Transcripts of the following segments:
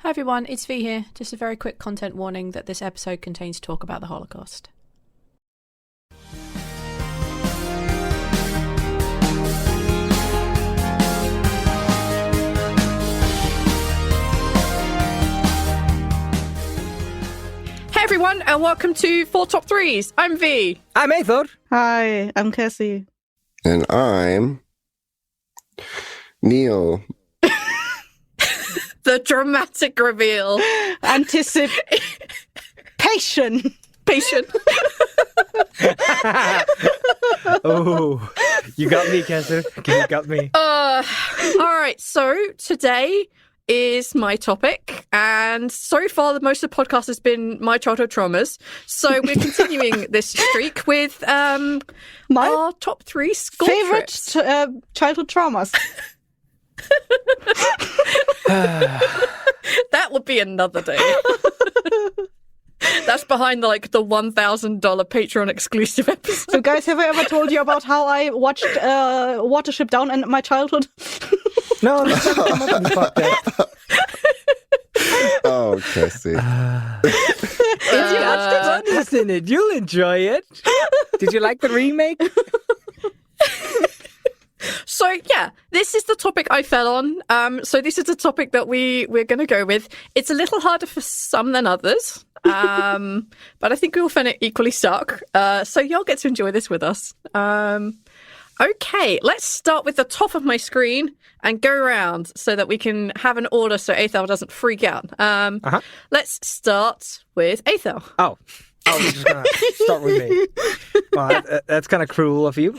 Hi everyone, it's V here. Just a very quick content warning that this episode contains talk about the Holocaust. Hey everyone, and welcome to 4 Top 3s. I'm V. I'm Aethor. Hi, I'm Cassie. And I'm Neil. The dramatic reveal. Anticipation. Patient. Oh, you got me, Kessler. You got me. All right, so today is my topic, and so far most of the podcast has been my childhood traumas. So we're continuing this streak with our top 3 school favorite trips. Childhood traumas. That would be another day. That's behind the $1,000 Patreon exclusive episode. So guys, have I ever told you about how I watched Watership Down in my childhood? No, that's not come up in the podcast. Oh, Cassie. If you watched it, listen it. You'll enjoy it. Did you like the remake? So yeah, this is the topic I fell on. So this is the topic that we're going to go with. It's a little harder for some than others, but I think we all find it equally stuck. So y'all get to enjoy this with us. Okay, let's start with the top of my screen and go around so that we can have an order so Aethel doesn't freak out. Let's start with Aethel. Oh, you're just going to start with me. Well, that's kind of cruel of you.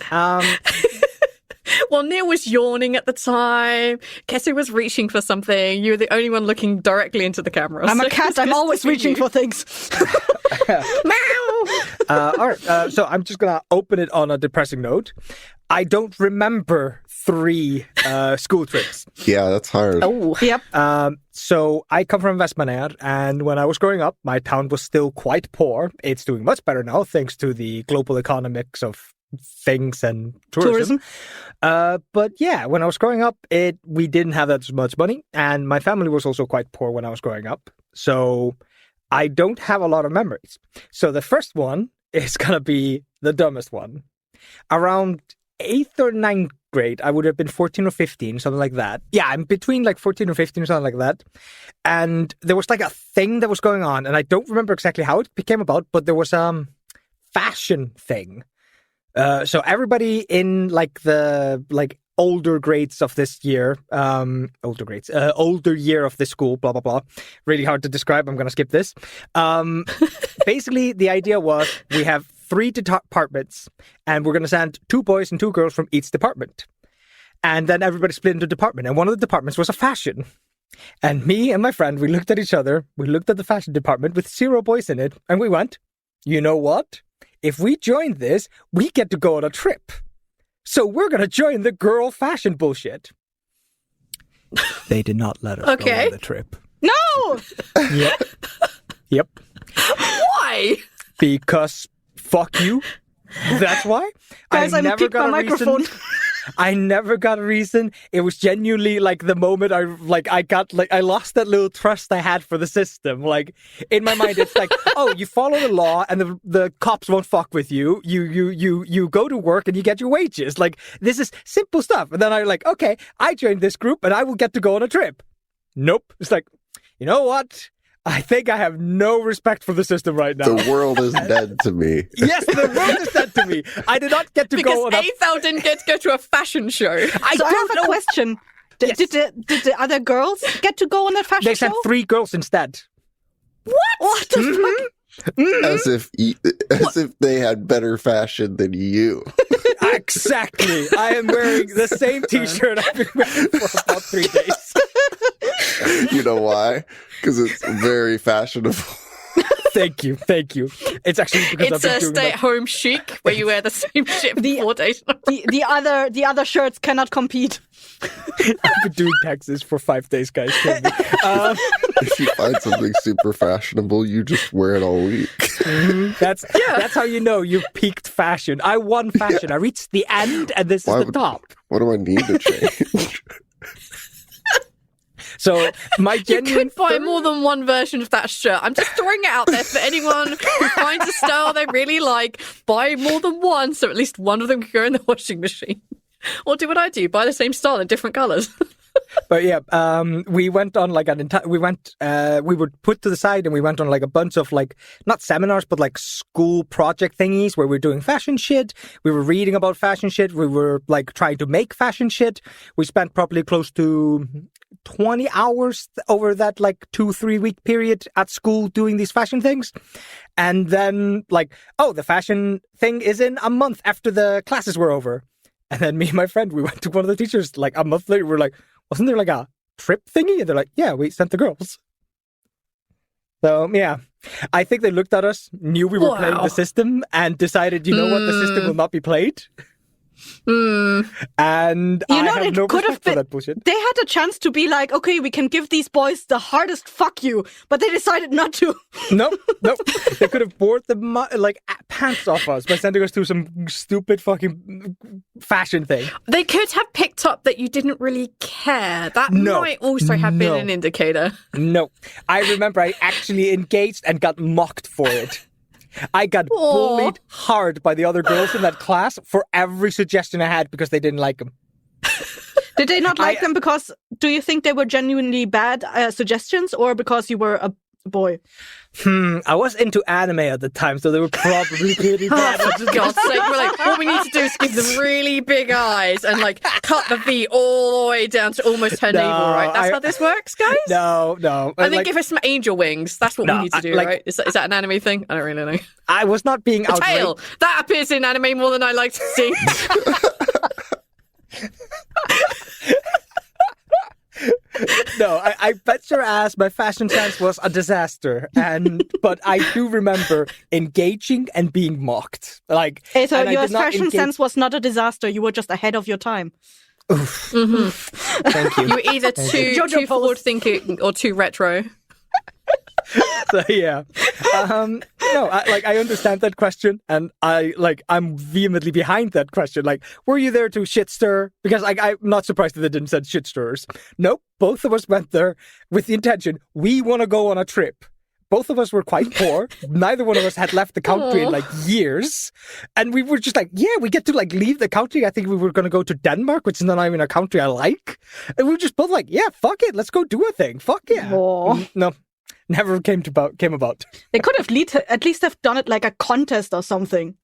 Well, Neil was yawning at the time. Cassie was reaching for something. You were the only one looking directly into the camera. I'm a cat. I'm always reaching for things. Meow! All right, so I'm just going to open it on a depressing note. I don't remember 3 school trips. Yeah, that's hard. Oh, Yep. So I come from Vestmannaeyjar, and when I was growing up, my town was still quite poor. It's doing much better now, thanks to the global economics of things and tourism. But yeah, when I was growing up, we didn't have that much money, and my family was also quite poor when I was growing up. So I don't have a lot of memories. So the first one is going to be the dumbest one. Around 8th or 9th grade, I would have been 14 or 15, something like that. Yeah, I'm between 14 or 15 or something like that. And there was a thing that was going on, and I don't remember exactly how it became about, but there was a fashion thing. So everybody in the older grades of this year, older year of this school, blah, blah, blah. Really hard to describe. I'm going to skip this. Basically, the idea was we have 3 departments, and we're going to send 2 boys and 2 girls from each department. And then everybody split into a department, and one of the departments was a fashion. And me and my friend, we looked at each other, we looked at the fashion department with 0 boys in it, and we went, you know what? If we join this, we get to go on a trip. So we're going to join the girl fashion bullshit. They did not let us go on the trip. No! Yep. why? Because fuck you. That's why. Guys, I never got my microphone. I never got a reason. It was genuinely the moment I lost that little trust I had for the system. In my mind, it's oh, you follow the law and the cops won't fuck with you. You go to work and you get your wages. This is simple stuff. And then okay, I joined this group and I will get to go on a trip. Nope. It's you know what? I think I have no respect for the system right now. The world is dead to me. Yes, the world is dead to me. I did not get to go on Because Aethel didn't get to go to a fashion show. I have a question. Yes. Did the other girls get to go on that fashion They show? sent 3 girls instead. What the fuck? As if they had better fashion than you. Exactly. I am wearing the same t-shirt I've been wearing for about 3 days. You know why? Because it's very fashionable. Thank you. It's actually because It's a stay-at-home chic where you wear the same shit for 4 days. The other shirts cannot compete. I've been doing taxes for 5 days, guys. If you find something super fashionable, you just wear it all week. That's how you know you peaked fashion. I won fashion. Yeah. I reached the end, and this is the top. What do I need to change? So my You genuine could buy more than one version of that shirt. I'm just throwing it out there for anyone who finds a style they really like. Buy more than one, so at least one of them can go in the washing machine. Or do what I do, buy the same style in different colours. But yeah, we went on like an entire. We were put to the side, and we went on like a bunch of like not seminars, but like school project thingies where we were doing fashion shit. We were reading about fashion shit. We were like trying to make fashion shit. We spent probably close to 20 hours over that like 2-3 week period at school doing these fashion things. And then like, oh, the fashion thing is in a month after the classes were over. And then me and my friend, we went to one of the teachers like a month later. We're like, wasn't there like a trip thingy? And they're like, yeah, we sent the girls. So, yeah, I think they looked at us, knew we were playing the system, and decided, you know what, the system will not be played. And You I know, have it no could have respect for been. that bullshit. They had a chance to be like, okay, we can give these boys the hardest fuck you, but they decided not to. No. They could have bored the pants off us by sending us to some stupid fucking fashion thing. They could have picked up that you didn't really care. That might also have been an indicator. No. I remember I actually engaged and got mocked for it. I got bullied hard by the other girls in that class for every suggestion I had because they didn't like them. Did they not like them because, do you think they were genuinely bad suggestions, or because you were a boy? I was into anime at the time, so they were probably pretty bad. For God's sake, we're like, what we need to do is give them really big eyes and like cut the V all the way down to almost her navel, right? That's how this works, guys? No. I think give her some angel wings. That's what we need to do, right? Is that an anime thing? I don't really know. I was not being outraged. Tail. That appears in anime more than I like to see. No, I bet your ass my fashion sense was a disaster, but I do remember engaging and being mocked. Like, Hey, so and your fashion sense was not a disaster. You were just ahead of your time. Oof. Thank you. You were either too forward thinking or too retro. So yeah, no, I understand that question, and I'm vehemently behind that question. Like, were you there to shit stir? Because I'm not surprised that they didn't send shit stirrers. Nope, both of us went there with the intention we want to go on a trip. Both of us were quite poor. Neither one of us had left the country in like years, and we were just like, yeah, we get to like leave the country. I think we were going to go to Denmark, which is not even a country I like, and we were just both like, yeah, fuck it, let's go do a thing. Fuck yeah. No. Never came about. They could have at least have done it like a contest or something.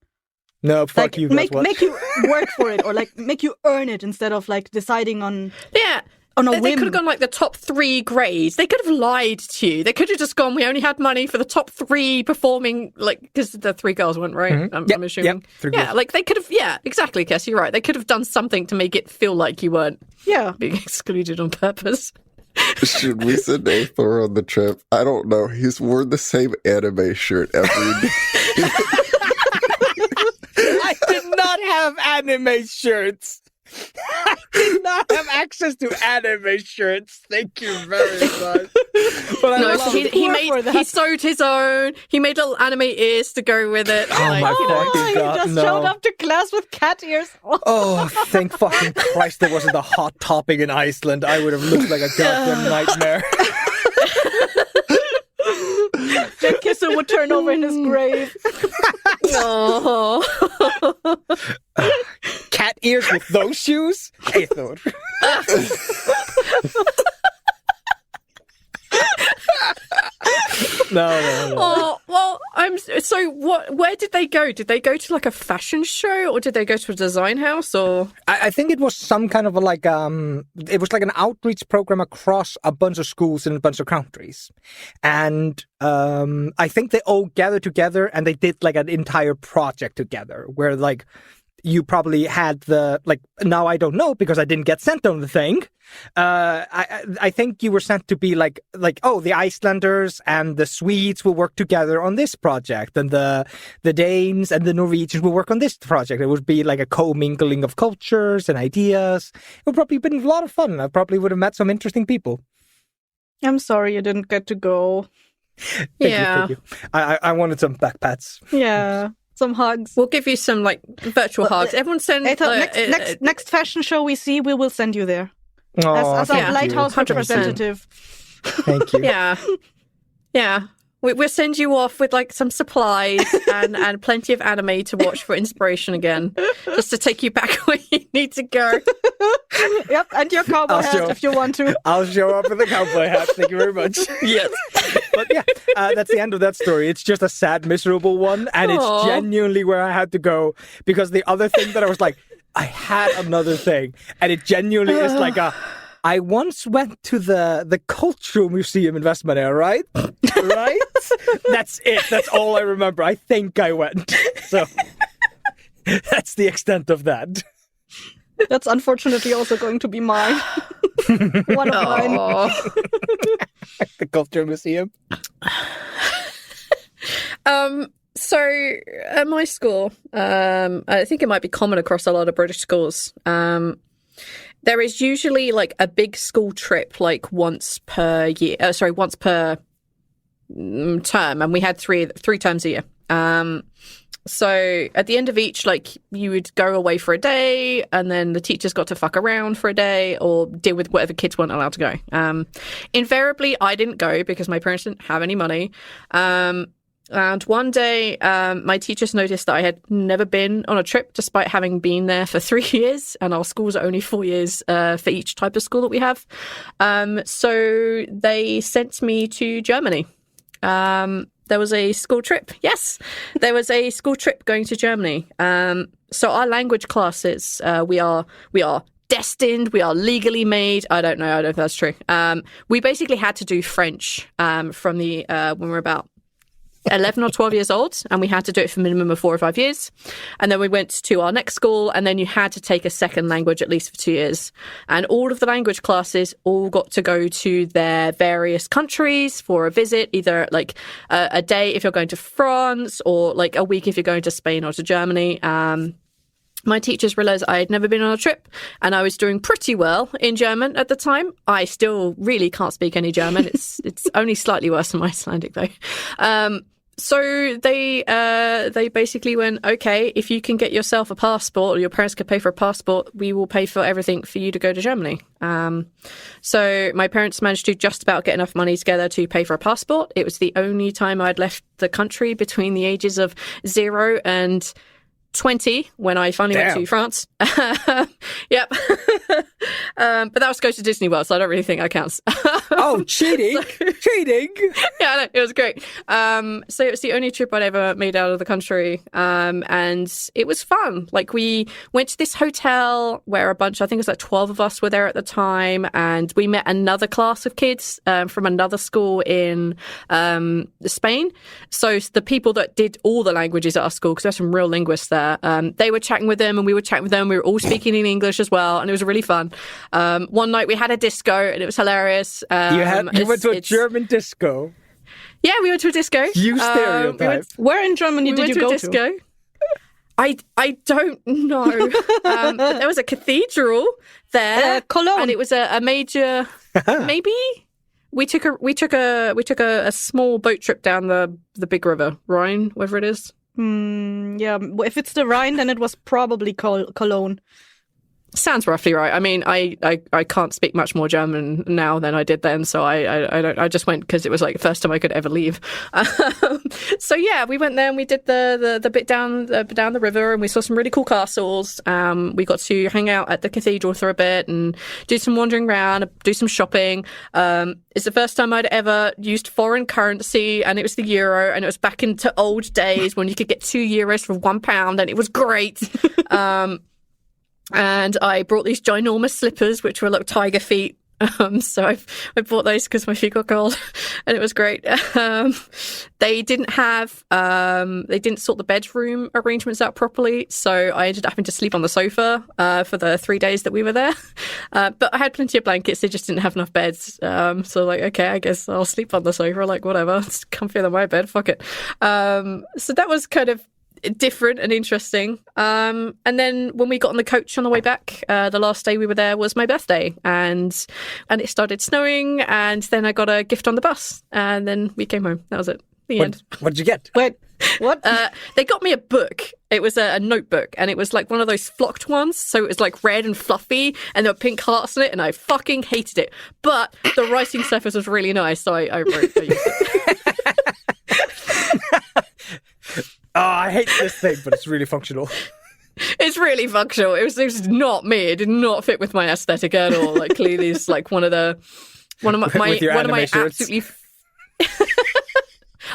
No, fuck like, you. Make you work for it, or like make you earn it instead of like deciding on. Yeah. On a whim. They could have gone like the top 3 grades. They could have lied to you. They could have just gone, we only had money for the top 3 performing, like, because the 3 girls went, right? Mm-hmm. I'm assuming. Yep, like they could have, exactly, Kes, you're right. They could have done something to make it feel like you weren't being excluded on purpose. Should we send Aethor on the trip? I don't know. He's worn the same anime shirt every day. I did not have anime shirts. I did not have access to anime shirts. Thank you very much. But no, so he sewed his own. He made little anime ears to go with it. Oh my fucking God! He just showed up to class with cat ears. Oh, thank fucking Christ! There wasn't a hot topic in Iceland. I would have looked like a goddamn nightmare. Jack Kisser would turn over in his grave. Cat ears with those shoes? Aethor. No. Oh, well, so where did they go? Did they go to like a fashion show, or did they go to a design house, or? I think it was some kind of it was like an outreach program across a bunch of schools in a bunch of countries. And I think they all gathered together and they did like an entire project together where like you probably had now I don't know because I didn't get sent on the thing. I think you were sent to be like, oh, the Icelanders and the Swedes will work together on this project, and the Danes and the Norwegians will work on this project. It would be like a commingling of cultures and ideas. It would probably have been a lot of fun. I probably would have met some interesting people. I'm sorry you didn't get to go. Thank you. I wanted some back pats. Yeah. Some hugs. We'll give you some like virtual hugs. Everyone send next fashion show we see, we will send you there. Oh, as a thank you. Blighthouse 100%. representative. Thank you. Yeah. We'll send you off with like some supplies and plenty of anime to watch for inspiration again, just to take you back where you need to go. Yep, and your cowboy hat if you want to. I'll show up with a cowboy hat. Thank you very much. Yes. But yeah, that's the end of that story. It's just a sad, miserable one. And it's genuinely where I had to go, because the other thing that I was like, I had another thing. And it genuinely is like I once went to the Cultural Museum in Vestmannaeyjar, right? Right? That's it. That's all I remember. I think I went. So that's the extent of that. That's unfortunately also going to be mine. One of mine. The Cultural Museum. So at my school, I think it might be common across a lot of British schools. There is usually like a big school trip, like once per term, and we had three terms a year. So at the end of each, like, you would go away for a day, and then the teachers got to fuck around for a day or deal with whatever kids weren't allowed to go. Invariably, I didn't go because my parents didn't have any money. And one day, my teachers noticed that I had never been on a trip, despite having been there for 3 years, and our schools are only 4 years for each type of school that we have. So they sent me to Germany. There was a school trip. Yes, there was a school trip going to Germany. So our language classes, we are destined, we are legally made. I don't know if that's true. We basically had to do French from the when we were about 11 or 12 years old, and we had to do it for a minimum of 4 or 5 years. And then we went to our next school, and then you had to take a second language at least for 2 years. And all of the language classes all got to go to their various countries for a visit, either like a day if you're going to France, or like a week if you're going to Spain or to Germany. My teachers realised I had never been on a trip, and I was doing pretty well in German at the time. I still really can't speak any German. It's only slightly worse than my Icelandic though. So they basically went, okay, if you can get yourself a passport, or your parents could pay for a passport, we will pay for everything for you to go to Germany. So my parents managed to just about get enough money together to pay for a passport. It was the only time I'd left the country between the ages of 0 and 20 when I finally went to France. Yep. But that was to go to Disney World, so I don't really think that counts. Oh, cheating! Cheating! Yeah, I know, it was great. So it was the only trip I'd ever made out of the country, and it was fun. Like, we went to this hotel where I think it was like 12 of us were there at the time, and we met another class of kids from another school in Spain. So the people that did all the languages at our school, because there's some real linguists there, they were chatting with them, and we were chatting with them. We were all speaking in English as well, and it was really fun. One night we had a disco, and it was hilarious. You went to a German disco? Yeah, we went to a disco. You stereotype. Where in Germany did you go to? Disco. I don't know. There was a cathedral there, Cologne, and it was a major. Maybe we took a small boat trip down the big river, Rhine, whatever it is. Yeah, if it's the Rhine, then it was probably Cologne. Sounds roughly right. I mean, I can't speak much more German now than I did then, so I just went because it was like the first time I could ever leave. So yeah, we went there and we did the bit down the river, and we saw some really cool castles. We got to hang out at the cathedral for a bit and do some wandering around, do some shopping. It's the first time I'd ever used foreign currency, and it was the euro, and it was back into old days when you could get €2 for £1, and it was great. And I brought these ginormous slippers, which were like tiger feet. So I bought those because my feet got cold, and it was great. They didn't sort the bedroom arrangements out properly, so I ended up having to sleep on the sofa for the 3 days that we were there. But I had plenty of blankets; they just didn't have enough beds. So like, okay, I guess I'll sleep on the sofa. Like, whatever, it's comfier than my bed. Fuck it. So that was kind of different and interesting. And then when we got on the coach on the way back, the last day we were there was my birthday, and it started snowing, and then I got a gift on the bus, and then we came home. That was it. The end. What did you get? Wait, what? They got me a book. It was a notebook, and it was like one of those flocked ones. So it was like red and fluffy, and there were pink hearts in it, and I fucking hated it. But the writing surface was really nice, so I wrote. I used it. I hate this thing, but it's really functional. It's really functional. It was not me. It did not fit with my aesthetic at all. Like clearly, it's like one of my absolutely.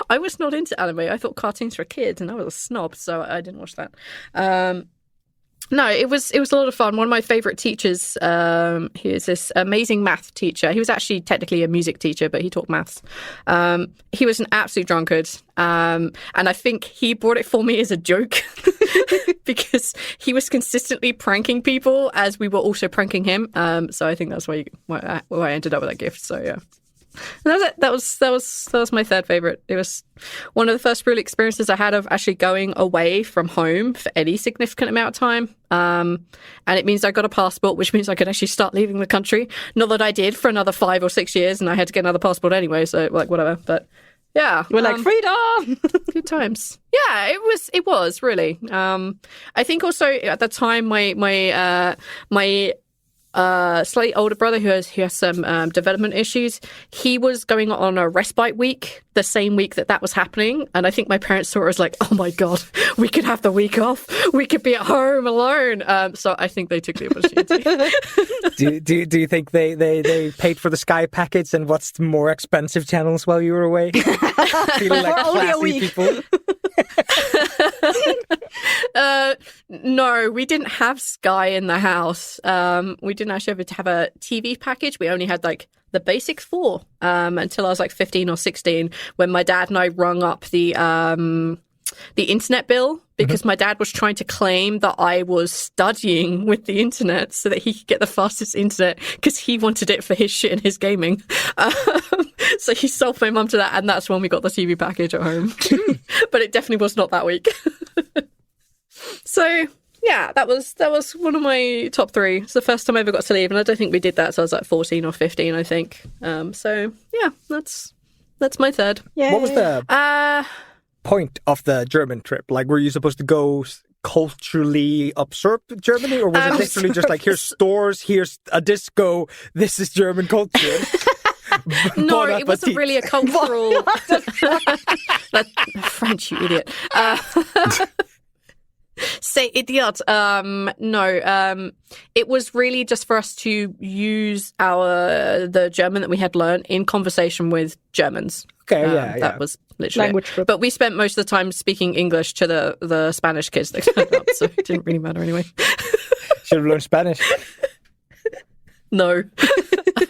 I was not into anime. I thought cartoons for kids, and I was a snob, so I didn't watch that. No, it was a lot of fun. One of my favorite teachers, he is this amazing math teacher. He was actually technically a music teacher, but he taught maths. He was an absolute drunkard. And I think he brought it for me as a joke because he was consistently pranking people as we were also pranking him. So I think that's why I ended up with that gift. So yeah. And that was my third favorite. It was one of the first real experiences I had of actually going away from home for any significant amount of time. And it means I got a passport, which means I could actually start leaving the country. Not that I did for another 5 or 6 years, and I had to get another passport anyway. So like whatever. But yeah, we're like freedom. Good times. Yeah, it was really. I think also at the time my slightly older brother who has some development issues, he was going on a respite week the same week that was happening, and I think my parents saw it as like, oh my god, we could have the week off, we could be at home alone. So I think they took the opportunity. do you think they paid for the Sky packets and watched more expensive channels while you were away? Feeling like classy people. No, we didn't have Sky in the house. We didn't actually have a TV package. We only had like the basic 4 until I was like 15 or 16, when my dad and I rung up the internet bill because my dad was trying to claim that I was studying with the internet so that he could get the fastest internet because he wanted it for his shit and his gaming. So he sold my mum to that, and that's when we got the TV package at home. But it definitely was not that week. So yeah, that was one of my top 3. It's the first time I ever got to leave, and I don't think we did that. So I was like 14 or 15, I think. So yeah, that's my third. What was the point of the German trip? Like, were you supposed to go culturally absorb Germany, or was it literally just like, here's stores, here's a disco, this is German culture? No, it wasn't really a cultural. That's French, you idiot. Say idiot. No, it was really just for us to use the German that we had learned in conversation with Germans. Okay, yeah. That was literally language trip. But we spent most of the time speaking English to the Spanish kids that turned up, so it didn't really matter anyway. Should have learned Spanish. No,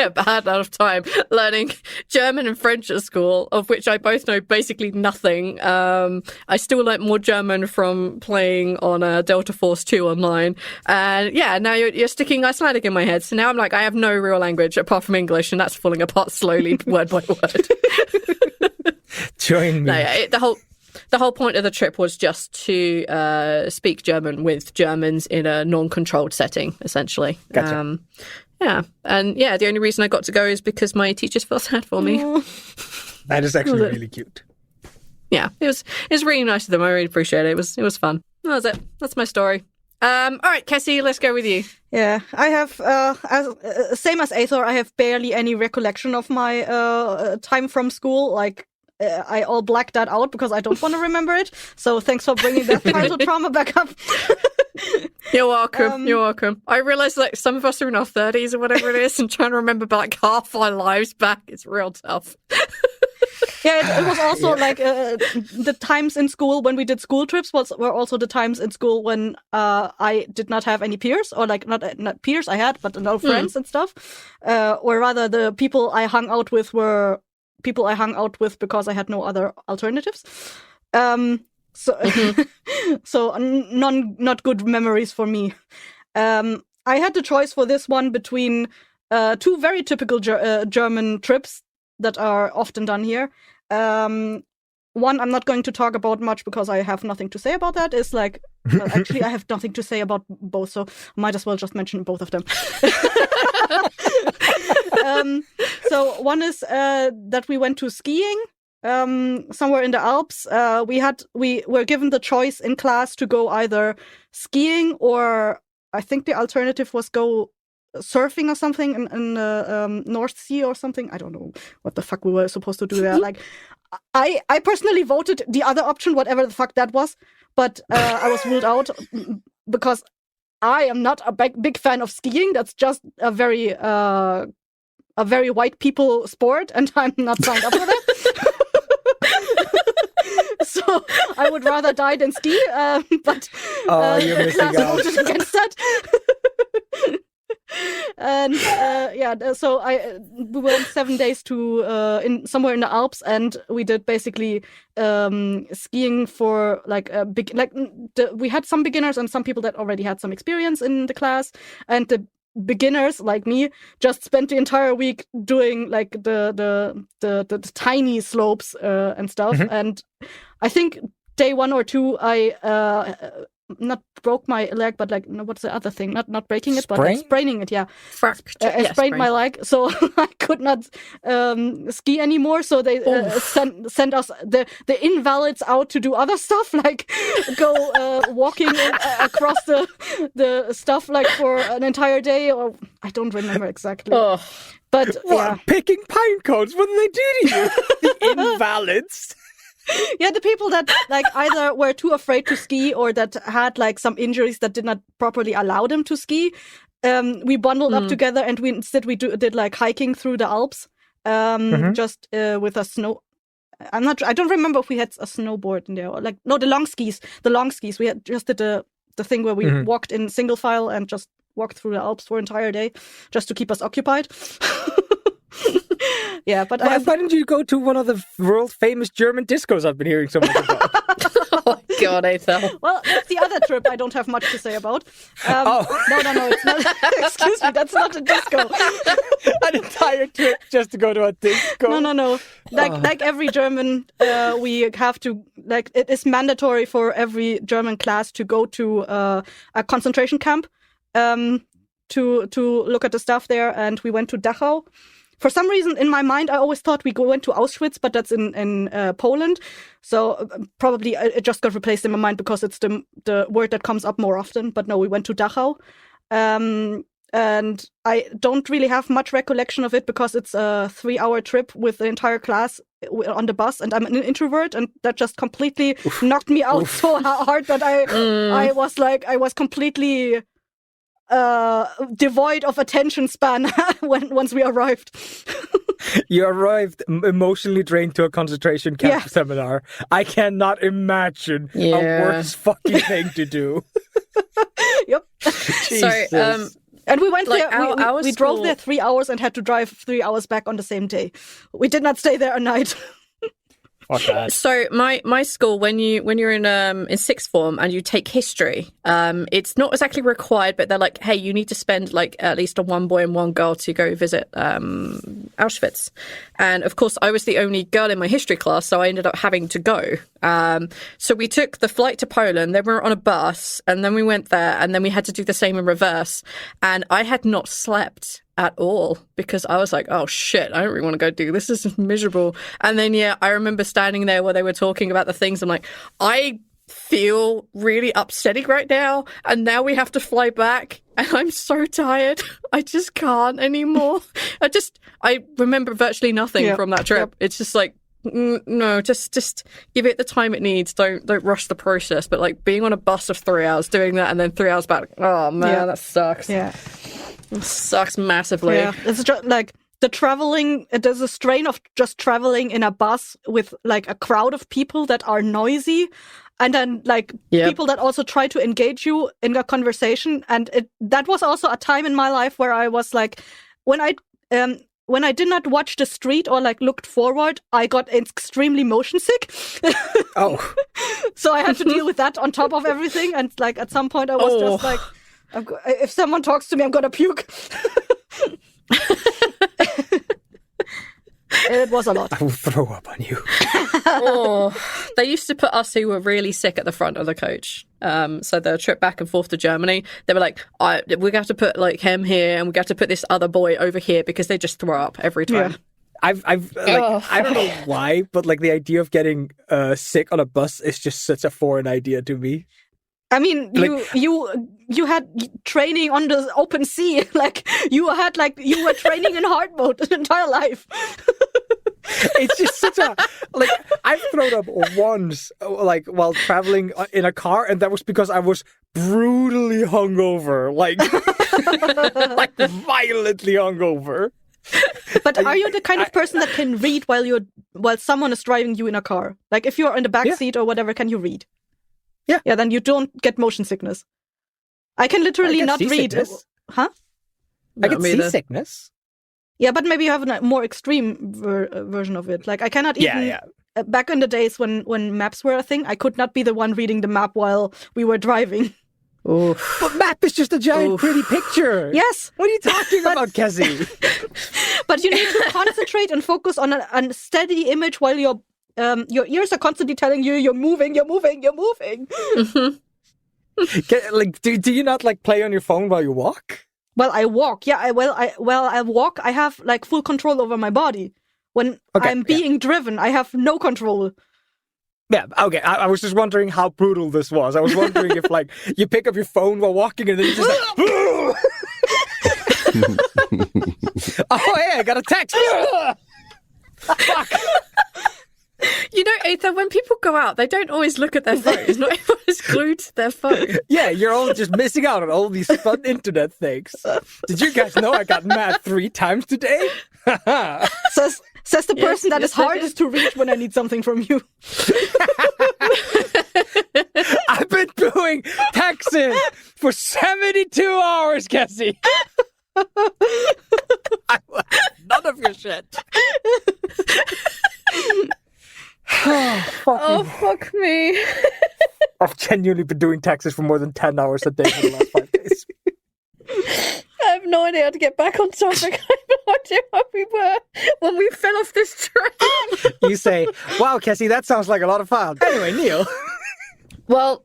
I had enough time learning German and French at school, of which I both know basically nothing. I still learnt more German from playing on Delta Force 2 online. And yeah, now you're sticking Icelandic in my head. So now I'm like, I have no real language apart from English, and that's falling apart slowly, word by word. Join me. No, yeah, the whole point of the trip was just to speak German with Germans in a non-controlled setting, essentially. Gotcha. Yeah, and yeah, the only reason I got to go is because my teachers felt sad for me. That is actually really cute. Yeah, it was really nice of them. I really appreciate it. It was fun. That was it. That's my story. All right, Cassie, let's go with you. Yeah, I have, same as Aethor, I have barely any recollection of my time from school. Like, I all blacked that out because I don't want to remember it. So thanks for bringing that childhood trauma back up. You're welcome. You're welcome. I realise like some of us are in our 30s or whatever it is, and trying to remember like half our lives back is real tough. Yeah, it was also like the times in school when we did school trips were also the times in school when I did not have any peers, or like not peers I had, but no friends and stuff. Or rather, the people I hung out with were people I hung out with because I had no other alternatives. So not good memories for me. I had the choice for this one between 2 very typical German trips that are often done here. One I'm not going to talk about much because I have nothing to say about that. Is like, well, actually I have nothing to say about both, so I might as well just mention both of them. So one is that we went to skiing somewhere in the Alps. We were given the choice in class to go either skiing or I think the alternative was go surfing or something in the North Sea or something. I don't know what the fuck we were supposed to do there. Like, I personally voted the other option, whatever the fuck that was, but I was ruled out because I am not a big fan of skiing. That's just a very white people sport, and I'm not signed up for that. So I would rather die than ski. But you're missing class out. voted against that. And so we went 7 days to somewhere in the Alps, and we did basically skiing for like we had some beginners and some people that already had some experience in the class, and the beginners like me just spent the entire week doing like the tiny slopes and stuff. Mm-hmm. And I think day 1 or 2 I not broke my leg, but like, no, what's the other thing? Not breaking it, but like spraining it. Yeah, I sprained my leg, so I could not ski anymore. So they sent us the invalids out to do other stuff, like go walking across the stuff like for an entire day, or I don't remember exactly. But picking pine cones. What did they do to you? The invalids. Yeah, the people that like either were too afraid to ski or that had like some injuries that did not properly allow them to ski. We bundled up together, and we did like hiking through the Alps, just with a snow. I don't remember if we had a snowboard in there. Or like, no, the long skis. We had just did the thing where we walked in single file and just walked through the Alps for an entire day just to keep us occupied. Yeah, but why didn't you go to one of the world famous German discos I've been hearing so much about? Oh God, Ethel. Well, that's the other trip I don't have much to say about. No, it's not. Excuse me, that's not a disco. An entire trip just to go to a disco? No. Like every German, we have to, like, it is mandatory for every German class to go to a concentration camp to look at the stuff there, and we went to Dachau. For some reason, in my mind, I always thought we went to Auschwitz, but that's in Poland. So probably it just got replaced in my mind because it's the word that comes up more often. But no, we went to Dachau. And I don't really have much recollection of it because it's a 3-hour trip with the entire class on the bus. And I'm an introvert, and that just completely knocked me out so hard that I was completely devoid of attention span once we arrived. You arrived emotionally drained to a concentration camp seminar. I cannot imagine a worse fucking thing to do. Yep. Sorry, and we went like there. We drove there 3 hours and had to drive 3 hours back on the same day. We did not stay there a night. So my school, when you're in sixth form and you take history, it's not exactly required, but they're like, hey, you need to spend like at least a one boy and one girl to go visit Auschwitz. And of course, I was the only girl in my history class, so I ended up having to go. So we took the flight to Poland, then we were on a bus, and then we went there, and then we had to do the same in reverse. And I had not slept at all because I was like, oh shit, I don't really want to go do this. This is miserable. And then I remember standing there where they were talking about the things. I'm like, I feel really upsetting right now, and now we have to fly back, and I'm so tired. I just can't anymore. I remember virtually nothing from that trip. It's just like, no, just give it the time it needs. Don't rush the process. But like being on a bus of 3 hours, doing that, and then 3 hours back. Oh man, that sucks. Yeah. It sucks massively. Yeah, it's just like the traveling. There's a strain of just traveling in a bus with like a crowd of people that are noisy, and then like people that also try to engage you in a conversation. And that was also a time in my life where I was like, when I did not watch the street or like looked forward, I got extremely motion sick. So I had to deal with that on top of everything. And like at some point I was just like, if someone talks to me, I'm gonna puke. It was a lot. I will throw up on you. They used to put us who were really sick at the front of the coach. So the trip back and forth to Germany, they were like, we have to put like him here, and we have to put this other boy over here because they just throw up every time. I don't know why, but like the idea of getting sick on a bus is just such a foreign idea to me. I mean, Like- you had training on the open sea. Like you were training in hard mode the entire life. It's just such a like I've thrown up once, like while traveling in a car, and that was because I was brutally hungover, like like violently hungover. But are you the kind of person that can read while someone is driving you in a car? Like if you're in the back Yeah. seat or whatever, can you read? Yeah. Yeah, then you don't get motion sickness. I can literally I get not read. seasickness. Huh? I get me either. seasickness. Yeah, but maybe you have a more extreme version of it. Like I cannot even. Yeah. Back in the days when maps were a thing, I could not be the one reading the map while we were driving. Oof. But map is just a giant Oof. pretty picture. Yes, What are you talking about, Cassie? but you need to concentrate and focus on a steady image while your ears are constantly telling you you're moving. Mhm. Like, do you not like play on your phone while you walk? Well, I walk. Yeah, I walk. I have like full control over my body. When Okay, I'm yeah. being driven, I have no control. Yeah, okay. I was just wondering how brutal this was. I was wondering if, like, you pick up your phone while walking and then you just like, oh, hey, I got a text. Fuck. You know, Ethan, when people go out, they don't always look at their phones. Not everyone is glued to their phone. Yeah, you're all just missing out on all these fun internet things. Did you guys know I got mad 3 times today? Says the person that yes, is I hardest to reach when I need something from you. I've been doing texting for 72 hours, Cassie. I want none of your shit. Oh, fuck me. I've genuinely been doing taxes for more than 10 hours a day for the last 5 days. I have no idea how to get back on topic. I have no idea where we were when we fell off this train. You say, wow, Cassie, that sounds like a lot of fun. Anyway, Neil. Well,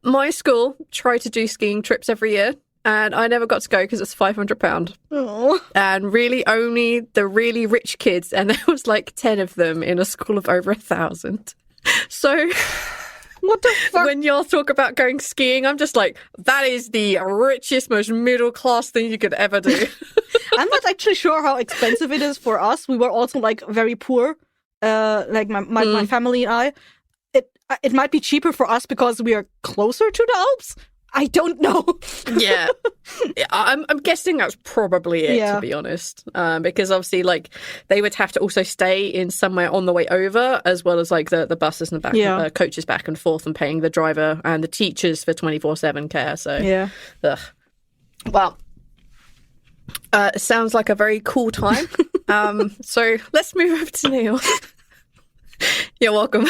my school tried to do skiing trips every year, and I never got to go because it's £500. Oh. And really only the really rich kids, and there was like 10 of them in a school of over 1,000. So What the fuck? when y'all talk about going skiing, I'm just like, that is the richest, most middle class thing you could ever do. I'm not actually sure how expensive it is for us. We were also like very poor, like my family and I. It might be cheaper for us because we are closer to the Alps. I don't know. Yeah. I'm guessing that's probably it, Yeah. to be honest. Because obviously, like, they would have to also stay in somewhere on the way over, as well as, like, the buses and the back, Yeah. coaches back and forth, and paying the driver and the teachers for 24/7 care. So, Yeah. ugh. Well, it sounds like a very cool time. So let's move over to Neil. You're welcome.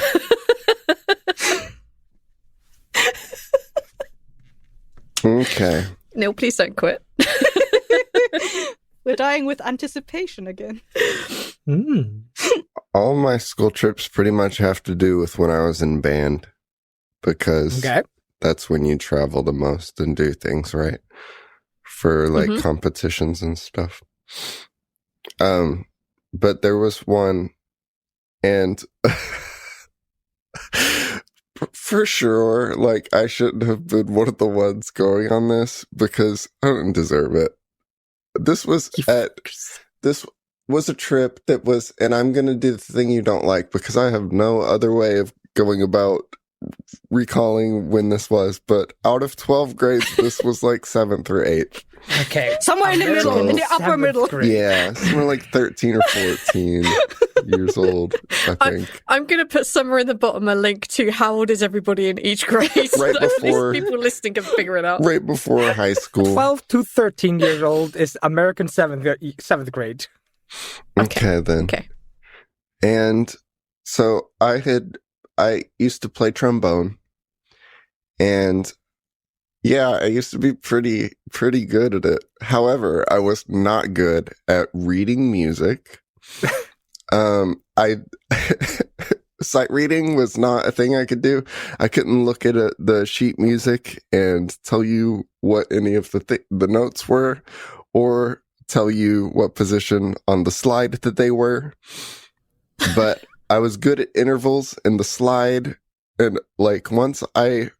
Okay. Neil, please don't quit. We're dying with anticipation again. All my school trips pretty much have to do with when I was in band because Okay. that's when you travel the most and do things, right? For like competitions and stuff. But there was one, and for sure, like, I shouldn't have been one of the ones going on this because I didn't deserve it. This was a trip that was, and I'm going to do the thing you don't like because I have no other way of going about recalling when this was, but out of 12 grades, this was like 7th or 8th. Okay. Somewhere in the middle, in the upper middle. Yeah, somewhere like 13 or 14 years old, I think. I'm going to put somewhere in the bottom a link to how old is everybody in each grade. So Right at least before- people listening can figure it out. Right before high school. 12 to 13 years old is American 7th grade. Okay, then. Okay. And so I used to play trombone, and yeah, I used to be pretty good at it. However, I was not good at reading music. Sight reading was not a thing I could do. I couldn't look at the sheet music and tell you what any of the notes were, or tell you what position on the slide that they were, but I was good at intervals in the slide. And like once I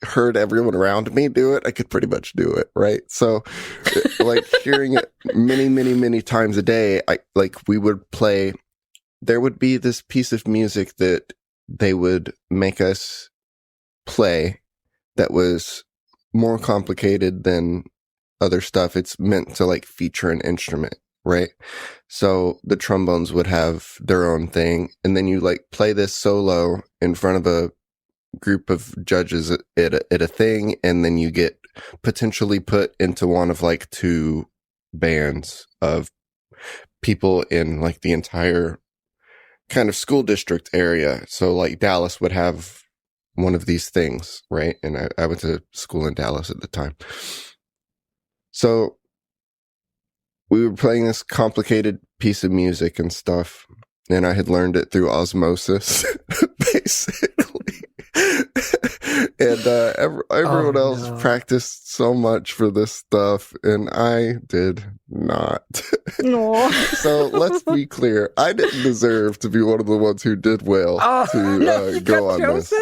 heard everyone around me do it, I could pretty much do it, right? So like hearing it many, many, many times a day, we would play, there would be this piece of music that they would make us play that was more complicated than other stuff. It's meant to like feature an instrument, right? So the trombones would have their own thing, and then you like play this solo in front of a group of judges at a thing, and then you get potentially put into one of like two bands of people in like the entire kind of school district area. So like Dallas would have one of these things, right? And I went to school in Dallas at the time. So we were playing this complicated piece of music and stuff, and I had learned it through osmosis, basically. And everyone else practiced so much for this stuff, and I did not. No. So let's be clear. I didn't deserve to be one of the ones who did well to go on this.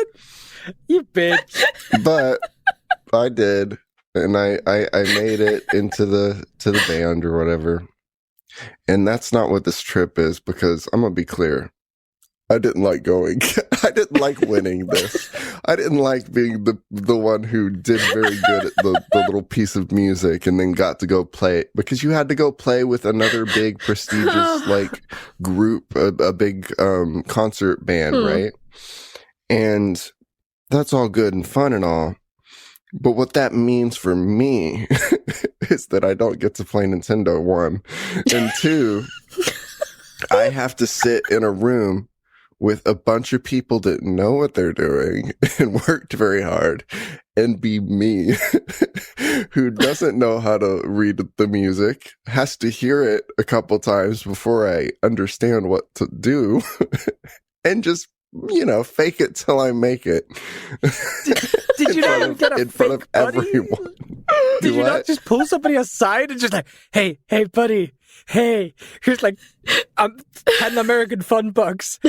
You bitch. But I did, and I made it into the band or whatever. And that's not what this trip is, because I'm gonna be clear. I didn't like going. I didn't like winning this. I didn't like being the one who did very good at the little piece of music and then got to go play it, because you had to go play with another big prestigious like group, a big concert band, right? And that's all good and fun and all. But what that means for me is that I don't get to play Nintendo, 1. And 2, I have to sit in a room with a bunch of people that know what they're doing and worked very hard, and be me, who doesn't know how to read the music, has to hear it a couple times before I understand what to do, and just, fake it till I make it. Did you not get in front of everyone? Did you not just pull somebody aside and just like, hey, buddy, hey, here's like 10 American fun bucks.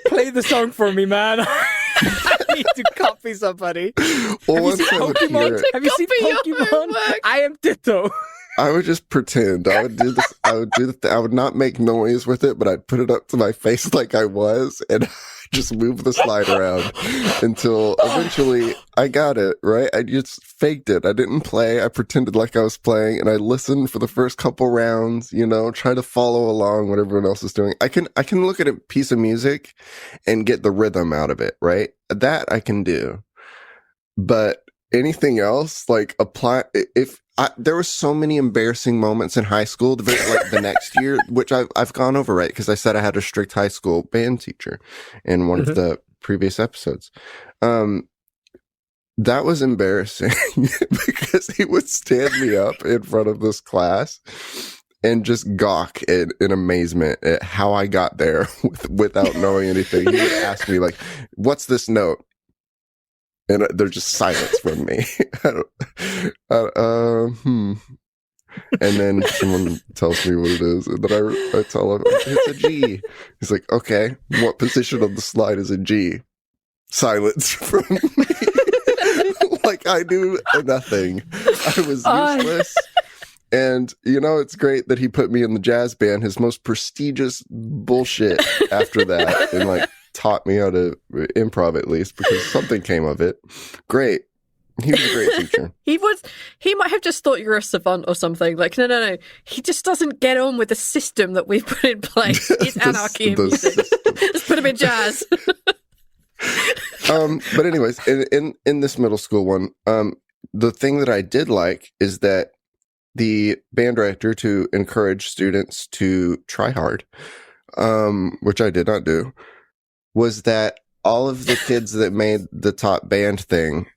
Play the song for me, man. I need to copy somebody. Well, Have you seen Pokemon? Have you seen Pokemon? I am Ditto. I would just pretend. I would do this. I would not make noise with it, but I'd put it up to my face like I was, and just move the slide around until eventually I got it, right? I just faked it. I didn't play. I pretended like I was playing, and I listened for the first couple rounds, try to follow along what everyone else is doing. I can look at a piece of music and get the rhythm out of it, right? That I can do. But anything else, like there were so many embarrassing moments in high school, the next year, which I've gone over, right? Because I said I had a strict high school band teacher in one of the previous episodes. That was embarrassing because he would stand me up in front of this class and just gawk in amazement at how I got there without knowing anything. He would ask me like, "What's this note?" And there's just silence from me. And then someone tells me what it is, and then I tell him it's a G. He's like, "Okay, what position on the slide is a G?" Silence from me. Like I knew nothing. I was useless. And, it's great that he put me in the jazz band, his most prestigious bullshit after that, and like taught me how to improv at least, because something came of it. Great. He was a great teacher. He might have just thought you were a savant or something. Like, no. He just doesn't get on with the system that we've put in place. It's anarchy in music. Just put him in jazz. But anyways, in this middle school one, the thing that I did like is that the band director, to encourage students to try hard, which I did not do, was that all of the kids that made the top band thing,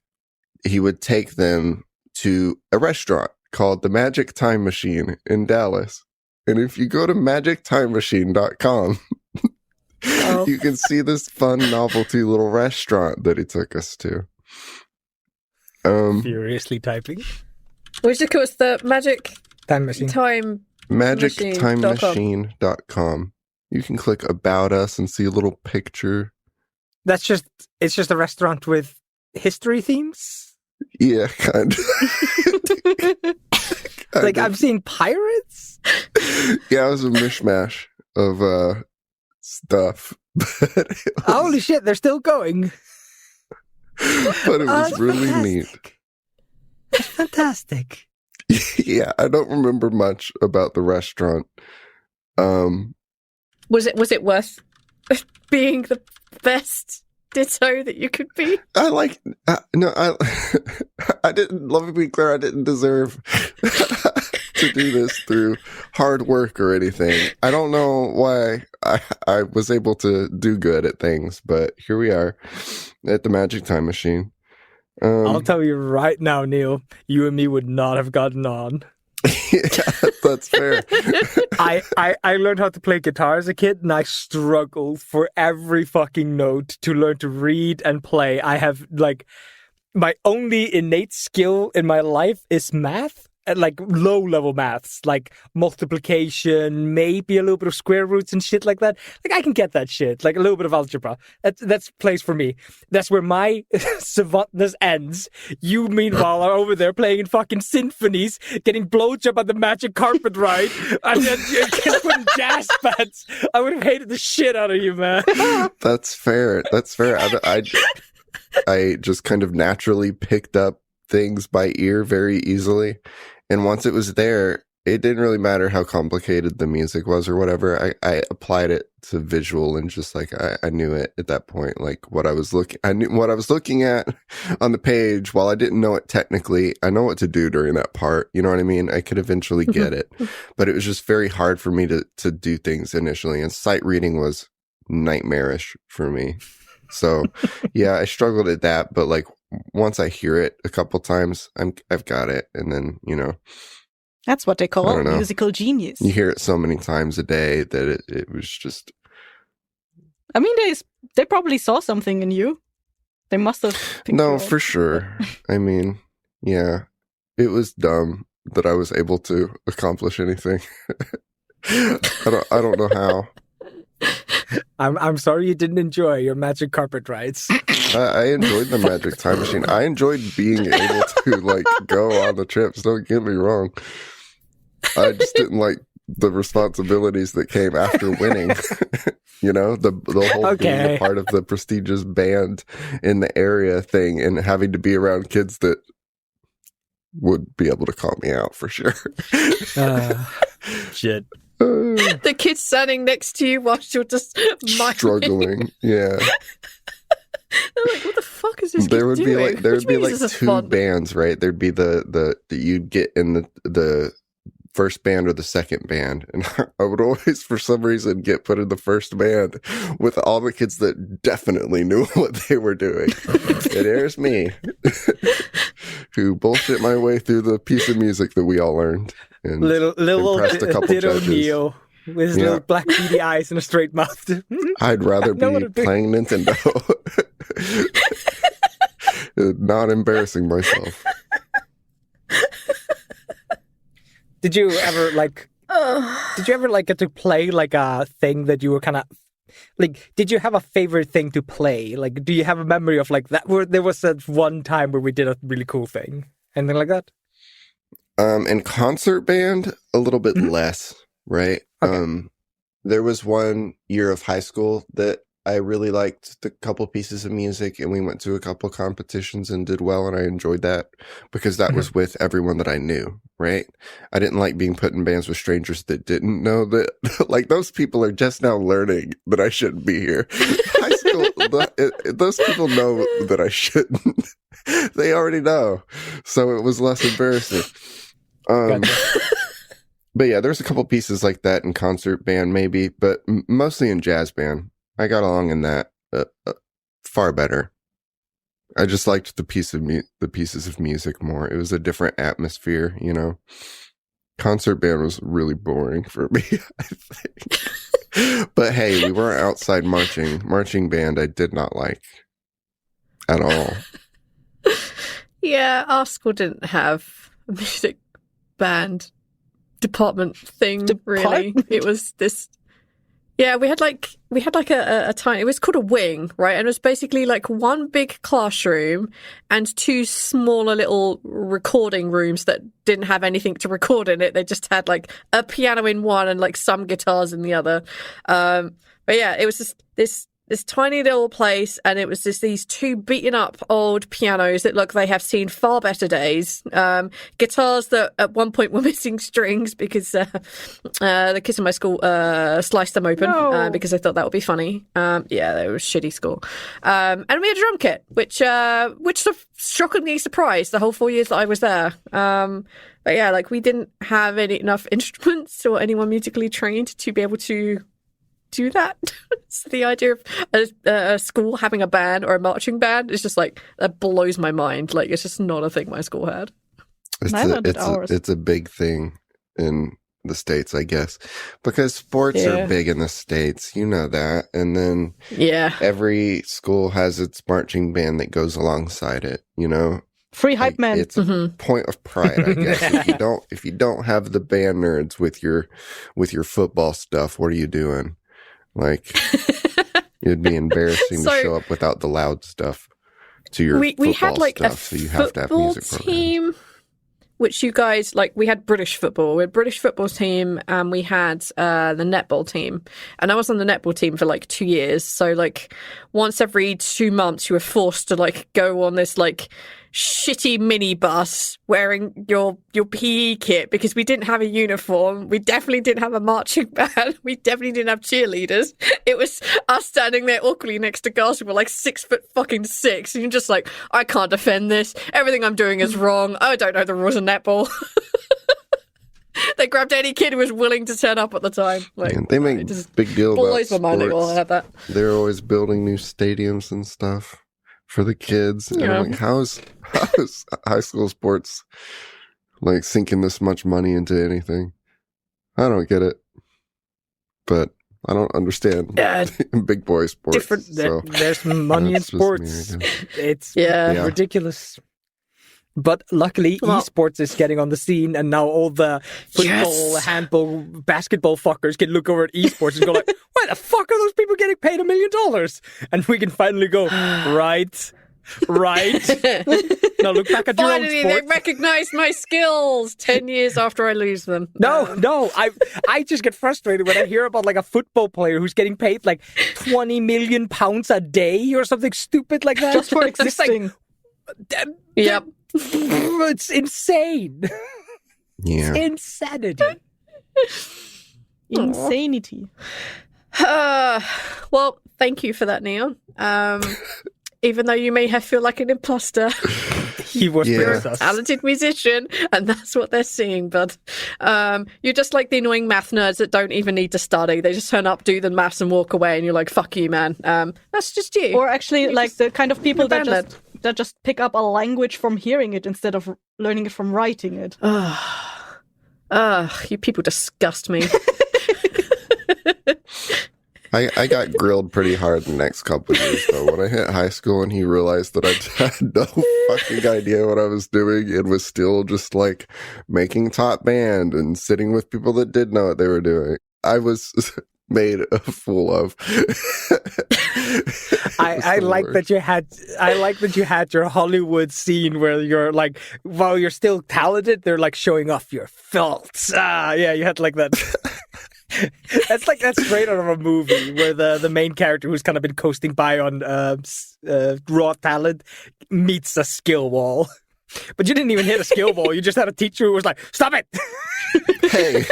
he would take them to a restaurant called the Magic Time Machine in Dallas. And if you go to magictimemachine.com, you can see this fun novelty little restaurant that he took us to. Furiously typing. Which of course the Magic Time Machine. Time magictimemachine.com. You can click about us and see a little picture. It's just a restaurant with history themes? Yeah, kind of. Like, I've seen pirates? Yeah, it was a mishmash of stuff. Holy shit, they're still going. But it was really neat. That's fantastic. Yeah, I don't remember much about the restaurant. Was it worth being the best ditto that you could be? I didn't, let me be clear, I didn't deserve to do this through hard work or anything. I don't know why I was able to do good at things, but here we are at the Magic Time Machine. I'll tell you right now, Neil, you and me would not have gotten on. Yeah, that's fair. I learned how to play guitar as a kid, and I struggled for every fucking note to learn to read and play. I have, like, my only innate skill in my life is math. Like low-level maths, like multiplication, maybe a little bit of square roots and shit like that. Like, I can get that shit, like a little bit of algebra. That's place for me. That's where my savantness ends. You, meanwhile, are over there playing in fucking symphonies, getting blowjob on the magic carpet ride, and then you're putting jazz bands. I would have hated the shit out of you, man. That's fair. I just kind of naturally picked up things by ear very easily. And once it was there, it didn't really matter how complicated the music was or whatever. I applied it to visual and just like I knew it at that point. Like I knew what I was looking at on the page. While I didn't know it technically, I know what to do during that part. You know what I mean? I could eventually get it, but it was just very hard for me to do things initially. And sight reading was nightmarish for me. So yeah, I struggled at that, but like once I hear it a couple times, I've got it. And then, That's what they call musical genius. You hear it so many times a day that it was just... I mean, they probably saw something in you. They must have... No, for sure. I mean, yeah, it was dumb that I was able to accomplish anything. I don't know how. I'm sorry you didn't enjoy your magic carpet rides. I enjoyed the Magic Time Machine. I enjoyed being able to like go on the trips. Don't get me wrong. I just didn't like the responsibilities that came after winning. The whole being a part of the prestigious band in the area thing and having to be around kids that would be able to call me out for sure. Shit. The kids standing next to you whilst you're just struggling. Yeah. They're like, what the fuck is this There would doing? There would be like two bands, right? There'd be the you'd get in the first band or the second band. And I would always, for some reason, get put in the first band with all the kids that definitely knew what they were doing. And there's me, who bullshit my way through the piece of music that we all learned. And little impressed a couple ditto judges. Neo with his little black beady eyes and a straight mouth. I'd rather be playing Nintendo. Not embarrassing myself. Did you ever get to play like a thing that you were kind of like? Did you have a favorite thing to play? Like, do you have a memory of like that? Where there was that one time where we did a really cool thing, anything like that? In concert band, a little bit less, right? Okay. There was one year of high school that I really liked the couple pieces of music, and we went to a couple competitions and did well, and I enjoyed that because that was with everyone that I knew, right? I didn't like being put in bands with strangers that didn't know that, like, those people are just now learning that I shouldn't be here. High school, those people know that I shouldn't. They already know. So it was less embarrassing. Gotcha. But yeah, there's a couple pieces like that in concert band, maybe, but mostly in jazz band. I got along in that far better. I just liked the pieces of music more. It was a different atmosphere, Concert band was really boring for me, I think. But hey, we weren't outside marching. Marching band, I did not like at all. Yeah, our school didn't have a music band. department thing. Really, it was this. Yeah, we had like a tiny. It was called a wing, right? And it was basically like one big classroom and two smaller little recording rooms that didn't have anything to record in it. They just had like a piano in one and like some guitars in the other. But yeah, it was just this tiny little place, and it was just these two beaten up old pianos that look they have seen far better days. Guitars that at one point were missing strings because the kids in my school sliced them open because they thought that would be funny. Yeah, they were a shitty school. And we had a drum kit, which sort of shockingly surprised the whole 4 years that I was there. But yeah, like we didn't have enough instruments or anyone musically trained to be able to do that. So the idea of a school having a band or a marching band is just like, that blows my mind. Like, it's just not a thing my school had. It's a big thing in the States, I guess, because sports are big in the States, you know that. And then every school has its marching band that goes alongside it, you know. Free hype man. It's a point of pride, I guess. if you don't have the band nerds with your football stuff, what are you doing? Like, it'd be embarrassing to show up without the loud stuff to your football had like stuff, a so you have to have music team, programs. Which you guys, like, we had British football. We had British football team, and we had the netball team. And I was on the netball team for like 2 years. So like once every 2 months, you were forced to like go on this like shitty minibus wearing your PE kit because we didn't have a uniform. We definitely didn't have a marching band. We definitely didn't have cheerleaders. It was us standing there awkwardly next to girls who were like 6'6", and you're just like, I can't defend this. Everything I'm doing is wrong. I don't know the rules of netball. They grabbed any kid who was willing to turn up at the time. Like, they make big deal about blows my mind that we'll have that. They're always building new stadiums and stuff for the kids. And I'm like, how is high school sports like sinking this much money into anything? I don't get it. But I don't understand big boy sports. There's money in sports. It's ridiculous. But luckily, esports is getting on the scene, and now all the football, handball, basketball fuckers can look over at esports and go like, why the fuck are those people getting paid $1 million? And we can finally go, right. Now look back at your own sport. Finally, they recognize my skills 10 years after I lose them. No, I just get frustrated when I hear about like a football player who's getting paid like £20 million a day or something stupid like that. Just for existing. Yep. It's insane. Yeah. It's insanity. Insanity. Well, thank you for that, Neon. Even though you may feel like an imposter. He was You're a talented musician, and that's what they're seeing. But you're just like the annoying math nerds that don't even need to study. They just turn up, do the maths, and walk away, and you're like, fuck you, man. That's just you. Or actually, like the kind of people that just pick up a language from hearing it instead of learning it from writing it. You people disgust me. I got grilled pretty hard the next couple of years, though. When I hit high school and he realized that I had no fucking idea what I was doing and was still just, like, making top band and sitting with people that did know what they were doing, I was made a fool of. I like that you had your Hollywood scene where you're like, while you're still talented, they're like showing off your faults. You had like that. That's straight out of a movie where the main character who's kind of been coasting by on raw talent meets a skill wall. But you didn't even hit a skill wall. You just had a teacher who was like, "Stop it!" Hey,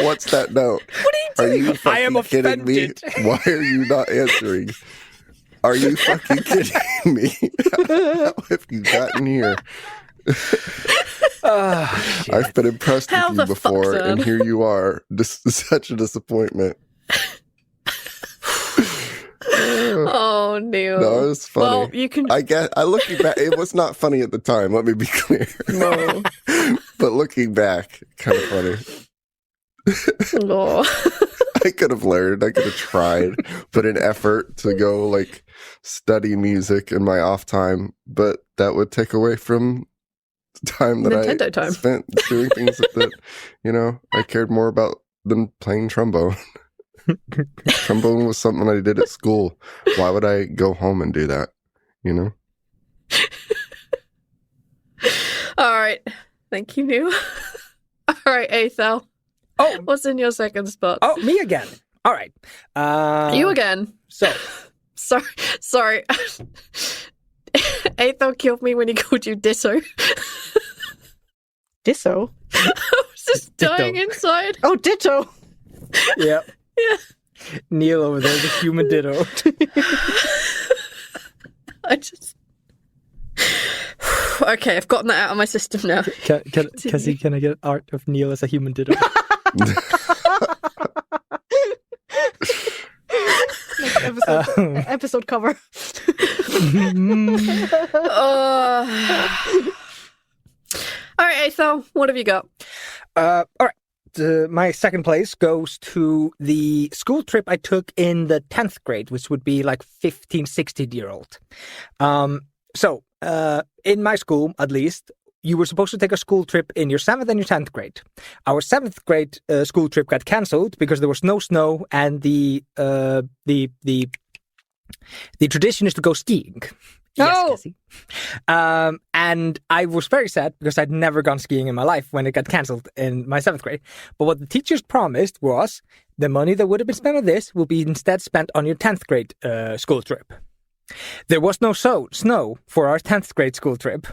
what's that note? What are you doing? Are you fucking I am kidding me? Why are you not answering? Are you fucking kidding me? How have you gotten here? I've been impressed with you before, and here you are. Such a disappointment. Oh, Neil. No, it was funny. Well, you can. I looking back, it was not funny at the time. Let me be clear. No. But looking back, kind of funny. Oh. I could have learned. I could have tried, put an effort to go like study music in my off time, but that would take away from time that Nintendo time. spent doing things that, I cared more about than playing trombone. Trombone was something I did at school. Why would I go home and do that? All right. Thank you, Neil. All right, Aethel. Oh, What's in your second spot? oh, me again. All right. You again. So, Sorry. Aethel killed me when he called you Ditto. Ditto. I was just Ditto. dying inside. Oh, ditto. yeah. Yeah. Neil over there, the human ditto. I just... Okay, I've gotten that out of my system now. Cassie, can I get art of Neil as a human ditto? Next episode cover. All right, Aethel, what have you got? All right. My second place goes to the school trip I took in the 10th grade, which would be like 15, 16-year-old. So, in my school, at least, you were supposed to take a school trip in your 7th and your 10th grade. Our 7th grade school trip got cancelled because there was no snow, and the tradition is to go skiing. Yes, Cassie. And I was very sad because I'd never gone skiing in my life when it got cancelled in my 7th grade. But what the teachers promised was the money that would have been spent on this will be instead spent on your 10th grade school trip. There was no snow for our 10th grade school trip.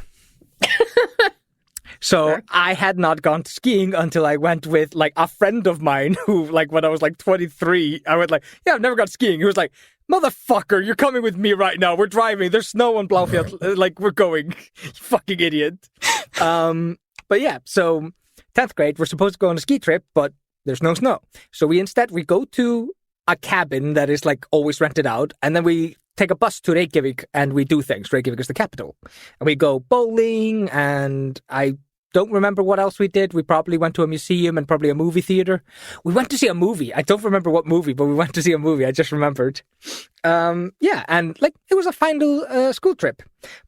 So sure. I had not gone to skiing until I went with like a friend of mine who, like, when I was like 23, I went like, yeah, I've never gone skiing. He was like, motherfucker, you're coming with me right now. We're driving. There's snow on Bloughfield. Like, we're going. You fucking idiot. But yeah, so 10th grade, we're supposed to go on a ski trip, but there's no snow. So we go to a cabin that is like always rented out, and then we take a bus to Reykjavik and we do things. Reykjavik is the capital. And we go bowling, and I don't remember what else we did. We probably went to a museum and probably a movie theater. We went to see a movie. I don't remember what movie, but we went to see a movie. I just remembered. Yeah, and like it was a fine little school trip.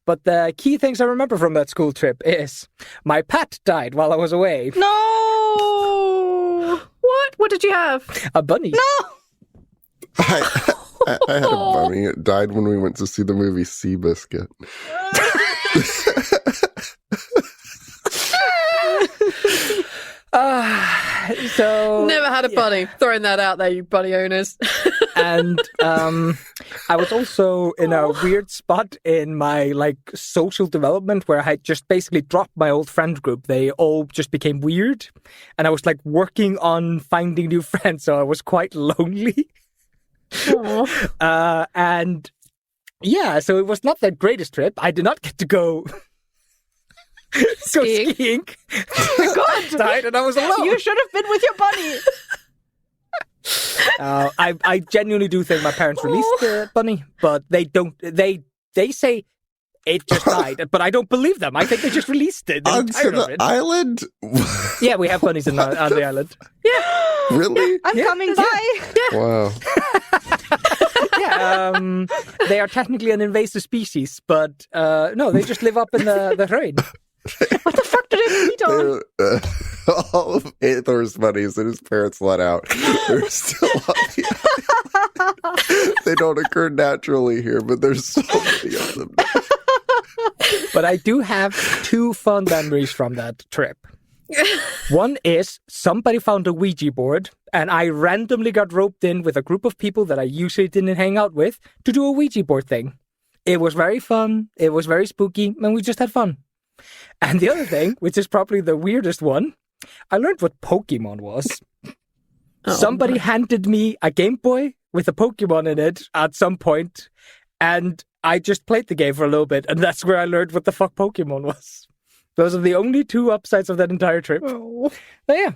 But the key things I remember from that school trip is my pet died while I was away. No! What did you have? A bunny. No! I had a bunny. It died when we went to see the movie Seabiscuit. So never had a bunny. Throwing that out there, you bunny owners. And I was also in a weird spot in my like social development where I had just basically dropped my old friend group. They all just became weird, and I was like working on finding new friends, so I was quite lonely. And yeah, so it was not the greatest trip. I did not get to go skiing. Oh my God, died, and I was alone. You should have been with your bunny. I genuinely do think my parents released the bunny, but they don't. They say it just died, but I don't believe them. I think they just released it. Onto the island? Yeah, we have bunnies on the island. Yeah. Really? I'm coming by. Yeah. Wow. Yeah, they are technically an invasive species, but no, they just live up in the rain. What the fuck did they feed on? All of Aether's bunnies that his parents let out, they're still on the They don't occur naturally here, but there's so many of them. But I do have two fond memories from that trip. One is somebody found a Ouija board, and I randomly got roped in with a group of people that I usually didn't hang out with to do a Ouija board thing. It was very fun. It was very spooky, and we just had fun. And the other thing, which is probably the weirdest one, I learned what Pokemon was. Somebody handed me a Game Boy with a Pokemon in it at some point, and I just played the game for a little bit, and that's where I learned what the fuck Pokemon was. Those are the only two upsides of that entire trip. Oh. But yeah.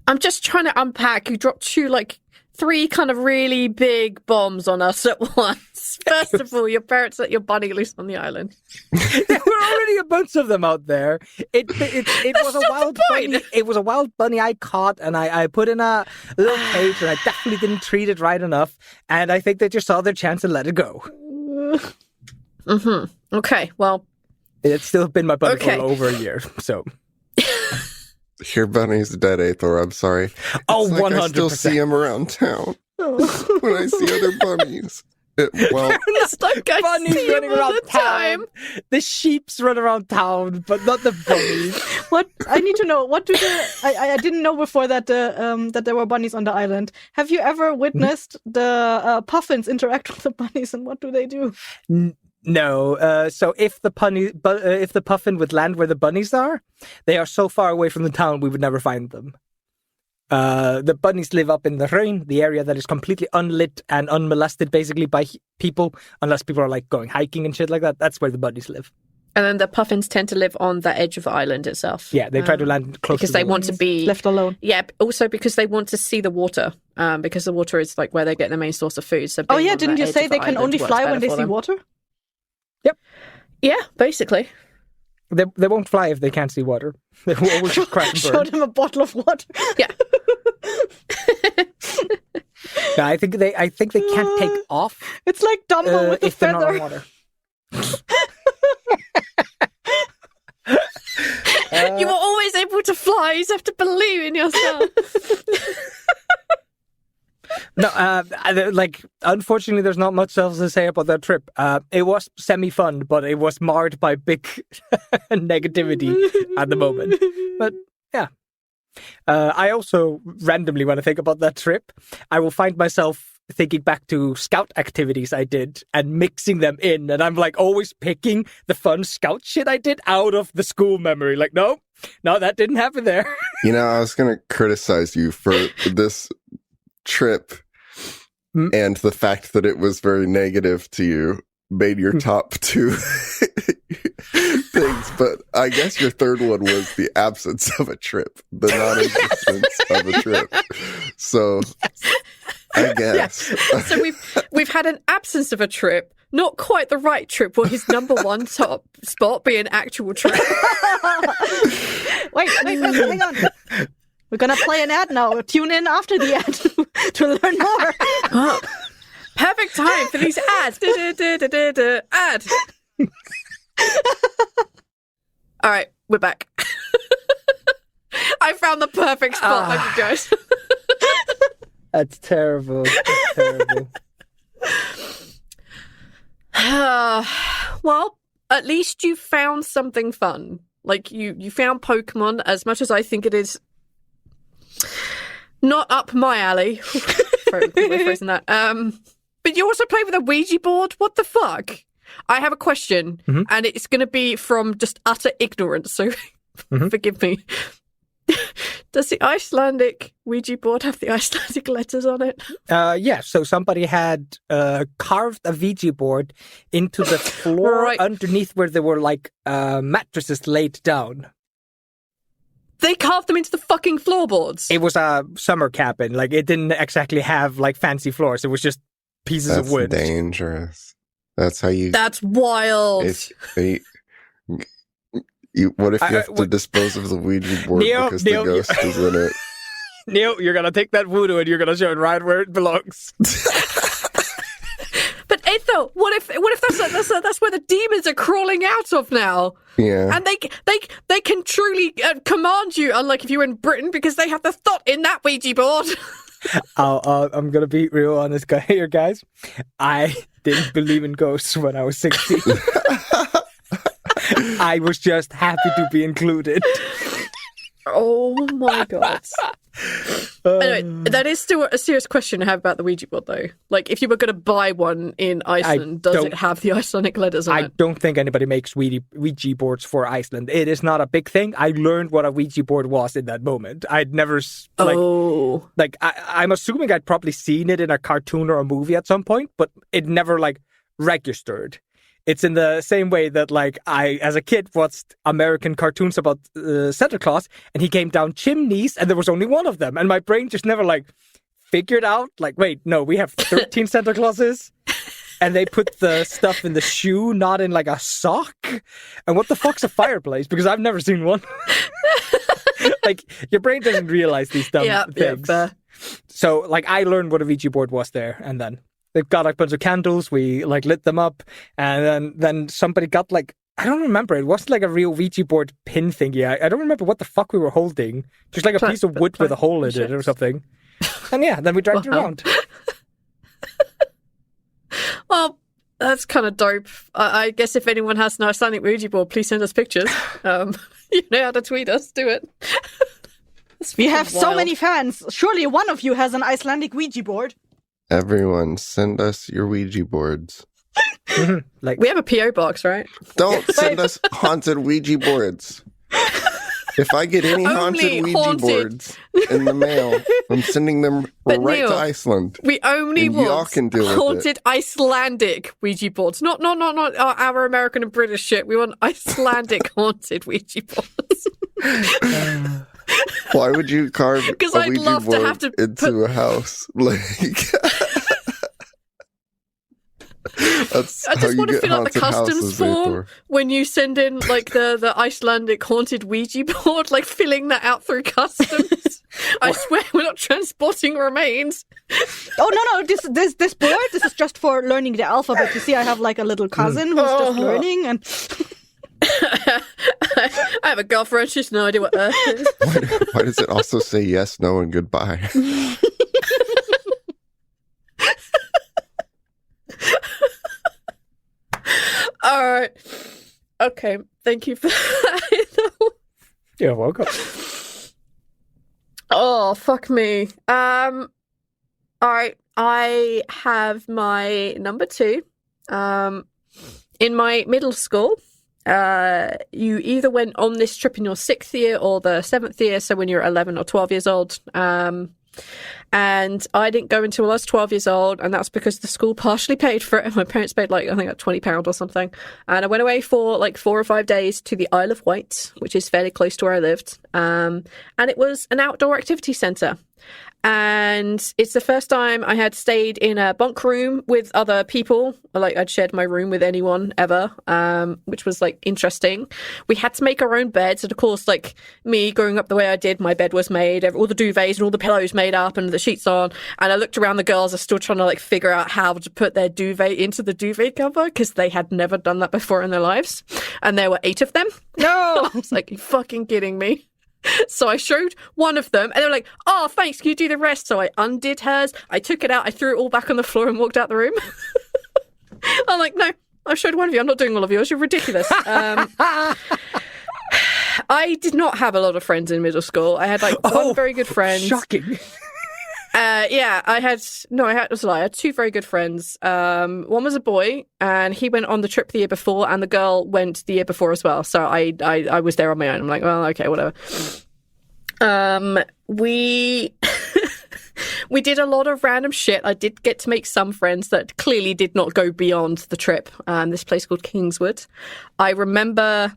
I'm just trying to unpack. You dropped three kind of really big bombs on us at once. First of all, your parents let your bunny loose on the island. There were already a bunch of them out there. It was a wild bunny. It was a wild bunny I caught, and I put in a little cage, and I definitely didn't treat it right enough. And I think they just saw their chance and let it go. Mm-hmm. Okay, well, It's still been my bunny Okay. for over a year, so... Your bunny's dead, Aethor. I'm sorry. Oh, It's like 100%. I still see him around town when I see other bunnies. Well, It's like I bunnies see running him all around the time. town. The sheeps run around town, but not the bunnies. What I need to know? What do I didn't know before that that there were bunnies on the island. Have you ever witnessed the puffins interact with the bunnies, and what do they do? No. So if the puffin would land where the bunnies are, they are so far away from the town we would never find them. The bunnies live up in the rain, the area that is completely unlit and unmolested, basically by people, unless people are like going hiking and shit like that. That's where the bunnies live. And then the puffins tend to live on the edge of the island itself. Yeah, they try to land close because to they the want to be Left alone. Yeah, also because they want to see the water. Because the water is like where they get the main source of food. So Oh being yeah, on the didn't you edge say of the they can island only works fly better when they for see them. water? Yeah, basically. They won't fly if they can't see water. They will always just crash and Show burn. them a bottle of water. Yeah. No, I think they can't take off It's like Dumbo with the if they're not on feather. water. You were always able to fly. You just have to believe in yourself. No, unfortunately, there's not much else to say about that trip. It was semi-fun, but it was marred by big negativity at the moment. But yeah. I also randomly, when I think about that trip, I will find myself thinking back to scout activities I did and mixing them in. And I'm like always picking the fun scout shit I did out of the school memory. Like, no, that didn't happen there. I was going to criticize you for this trip and the fact that it was very negative to you made your top two things, but I guess your third one was the absence of a trip, the non-existence of a trip. So I guess. Yeah. So we've had an absence of a trip, not quite the right trip. Well, his number one top spot be an actual trip. Wait, hang on. We're gonna play an ad now. Tune in after the ad to learn more. Oh, perfect time for these ads. Ad. All right, we're back. I found the perfect spot. Thank you, guys. That's terrible. That's terrible. Well, at least you found something fun. Like you found Pokemon. As much as I think it is not up my alley. Phrasing that. But you also play with a Ouija board? What the fuck? I have a question, and it's going to be from just utter ignorance, so forgive me. Does the Icelandic Ouija board have the Icelandic letters on it? Yeah, so somebody had carved a Ouija board into the floor underneath where there were like mattresses laid down. They carved them into the fucking floorboards. It was a summer cabin. Like, it didn't exactly have like fancy floors. It was just pieces of wood. That's dangerous. That's how you... That's wild. What if you have to dispose of the Ouija board because the ghost is in it? Neil, you're going to take that voodoo and you're going to show it right where it belongs. But Aethor, what if that's where the demons are crawling out of now? Yeah. And they can truly command you, unlike if you were in Britain, because they have the thought in that Ouija board. I'm going to be real honest here, guys. I didn't believe in ghosts when I was 16. I was just happy to be included. Oh my god. Anyway, that is still a serious question I have about the Ouija board, though. Like, if you were going to buy one in Iceland, does it have the Icelandic letters on it? I don't think anybody makes Ouija boards for Iceland. It is not a big thing. I learned what a Ouija board was in that moment. I'd never, I'm assuming I'd probably seen it in a cartoon or a movie at some point, but it never, like, registered. It's in the same way that, like, I, as a kid, watched American cartoons about Santa Claus, and he came down chimneys, and there was only one of them. And my brain just never, like, figured out, like, wait, no, we have 13 Santa Clauses, and they put the stuff in the shoe, not in, like, a sock. And what the fuck's a fireplace? Because I've never seen one. Like, your brain doesn't realize these dumb things. Yeah, so, like, I learned what a Ouija board was there, and then... They've got like a bunch of candles. We like lit them up, and then somebody got like I don't remember. It wasn't like a real Ouija board pin thingy. I don't remember what the fuck we were holding. Just like a piece of wood with a hole in it or something. And yeah, then we dragged it around. Well, that's kind of dope. I guess if anyone has an Icelandic Ouija board, please send us pictures. You know how to tweet us. Do it. We have so many fans. Surely one of you has an Icelandic Ouija board. Everyone, send us your Ouija boards. We have a PO box, right? Don't send us haunted Ouija boards. If I get any haunted Ouija boards in the mail, I'm sending them right to Iceland. We only want y'all can deal with haunted Icelandic Ouija boards. Not our American and British shit. We want Icelandic haunted Ouija boards. Why would you carve a I'd Ouija love board to have to into a house? Like, that's I just want to fill out the customs form when you send in like the Icelandic haunted Ouija board, like filling that out through customs. I swear we're not transporting remains. Oh no, this board, this is just for learning the alphabet. You see, I have like a little cousin who's just learning, and I have a girlfriend. She has no idea what Earth is. Why does it also say yes, no, and goodbye? All right. Okay. Thank you for that. You're welcome. Oh, fuck me. All right. I have my number 2. In my middle school, you either went on this trip in your 6th year or the 7th year, so when you're 11 or 12 years old. And I didn't go until I was 12 years old, and that's because the school partially paid for it. My parents paid like, I think like £20 or something. And I went away for like 4 or 5 days to the Isle of Wight, which is fairly close to where I lived. And it was an outdoor activity centre. And it's the first time I had stayed in a bunk room with other people. Like I'd shared my room with anyone ever, which was like interesting. We had to make our own beds. And of course, like me growing up the way I did, my bed was made, all the duvets and all the pillows made up and the sheets on. And I looked around, the girls are still trying to like figure out how to put their duvet into the duvet cover because they had never done that before in their lives. And there were 8 of them. No! I was like, you fucking kidding me? So I showed one of them and they were like, oh, thanks, can you do the rest? So I undid hers, I took it out, I threw it all back on the floor and walked out the room. I'm like, no, I showed one of you, I'm not doing all of yours, you're ridiculous. I did not have a lot of friends in middle school. I had like one very good friend. Shocking. Yeah, I had 2 very good friends. One was a boy, and he went on the trip the year before, and the girl went the year before as well. So I was there on my own. I'm like, well, okay, whatever. We we did a lot of random shit. I did get to make some friends that clearly did not go beyond the trip. This place called Kingswood. I remember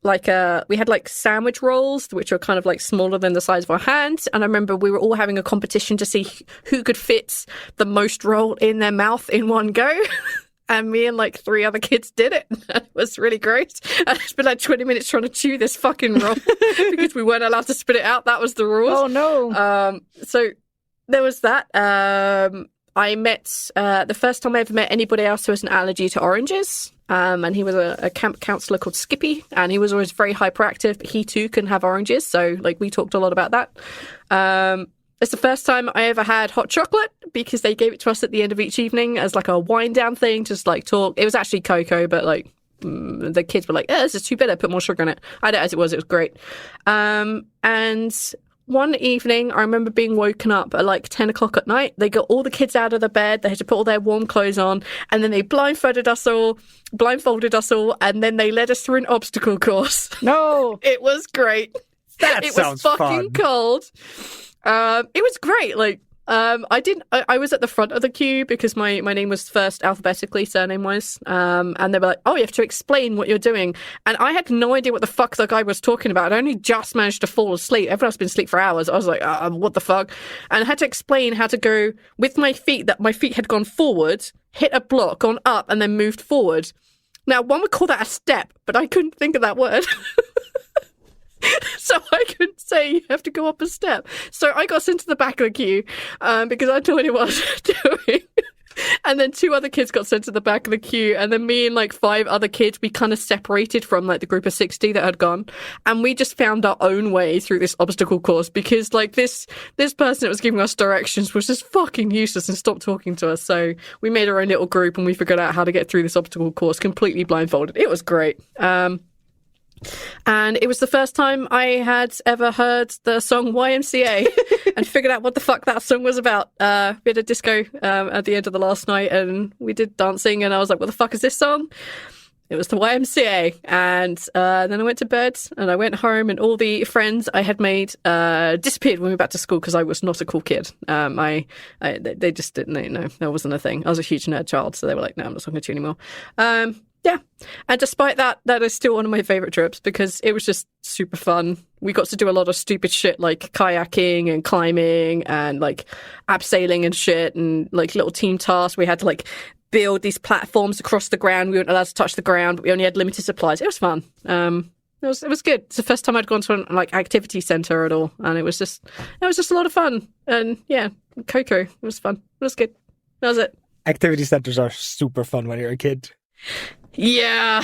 like we had like sandwich rolls, which were kind of like smaller than the size of our hands. And I remember we were all having a competition to see who could fit the most roll in their mouth in one go. And me and like 3 other kids did it. It was really great. And I spent like 20 minutes trying to chew this fucking roll because we weren't allowed to spit it out. That was the rules. Oh no. So there was that. I met the first time I ever met anybody else who has an allergy to oranges. And he was a camp counselor called Skippy, and he was always very hyperactive, but he too can have oranges. So like we talked a lot about that. It's the first time I ever had hot chocolate because they gave it to us at the end of each evening as like a wind down thing, just like talk. It was actually cocoa, but like the kids were like, this is too bitter, put more sugar in it. I don't, as it was great. And one evening, I remember being woken up at like 10 o'clock at night. They got all the kids out of the bed. They had to put all their warm clothes on. And then they blindfolded us all, and then they led us through an obstacle course. No! It was great. That it sounds was fucking cold. It was great. Like, I was at the front of the queue because my name was first alphabetically, surname-wise. And they were like, oh, you have to explain what you're doing. And I had no idea what the fuck the guy was talking about. I only just managed to fall asleep. Everyone else had been asleep for hours. I was like, what the fuck? And I had to explain how to go with my feet, that my feet had gone forward, hit a block, gone up, and then moved forward. Now, one would call that a step, but I couldn't think of that word. So I couldn't say you have to go up a step. So I got sent to the back of the queue because I had no idea what I was doing. And then 2 other kids got sent to the back of the queue. And then me and like 5 other kids, we kind of separated from like the group of 60 that had gone. And we just found our own way through this obstacle course because like this person that was giving us directions was just fucking useless and stopped talking to us. So we made our own little group and we figured out how to get through this obstacle course completely blindfolded. It was great. And it was the first time I had ever heard the song YMCA and figured out what the fuck that song was about. We had a disco at the end of the last night and we did dancing and I was like, what the fuck is this song? It was the YMCA. And then I went to bed and I went home and all the friends I had made disappeared when we went back to school because I was not a cool kid. They just didn't know. That wasn't a thing. I was a huge nerd child, so they were like, no, I'm not talking to you anymore. Yeah. And despite that is still one of my favourite trips because it was just super fun. We got to do a lot of stupid shit like kayaking and climbing and like abseiling and shit and like little team tasks. We had to like build these platforms across the ground. We weren't allowed to touch the ground, but we only had limited supplies. It was fun. It was good. It's the first time I'd gone to an like activity centre at all. And it was just a lot of fun. And yeah, Coco, it was fun. It was good. That was it. Activity centres are super fun when you're a kid. Yeah.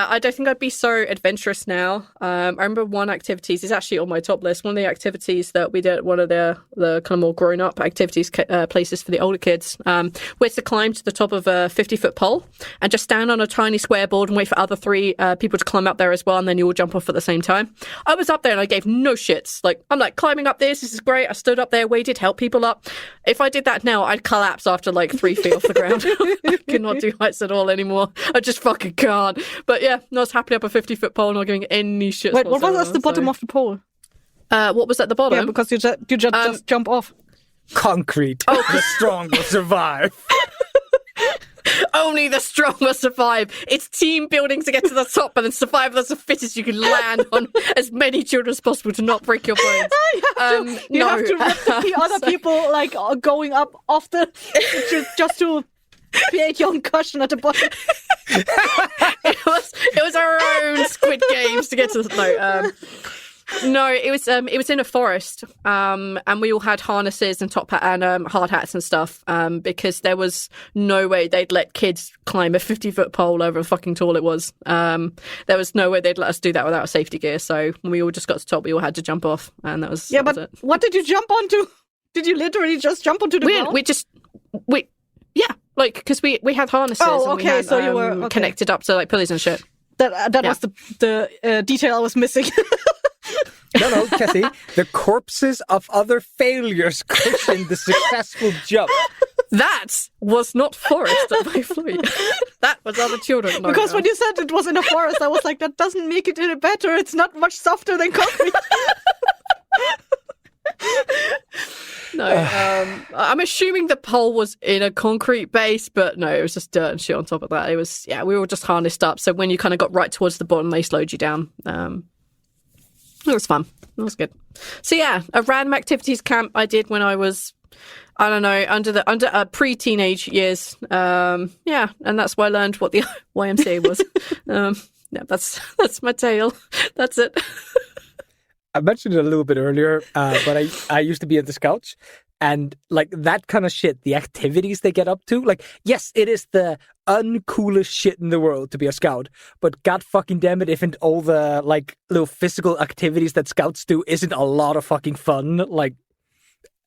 I don't think I'd be so adventurous now. I remember one activities is actually on my top list. One of the activities that we did at one of the kind of more grown-up activities places for the older kids, was to climb to the top of a 50-foot pole and just stand on a tiny square board and wait for other 3 people to climb up there as well, and then you all jump off at the same time. I was up there and I gave no shits. Like, I'm like, climbing up this is great. I stood up there, waited, helped people up. If I did that now, I'd collapse after like 3 feet off the ground. I could not do heights at all anymore. I just fucking can't. But yeah, I was happily up a 50-foot pole, not giving any shit. Wait, what was at the bottom of the pole? What was at the bottom? Yeah, because you just jump off. Concrete. Oh, the strong will survive. Only the strong will survive. It's team building to get to the top, and then survival as the fittest. You can land on as many children as possible to not break your bones. You have to see other people like going up off the just to create your own cushion at the bottom. It was our own Squid Games to get to the No, it was in a forest, and we all had harnesses and top hat and hard hats and stuff, because there was no way they'd let kids climb a 50-foot pole over how fucking tall it was. There was no way they'd let us do that without safety gear. So when we all just got to the top, we all had to jump off, and that was but it. What did you jump onto? Did you literally just jump onto the ground? Like, because we had harnesses. Oh, okay, and we had, so you were connected up to like pulleys and shit. That was the detail I was missing. No, Cassie. The corpses of other failures cushioned the successful jump. That was not forest at my flight. That was other children. Because when you said it was in a forest, I was like, that doesn't make it any better. It's not much softer than concrete. No, I'm assuming the pole was in a concrete base, but no, it was just dirt and shit on top of that. It was, we were just harnessed up. So when you kind of got right towards the bottom, they slowed you down. It was fun. It was good. So yeah, a random activities camp I did when I was, I don't know, under pre-teenage years. And that's why I learned what the YMCA was. That's my tale. That's it. I mentioned it a little bit earlier, but I used to be in the Scouts, and like that kind of shit, the activities they get up to, like, yes, it is the uncoolest shit in the world to be a Scout, but god fucking damn it, if all the like little physical activities that Scouts do isn't a lot of fucking fun. Like,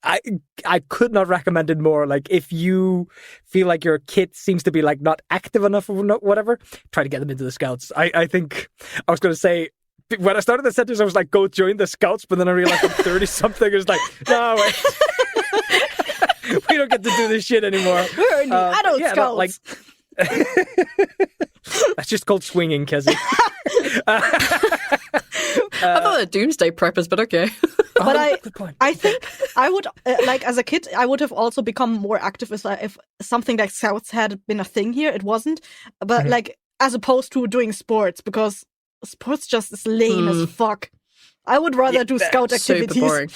I could not recommend it more. Like, if you feel like your kid seems to be like not active enough or whatever, try to get them into the Scouts. I think I was going to say, when I started the sentence, I was like, go join the Scouts, but then I realized I'm 30-something. It's like, no, wait. We don't get to do this shit anymore. We're in the adult Scouts. No, like, that's just called swinging, Kezzy. I thought they're doomsday preppers, but okay. But I think I would, like, as a kid, I would have also become more active if something like Scouts had been a thing here. It wasn't. But, like, as opposed to doing sports, because sports just is lame as fuck. I would rather do Scout activities. Super boring.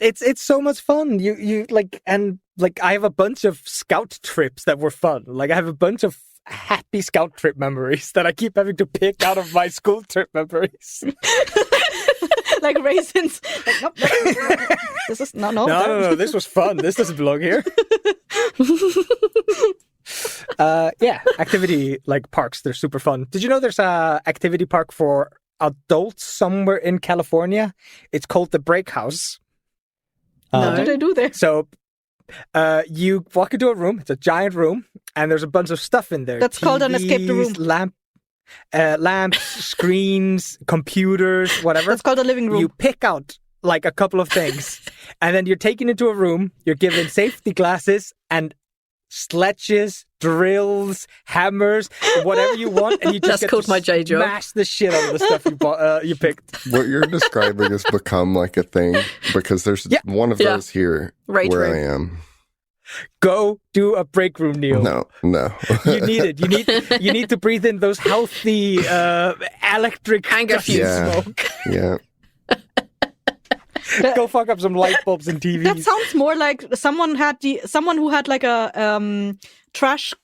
It's so much fun. You like, and like, I have a bunch of Scout trips that were fun. Like, I have a bunch of happy Scout trip memories that I keep having to pick out of my school trip memories. Like raisins. Like, nope. This is no. This was fun. This doesn't belong here. Yeah, activity like parks, they're super fun. Did you know there's a activity park for adults somewhere in California? It's called the Break House. What did I do there? So you walk into a room, it's a giant room, and there's a bunch of stuff in there. That's called an escape the room. Lamps, screens, computers, whatever. That's called a living room. You pick out like a couple of things, and then you're taken into a room, you're given safety glasses and sledges, drills, hammers, whatever you want, and you just get to my J job. smash the shit out of the stuff you picked. What you're describing has become like a thing because there's one of those here Right where room. I am. Go do a break room, Neil. No. You need it. You need to breathe in those healthy electric Anger dusty fumes. smoke. Yeah. Go fuck up some light bulbs and TVs. That sounds more like someone who had like a trash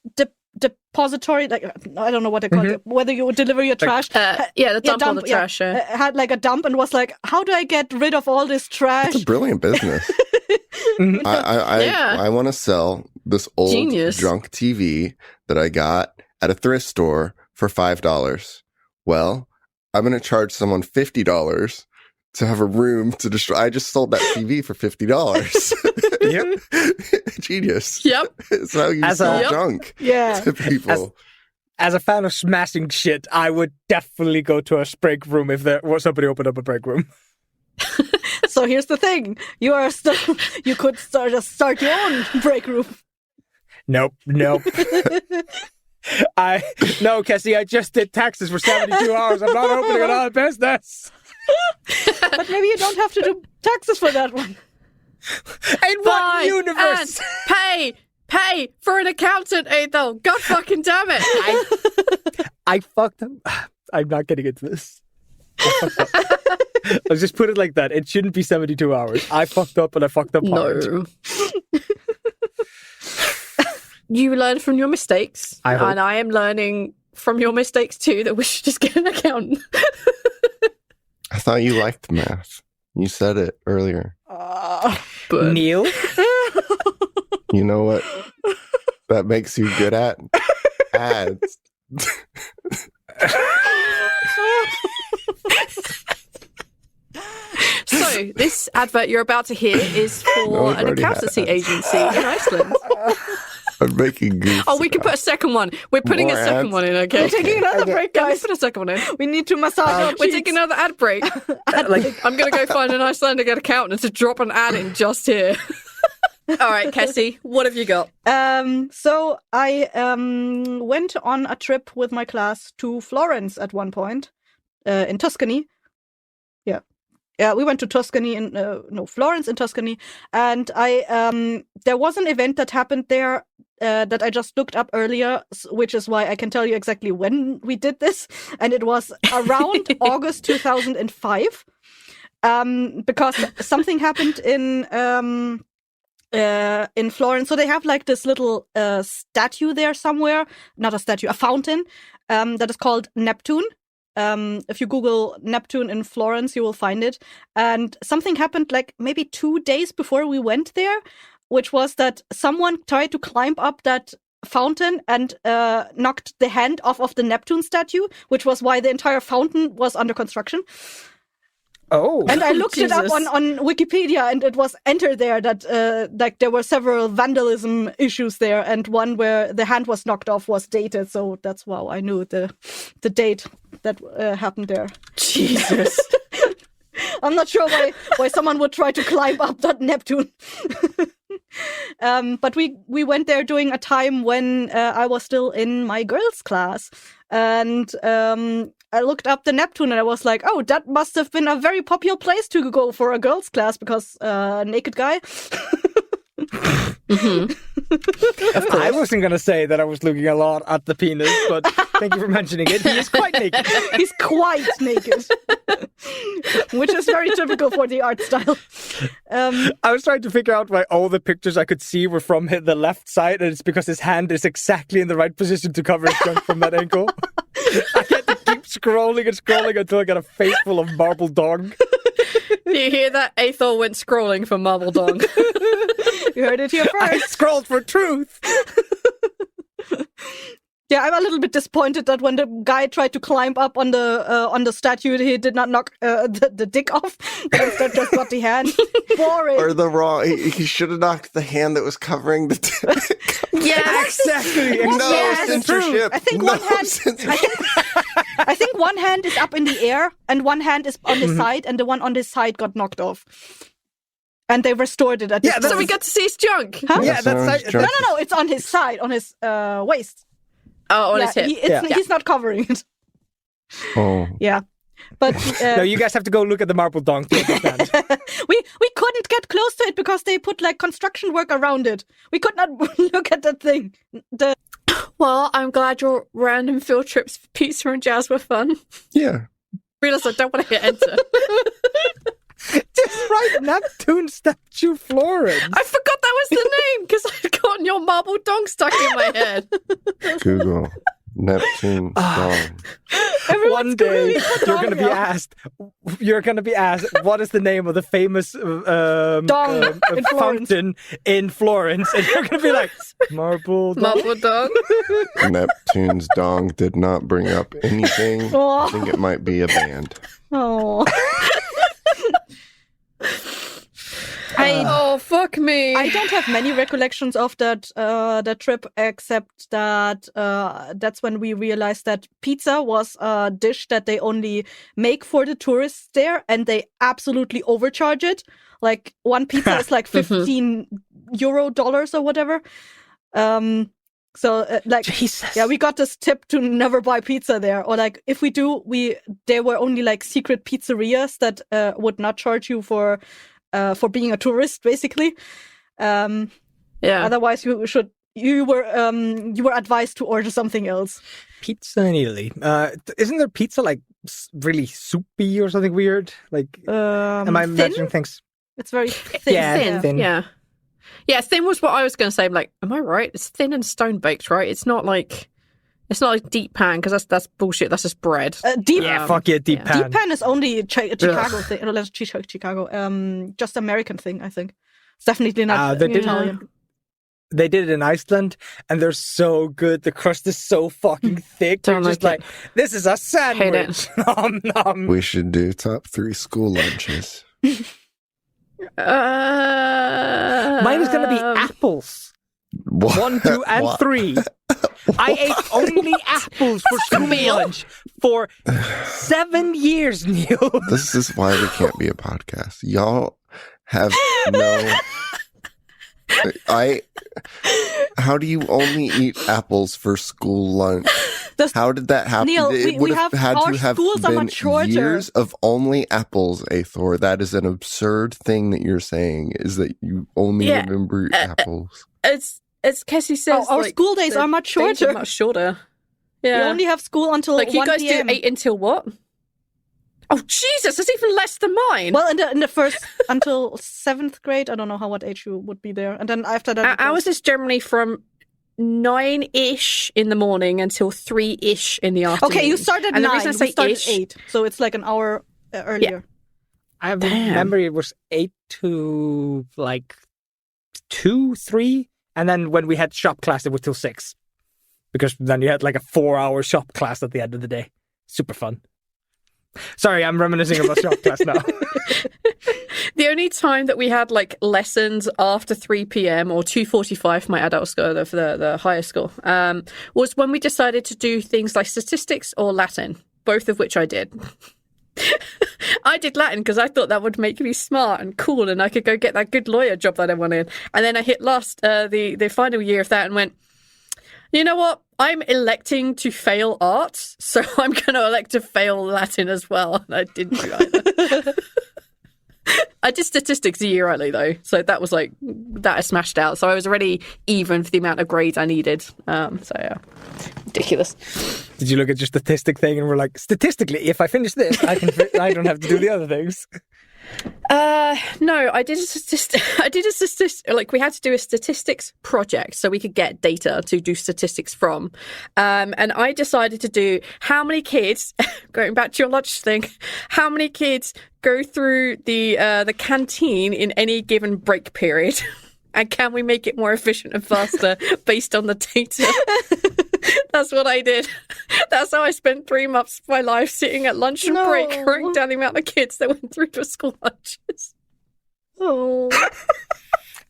depository. Like I don't know what they call it. Whether you would deliver your trash. The dump on the trash. Had like a dump and was like, how do I get rid of all this trash? It's a brilliant business. I want to sell this old junk TV that I got at a thrift store for $5. Well, I'm going to charge someone $50 to have a room to destroy. I just sold that TV for $50. Yep. Genius. Yep. It's how you sell junk to people. As a fan of smashing shit, I would definitely go to a break room if there was somebody opened up a break room. So here's the thing: you could start your own break room. Nope. No, Cassie, I just did taxes for 72 hours. I'm not opening another business. But maybe you don't have to do taxes for that one. In what universe? And pay for an accountant, Ethel. God fucking damn it. I fucked up. I'm not getting into this. I'll just put it like that. It shouldn't be 72 hours. I fucked up and I fucked up hard. No. You learn from your mistakes. And I am learning from your mistakes too that we should just get an accountant. I thought you liked math. You said it earlier. But Neil? You know what that makes you good at? Ads. So, this advert you're about to hear is for an accountancy agency in Iceland. I'm making goofs. Oh, we can put a second one. We're putting a second one in, okay? We're taking another break, Yeah, let's guys. put a second one in. We need to massage our We're cheeks. taking another ad break. I'm going to go find an Icelandic accountant to drop an ad in just here. All right, Cassie, what have you got? So I went on a trip with my class to Florence at one point, in Tuscany. Yeah, we went to Tuscany Florence in Tuscany, and there was an event that happened there that I just looked up earlier, which is why I can tell you exactly when we did this, and it was around August 2005, because something happened in Florence. So they have like this little statue there somewhere, not a statue, a fountain that is called Neptune. If you Google Neptune in Florence, you will find it. And something happened like maybe 2 days before we went there, which was that someone tried to climb up that fountain and knocked the hand off of the Neptune statue, which was why the entire fountain was under construction. Oh. And I looked it up Jesus. on Wikipedia, and it was entered there that like there were several vandalism issues there, and one where the hand was knocked off was dated. So that's how I knew the date that happened there. Jesus. I'm not sure why someone would try to climb up that Neptune. But we went there during a time when I was still in my girls' class, and I looked up the Neptune and I was like, oh, that must have been a very popular place to go for a girls' class because naked guy. Mm-hmm. I wasn't going to say that I was looking a lot at the penis, but thank you for mentioning it. He is quite naked. He's quite naked, which is very typical for the art style. I was trying to figure out why all the pictures I could see were from the left side, and it's because his hand is exactly in the right position to cover his junk from that angle. I had to keep scrolling and scrolling until I got a face full of marble dog. You hear that? Aethor went scrolling for Marble Dong. You heard it here I first. scrolled for truth. Yeah, I'm a little bit disappointed that when the guy tried to climb up on the statue, he did not knock the dick off, but instead just got the hand. Boring. Or the wrong. He should have knocked the hand that was covering the dick. Yeah, Exactly. No hand? censorship. I think No one hand. censorship. I think one hand is up in the air and one hand is on his side, and the one on his side got knocked off. And they restored it at this Yeah, point. so we got to see his junk. Huh? Yeah, that's No, it's on his side, on his waist. Oh, on Yeah, his hip. he's not covering it. Oh. Yeah, but No, you guys have to go look at the marble dong to understand. we couldn't get close to it because they put like construction work around it. We could not look at that thing. Well, I'm glad your random field trips for pizza and jazz were fun. Yeah. Realised I don't want to hit enter. Just write Neptune statue Florence. I forgot that was the name because I'd gotten your Marble Dong stuck in my head. Google Neptune dong. One day you're going to be asked what is the name of the famous Dong in Florence. fountain in Florence, and you're going to be like marble dong. Marble Dong. Neptune's dong did not bring up anything. I think it might be a band. Oh. Oh, fuck me. I don't have many recollections of that trip, except that that's when we realized that pizza was a dish that they only make for the tourists there, and they absolutely overcharge it. Like one pizza is like $15 or whatever. So like, Jesus. yeah, we got this tip to never buy pizza there, or like if we do, there were only like secret pizzerias that would not charge you for being a tourist, basically. Yeah. Otherwise, you were advised to order something else. Pizza in Italy. Isn't there pizza like really soupy or something weird? Like, am I imagining things? It's very thin. Yeah, thin. Yeah, thin was what I was going to say. I'm like, am I right? It's thin and stone baked, right? It's not like deep pan, because that's bullshit. That's just bread. Deep Deep pan. Deep pan is only a Chicago thing. No, that's Chicago. Just American thing, I think. It's definitely not Italian. They did it in Iceland, and they're so good. The crust is so fucking thick. They're just like, this is a sandwich. Nom, nom. We should do top 3 school lunches. Mine is going to be apples. What? 1, 2, and 3. I ate only apples for school lunch for 7 years, Neil. This is why we can't be a podcast. Y'all have no... How do you only eat apples for school lunch? How did that happen? Neil, it would have had to have schools are been much shorter. years of only apples, Aethor. That is an absurd thing that you're saying, is that you only remember apples. It's Cassie says our school days are much shorter. Much shorter. Yeah. We only have school until like 1 you guys p.m. do 8 until what? Oh Jesus, that's even less than mine. Well, in the first until 7th grade, I don't know what age you would be there, and then after that, ours is generally from 9-ish in the morning until 3-ish in the afternoon. Okay, you started at 9. We started ish, 8, so it's like an hour earlier. I have memory it was 8 to like 2, 3, and then when we had shop class, it was till 6, because then you had like a 4-hour shop class at the end of the day. Super fun. Sorry, I'm reminiscing about shop class now. The only time that we had like lessons after 3 p.m. or 2:45 for my adult school, for the higher school, was when we decided to do things like statistics or Latin, both of which I did. I did Latin because I thought that would make me smart and cool, and I could go get that good lawyer job that I wanted. And then I hit the final year of that and went, you know what? I'm electing to fail arts, so I'm going to elect to fail Latin as well. And I didn't do either. I did statistics a year early, though, so that was like, that I smashed out. So I was already even for the amount of grades I needed. So, yeah, ridiculous. Did you look at your statistic thing and were like, statistically, if I finish this, I don't have to do the other things? No, I did a statistic. Like, we had to do a statistics project so we could get data to do statistics from. And I decided to do how many kids, going back to your lunch thing, how many kids go through the canteen in any given break period. And can we make it more efficient and faster based on the data? That's what I did. That's how I spent 3 months of my life sitting at lunch and break, writing down the amount of kids that went through to school lunches. Oh.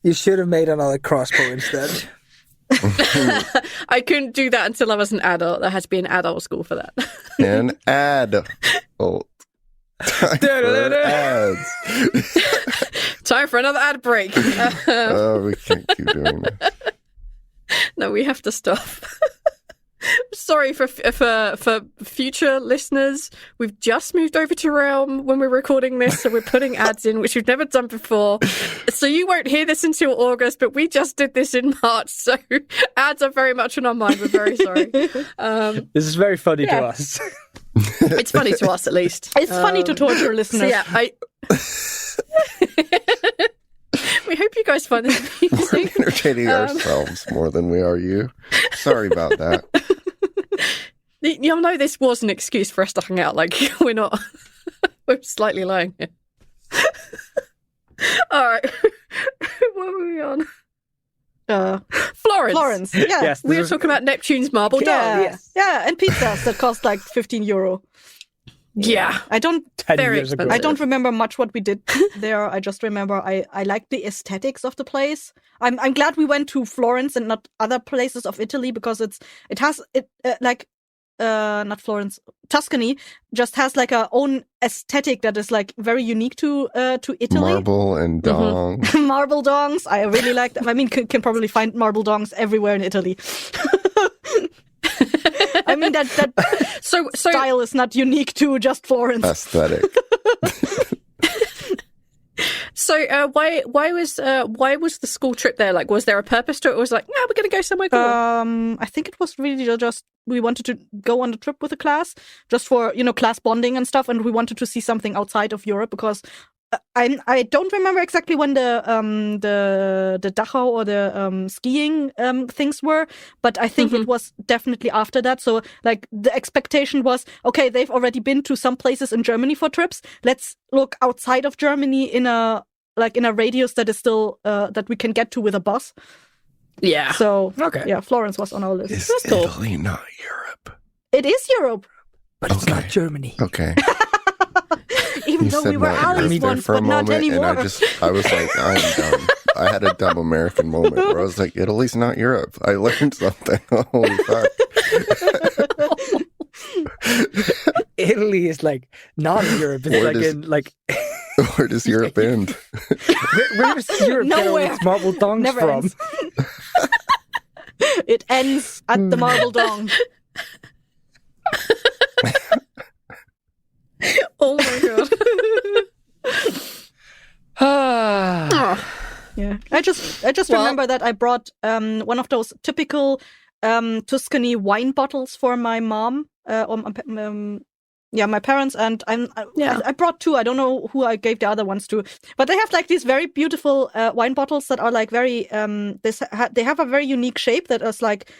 You should have made another crossbow instead. I couldn't do that until I was an adult. There had to be an adult school for that. An adult. Time for ads. Time for another ad break. Oh, we can't keep doing this. No, we have to stop. Sorry for future listeners. We've just moved over to Realm when we're recording this, so we're putting ads in, which we've never done before. So you won't hear this until August, but we just did this in March, so ads are very much on our mind. We're very sorry. This is very funny to us. It's funny to us, at least. It's funny to torture listeners. So we hope you guys find this We're amusing. entertaining ourselves more than we are you. Sorry about that. You'll know this was an excuse for us to hang out. Like, we're not. We're slightly lying here. All right. What were we on? Florence. Florence. Yeah. Yes, We were talking about Neptune's marble Yeah. dome. Yes. Yeah, and pizzas that cost like €15. Yeah. I don't 10 Very years ago. expensive. I don't remember much what we did there. I just remember I liked the aesthetics of the place. I'm glad we went to Florence and not other places of Italy, because not Florence, Tuscany just has like a own aesthetic that is like very unique to Italy. Marble and dong. Marble dongs. I really like them. I mean, can probably find marble dongs everywhere in Italy. I mean that So style is not unique to just Florence. Aesthetic. why was the school trip there? Like, was there a purpose to it? Or was it like, we're going to go somewhere cool? I think it was really just we wanted to go on the trip with the class, just for class bonding and stuff, and we wanted to see something outside of Europe, because I don't remember exactly when the Dachau or the skiing things were, but I think it was definitely after that. So like the expectation was, okay, they've already been to some places in Germany for trips. Let's look outside of Germany in a radius that is still that we can get to with a bus. Yeah. So Okay. yeah, Florence was on our list. Is That's cool. Italy not Europe? It is Europe, But it's not Germany. Okay. even You though said we were not allies Europe there once, for a but not moment, anymore. and I was like, I'm dumb. I had a dumb American moment where I was like, Italy's not Europe. I learned something. Holy fuck. Italy is like not Europe. It's Where like does- in like Where does Europe end? where does Europe get all Nowhere. its marble dongs Never from? ends. It ends at the marble dong. Oh my god. Ah. Yeah, I just Well- remember that I brought one of those typical Tuscany wine bottles for my mom, my parents, and I brought 2. I don't know who I gave the other ones to, but they have like these very beautiful wine bottles that are like very they have a very unique shape that is like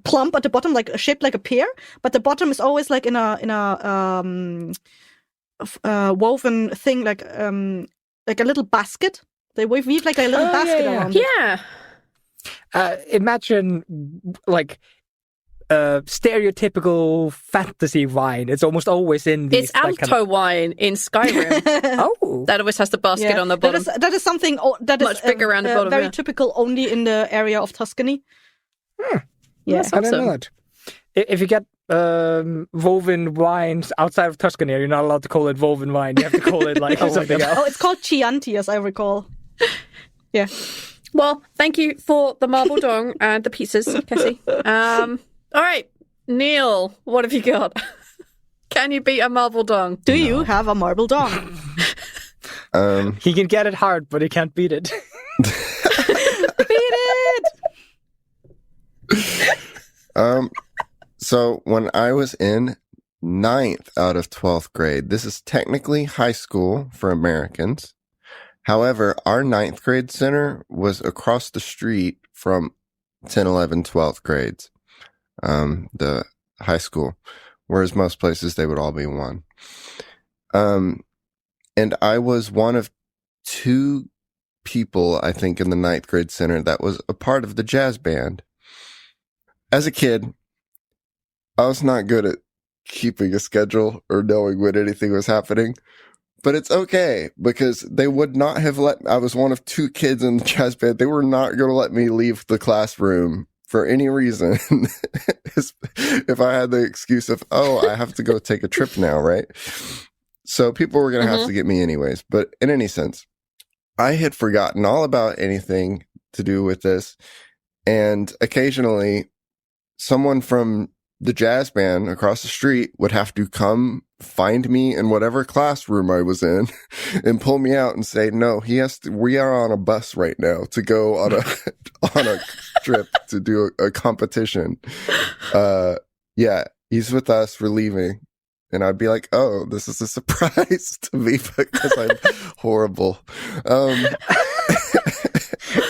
plump at the bottom, like shaped like a pear, but the bottom is always like in a woven thing, like a little basket. They weave like a little basket around it. Yeah. Imagine like stereotypical fantasy wine. It's almost always in these. It's Alto wine in Skyrim. Oh, That always has the basket on the bottom. That is something that Much is bigger around the bottom, very yeah. typical only in the area of Tuscany. Yeah. That's I don't know awesome. that. If you get woven wines outside of Tuscany, you're not allowed to call it woven wine. You have to call it like something else. Oh, it's called Chianti, as I recall. Yeah. Well, thank you for the marble dong and the pizzas, Cassie. All right, Neil, what have you got? Can you beat a marble dong? Do you have a marble dong? He can get it hard, but he can't beat it. Beat it! So when I was in 9th out of 12th grade, this is technically high school for Americans. However, our 9th grade center was across the street from 10, 11, 12th grades, the high school, whereas most places they would all be one. And I was one of 2 people, I think, in the 9th grade center that was a part of the jazz band. As a kid, I was not good at keeping a schedule or knowing when anything was happening. But it's okay, because they would not have I was one of 2 kids in the jazz band. They were not going to let me leave the classroom for any reason. If I had the excuse of, I have to go take a trip now, right? So people were going to have to get me anyways. But in any sense, I had forgotten all about anything to do with this. And occasionally someone from the jazz band across the street would have to come find me in whatever classroom I was in and pull me out and say, no, we are on a bus right now to go on a trip to do a competition. Yeah, he's with us. We're leaving. And I'd be like, oh, this is a surprise to me because I'm horrible.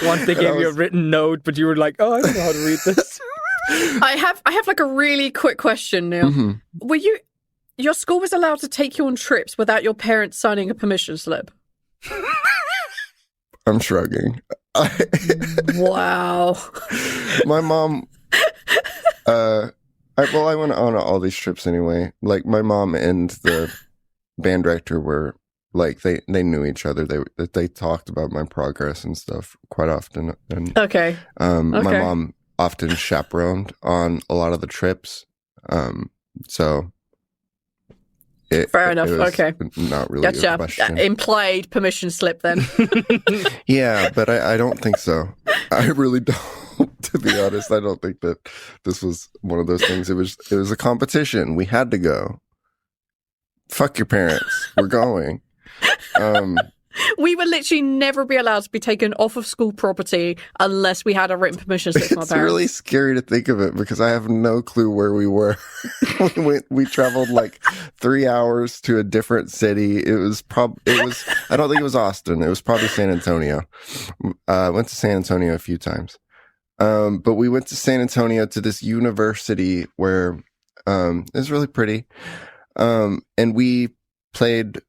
Once they gave you a written note, but you were like, oh, I don't know how to read this. I have like a really quick question, Neil. Were your school was allowed to take you on trips without your parents signing a permission slip? I'm shrugging. Wow. My mom, I went on all these trips anyway. Like, my mom and the band director were like, they knew each other. They talked about my progress and stuff quite often. And okay. My mom often chaperoned on a lot of the trips. So fair enough. It was okay. Not really a question. Implied permission slip then. Yeah, but I don't think so. I really don't. To be honest, I don't think that this was one of those things. It was a competition. We had to go. Fuck your parents. We're going. We would literally never be allowed to be taken off of school property unless we had a written permission slip from our It's parents. really scary to think of it because I have no clue where we were. we traveled like 3 hours to a different city. I don't think it was Austin. It was probably San Antonio. I went to San Antonio a few times. But we went to San Antonio to this university where it was really pretty. And we played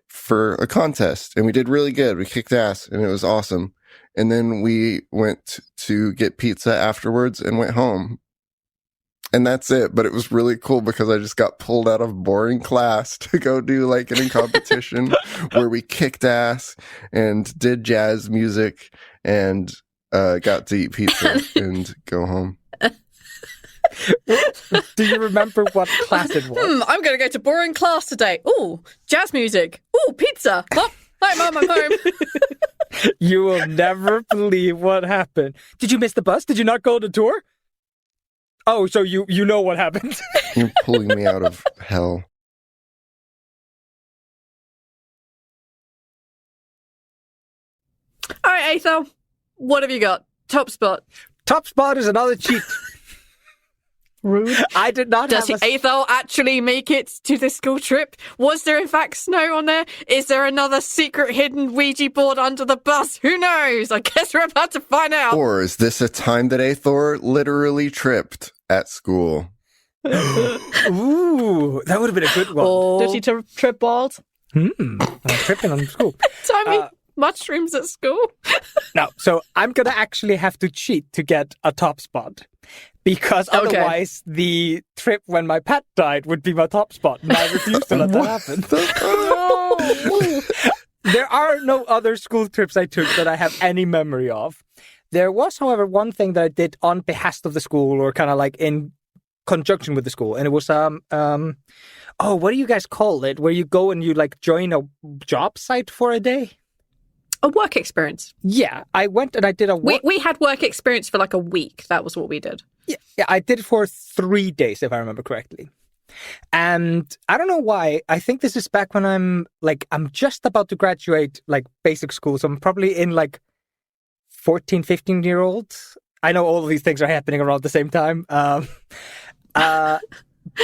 for a contest and we did really good. We kicked ass and it was awesome. And then we went to get pizza afterwards and went home. And that's it. But it was really cool because I just got pulled out of boring class to go do like a competition where we kicked ass and did jazz music and got to eat pizza and go home. Do you remember what class it was? I'm going to go to boring class today. Ooh, jazz music. Ooh, pizza. Oh, hi, Mum, I'm home. You will never believe what happened. Did you miss the bus? Did you not go on the tour? Oh, so you know what happened. You're pulling me out of hell. All right, Aethel, what have you got? Top spot. Top spot is another cheat. Rude. I did not Does have Aethel actually make it to the school trip? Was there in fact snow on there? Is there another secret hidden Ouija board under the bus? Who knows? I guess we're about to find out. Or is this a time that Aethor literally tripped at school? Ooh, that would have been a good one. Oh. Did he trip balls? I'm tripping on school. Tommy, mushrooms at school? No, so I'm going to actually have to cheat to get a top spot. Because otherwise, the trip when my pet died would be my top spot. And I refuse to let that happen. There are no other school trips I took that I have any memory of. There was, however, one thing that I did on behest of the school or kind of like in conjunction with the school. And it was, what do you guys call it? Where you go and you like join a job site for a day? A work experience. Yeah, I went and I did a work... We had work experience for like a week. That was what we did. Yeah, I did it for 3 days, if I remember correctly. And I don't know why. I think this is back when I'm just about to graduate like basic school. So I'm probably in like 14, 15-year-old. I know all of these things are happening around the same time.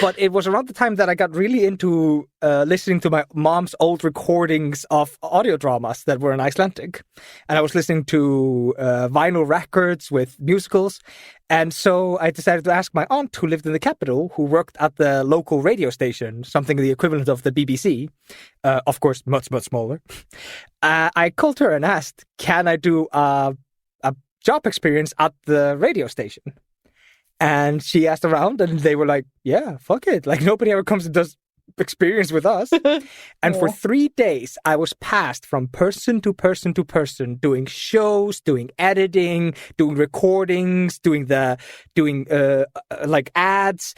But it was around the time that I got really into listening to my mom's old recordings of audio dramas that were in Icelandic. And I was listening to vinyl records with musicals. And so I decided to ask my aunt, who lived in the capital, who worked at the local radio station, something the equivalent of the BBC, of course, much, much smaller. I called her and asked, can I do a job experience at the radio station? And she asked around and they were like, yeah, fuck it. Like, nobody ever comes and does experience with us. And for 3 days, I was passed from person to person to person, doing shows, doing editing, doing recordings, doing like ads.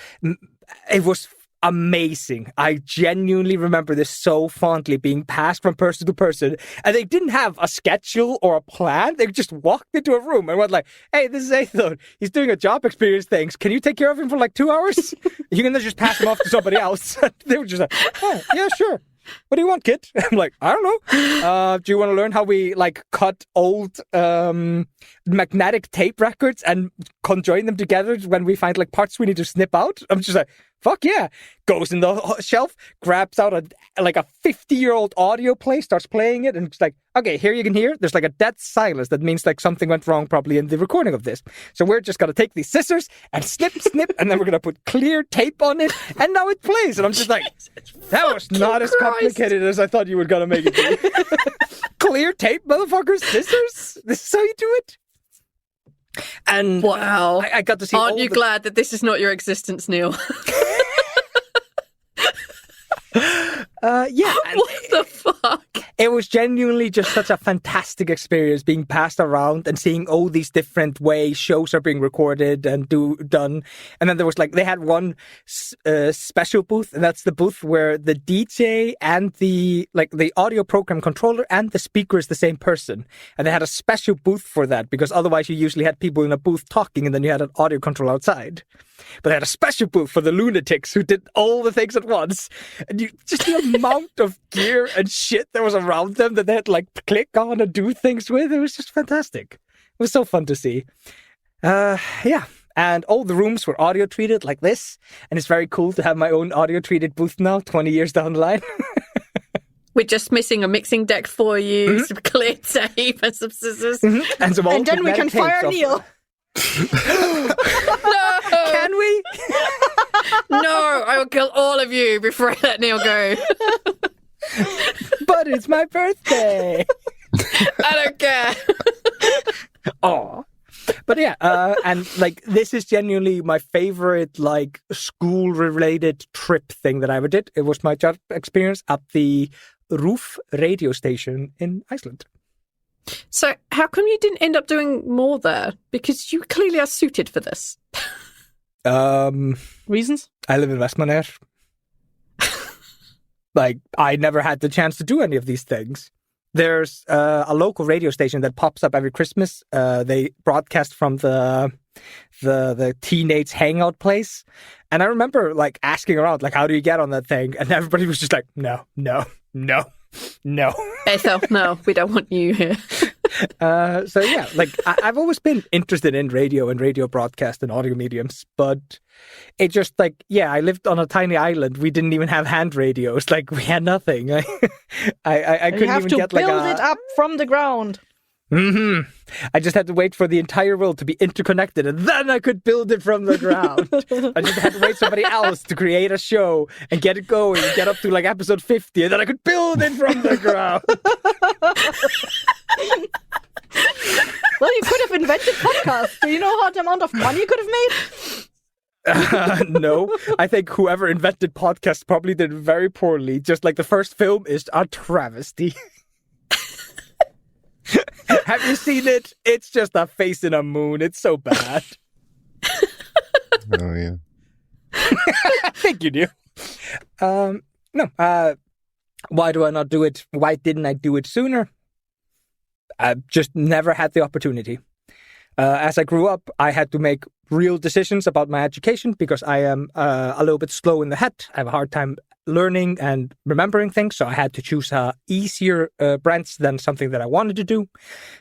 It was amazing. I genuinely remember this so fondly, being passed from person to person. And they didn't have a schedule or a plan. They just walked into a room and went like, hey, this is Aethon. He's doing a job experience things. Can you take care of him for like 2 hours? You can just pass him off to somebody else. They were just like, oh, yeah, sure. What do you want, kid? I'm like, I don't know. Do you want to learn how we like cut old magnetic tape records and conjoin them together when we find like parts we need to snip out? I'm just like, fuck yeah. Goes in the shelf, grabs out a 50-year-old audio play, starts playing it, and it's like, okay, here you can hear. There's like a dead silence. That means like something went wrong probably in the recording of this. So we're just going to take these scissors and snip, and then we're going to put clear tape on it, and now it plays. And I'm just like, that was not as complicated as I thought you were going to make it be. Clear tape, motherfuckers, scissors? This is how you do it? And wow. I got to see. Aren't you glad that this is not your existence, Neil? Yeah. What the fuck? It was genuinely just such a fantastic experience being passed around and seeing all these different ways shows are being recorded and done. And then there was like, they had one special booth, and that's the booth where the DJ and the audio program controller and the speaker is the same person. And they had a special booth for that because otherwise you usually had people in a booth talking and then you had an audio control outside. But they had a special booth for the lunatics who did all the things at once. And just the amount of gear and shit that was around them that they had to like click on and do things with. It was just fantastic. It was so fun to see. Yeah. And all the rooms were audio treated like this. And it's very cool to have my own audio treated booth now, 20 years down the line. We're just missing a mixing deck for you, some clear tape and some scissors. And some and then we can fire Neil. No! Can we? No, I will kill all of you before I let Neil go. But it's my birthday. I don't care. Aw. But yeah, and like this is genuinely my favorite like school-related trip thing that I ever did. It was my job experience at the Roof radio station in Iceland. So how come you didn't end up doing more there? Because you clearly are suited for this. Reasons? I live in Vestmannaeyjar. Like, I never had the chance to do any of these things. There's a local radio station that pops up every Christmas. They broadcast from the teenage hangout place. And I remember, like, asking around, like, how do you get on that thing? And everybody was just like, no. Ethel, no, we don't want you here. So yeah, like I've always been interested in radio and radio broadcast and audio mediums, but it just like, yeah, I lived on a tiny island. We didn't even have hand radios. Like we had nothing. I couldn't even get like build it up from the ground. Mm-hmm. I just had to wait for the entire world to be interconnected, and then I could build it from the ground. I just had to wait somebody else to create a show and get it going and get up to like episode 50, and then I could build it from the ground. Well, you could have invented podcasts. Do you know how the amount of money you could have made? No, I think whoever invented podcasts probably did very poorly. Just like the first film is a travesty. Have you seen it? It's just a face in a moon. It's so bad. Oh, yeah. I think you do. No. Why do I not do it? Why didn't I do it sooner? I just never had the opportunity. As I grew up, I had to make real decisions about my education because I am a little bit slow in the head. I have a hard time learning and remembering things, so I had to choose a easier branch than something that I wanted to do.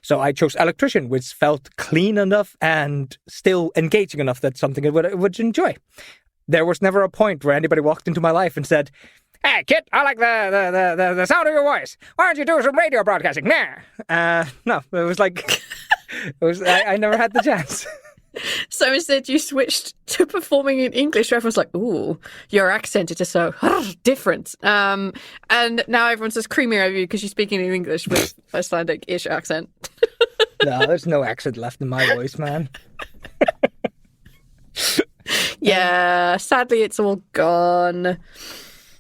So I chose electrician, which felt clean enough and still engaging enough that something I would enjoy. there was never a point where anybody walked into my life and said, "Hey, Kit, I like the sound of your voice. Why don't you do some radio broadcasting?" No, it was like, I never had the chance. So instead, you switched to performing in English. Everyone's like, "Ooh, your accent is just so different." And now everyone says creamy over you because you're speaking in English with Icelandic-ish accent. No, there's no accent left in my voice, man. Yeah, sadly, it's all gone.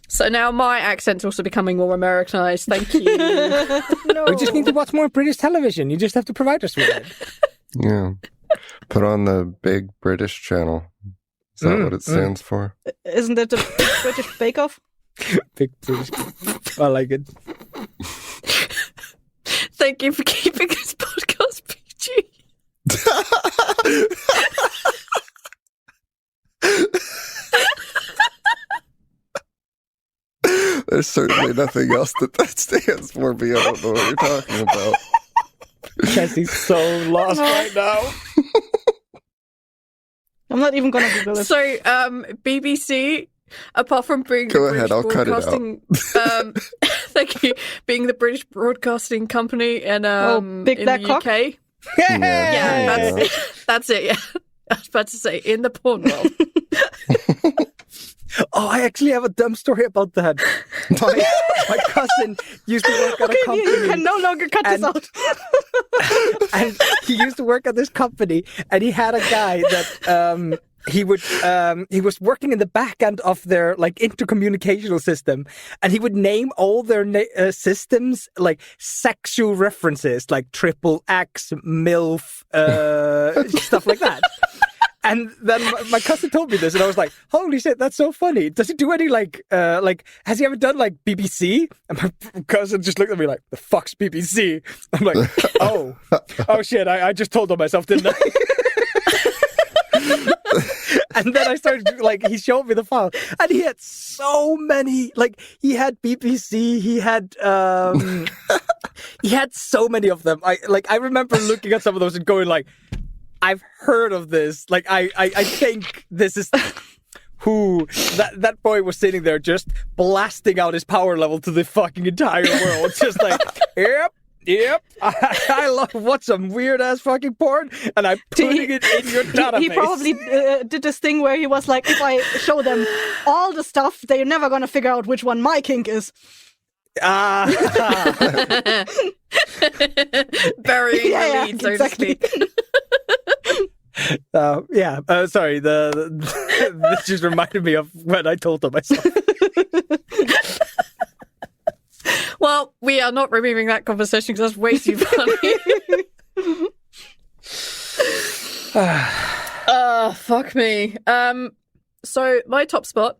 So now my accent's also becoming more Americanized. Thank you. No. We just need to watch more British television. You just have to provide us with it. Yeah. Put on the Big British Channel. Is that what it stands for? Isn't it the British Bake Off? Big British. I like it. Thank you for keeping this podcast PG. There's certainly nothing else that stands for me. I don't know what you're talking about. Jesse's so lost right now. I'm not even gonna Google it. So, BBC, apart from being Go the ahead, British I'll cut it out. Broadcasting, thank you, being the British Broadcasting Company and Big in Black the Cock? UK. Yeah. That's it. Yeah, I was about to say in the porn world. Oh, I actually have a dumb story about that. My cousin used to work at a company. You can no longer cut this out. And he used to work at this company, and he had a guy that he was working in the back end of their like intercommunicational system, and he would name all their systems like sexual references, like triple X, MILF, stuff like that. And then my cousin told me this, and I was like, "Holy shit, that's so funny!" Does he do any like has he ever done like BBC? And my cousin just looked at me like, "The fuck's BBC?" I'm like, "Oh shit, I just told on myself, didn't I?" And then I started like he showed me the file, and he had so many. Like he had BBC, he had so many of them. I remember looking at some of those and going like, I've heard of this. Like, I think this is who that boy was sitting there just blasting out his power level to the fucking entire world. Just like, yep. I love what's some weird ass fucking porn, and I'm putting it in your database. He probably did this thing where he was like, if I show them all the stuff, they're never gonna figure out which one my kink is. Burying the lead, so to speak. Sorry. This just reminded me of when I told on myself. Well, we are not removing that conversation because that's way too funny. Fuck me. So my top spot.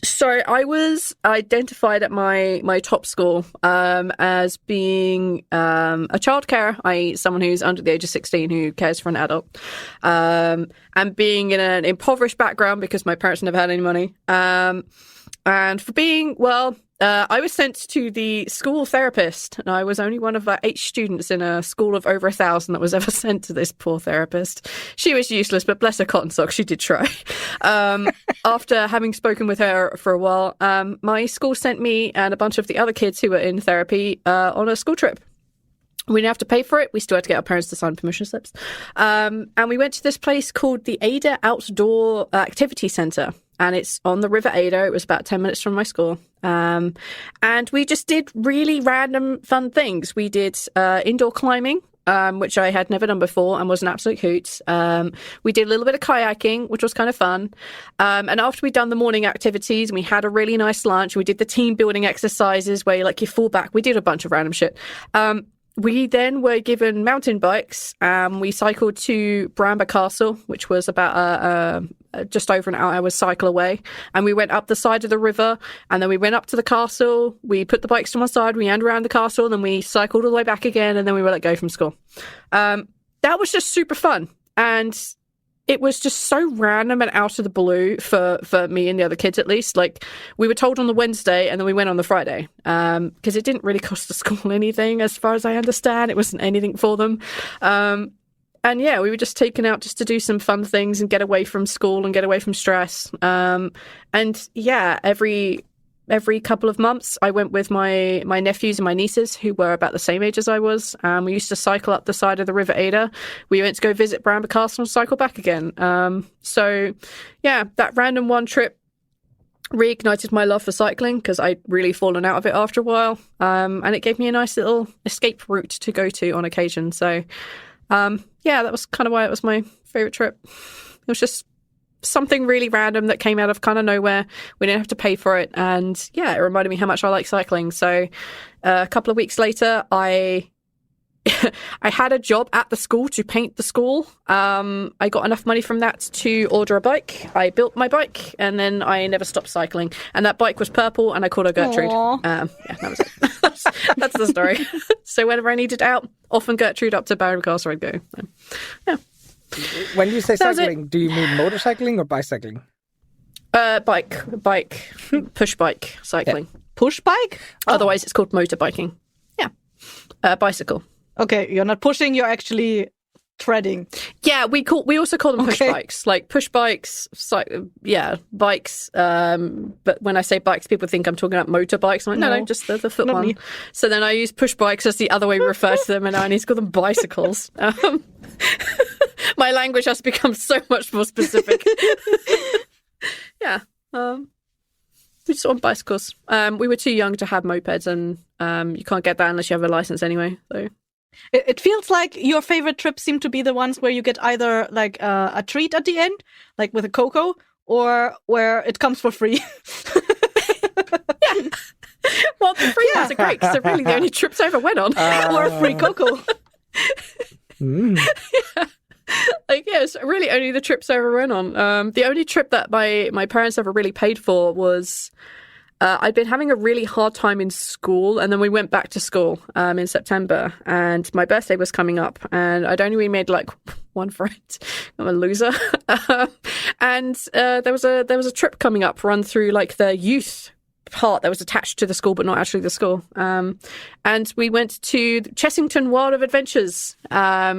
So I was identified at my top school as being a child carer, i.e. someone who's under the age of 16 who cares for an adult, and being in an impoverished background because my parents never had any money, and for being, I was sent to the school therapist, and I was only one of 8 students in a school of over 1,000 that was ever sent to this poor therapist. She was useless, but bless her cotton socks, she did try. After having spoken with her for a while, my school sent me and a bunch of the other kids who were in therapy on a school trip. We didn't have to pay for it. We still had to get our parents to sign permission slips. And we went to this place called the Ada Outdoor Activity Centre. And it's on the River Ada. It was about 10 minutes from my school. And we just did really random fun things. We did indoor climbing, which I had never done before and was an absolute hoot. We did a little bit of kayaking, which was kind of fun. And after we'd done the morning activities, we had a really nice lunch. We did the team building exercises where you fall back. We did a bunch of random shit. We then were given mountain bikes. We cycled to Bramber Castle, which was about just over an hour cycle away. And we went up the side of the river, and then we went up to the castle. We put the bikes to one side, we ran around the castle, and then we cycled all the way back again, and then we were let go from school. That was just super fun. And it was just so random and out of the blue for me and the other kids, at least. Like, we were told on the Wednesday, and then we went on the Friday, because it didn't really cost the school anything, as far as I understand. It wasn't anything for them. yeah, we were just taken out just to do some fun things and get away from school and get away from stress. And yeah, every couple of months, I went with my nephews and my nieces, who were about the same age as I was. We used to cycle up the side of the River Ada. We went to go visit Bramber Castle and cycle back again. So yeah, that random one trip reignited my love for cycling because I'd really fallen out of it after a while. And it gave me a nice little escape route to go to on occasion. So yeah, that was kind of why it was my favorite trip. It was just something really random that came out of kind of nowhere. We didn't have to pay for it. And yeah, it reminded me how much I like cycling. So a couple of weeks later, I had a job at the school to paint the school. I got enough money from that to order a bike. I built my bike, and then I never stopped cycling. And that bike was purple, and I called her Gertrude. Yeah, that was it. That's the story. So whenever I needed out, often Gertrude up to Bramber Castle I'd go. Yeah. When you say cycling, do you mean motorcycling or bicycling? Bike, push bike cycling. Yeah. Push bike? Otherwise, it's called motorbiking. Yeah, bicycle. Okay, you're not pushing; you're actually treading. Yeah, we also call them push bikes, like push bikes. Bikes. But when I say bikes, people think I'm talking about motorbikes. I'm like, no, just the foot one. Me. So then I use push bikes as the other way we refer to them, and now I need to call them bicycles. My language has become so much more specific. Yeah. We just on bicycles. We were too young to have mopeds, and you can't get that unless you have a license anyway. So it feels like your favorite trips seem to be the ones where you get either like a treat at the end, like with a cocoa, or where it comes for free. Yeah. Well, the free ones are great because they're really the only trips I ever went on. Or a free cocoa. Yeah. Like, yeah, it's really only the trips I ever went on. The only trip that my parents ever really paid for was I'd been having a really hard time in school, and then we went back to school in September, and my birthday was coming up, and I'd only really made like one friend. I'm a loser. And there was a trip coming up run through like the youth part that was attached to the school but not actually the school, and we went to Chessington World of Adventures,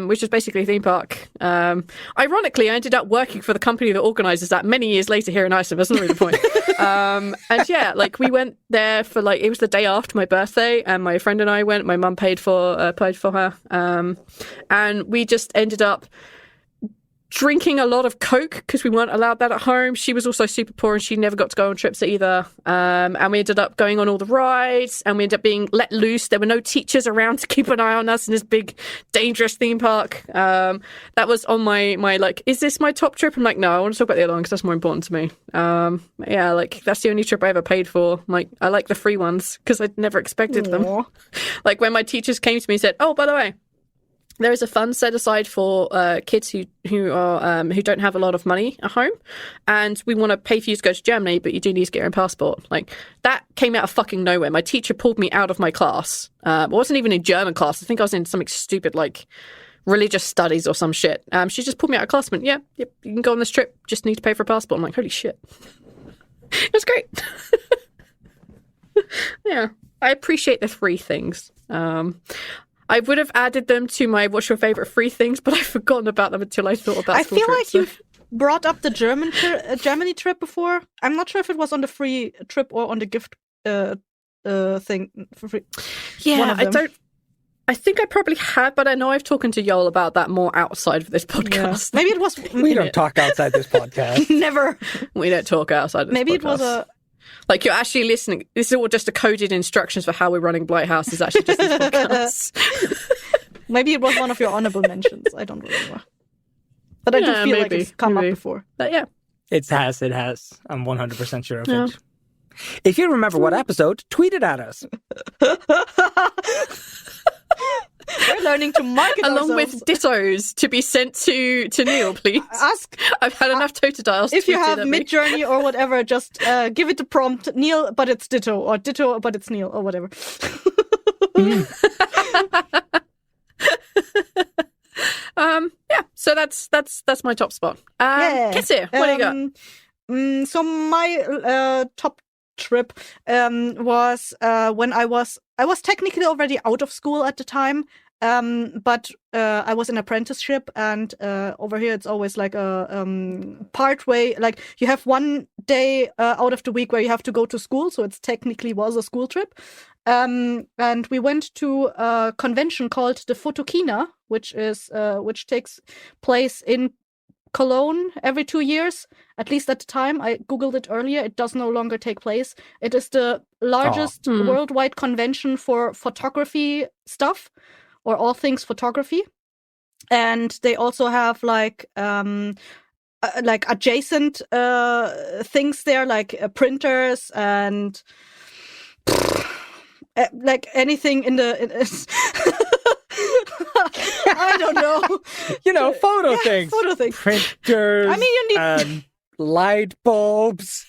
which is basically a theme park. Ironically, I ended up working for the company that organises that many years later here in Iceland. That's not really the point. And yeah, like we went there for like, it was the day after my birthday, and my friend and I went. My mum paid for her, and we just ended up drinking a lot of Coke because we weren't allowed that at home. She was also super poor and she never got to go on trips either. And we ended up going on all the rides, and we ended up being let loose. There were no teachers around to keep an eye on us in this big, dangerous theme park. That was on my like, is this my top trip? I'm like, no, I want to talk about the other one because that's more important to me. Yeah, like that's the only trip I ever paid for. Like, I like the free ones because I'd never expected them. Like when my teachers came to me and said, oh, by the way, there is a fund set aside for kids who don't have a lot of money at home, and we want to pay for you to go to Germany, but you do need to get your own passport. Like, that came out of fucking nowhere. My teacher pulled me out of my class. I wasn't even in German class. I think I was in something stupid like religious studies or some shit. She just pulled me out of class and went, yep, you can go on this trip. Just need to pay for a passport. I'm like, holy shit. It was great. Yeah, I appreciate the free things. I would have added them to my what's your favorite free things, but I've forgotten about them until I thought about school trips. I feel like you've brought up the Germany trip before. I'm not sure if it was on the free trip or on the gift thing for free. Yeah, I think I probably had, but I know I've talked to Joel about that more outside of this podcast. Yeah. Maybe it was. We don't talk outside this podcast. Never. We don't talk outside of this podcast. Maybe it was a. Like, you're actually listening. This is all just a coded instructions for how we're running Blighthouse. Is actually just this podcast. Maybe it was one of your honorable mentions. I don't remember. But I do feel like it's come up before. But yeah. It has. I'm 100% sure of it. If you remember what episode, tweet it at us. We're learning to market along ourselves. with dittos to be sent to Neil, please. I've had enough totodials. If you have Midjourney or whatever, just give it the prompt Neil, but it's ditto, or ditto, but it's Neil, or whatever. Yeah. So that's my top spot. Kessie, what do you got? So my top trip was when I was technically already out of school at the time, But I was in apprenticeship, and over here it's always like a part way. Like you have one day out of the week where you have to go to school, so it technically was a school trip. And we went to a convention called the Photokina, which takes place in Cologne every 2 years, at least at the time. I googled it earlier. It does no longer take place. It is the largest worldwide convention for photography stuff, or all things photography. And they also have like adjacent things there, like printers and like anything in the. I don't know. Photo things. Photo things. Printers. I mean, you need light bulbs.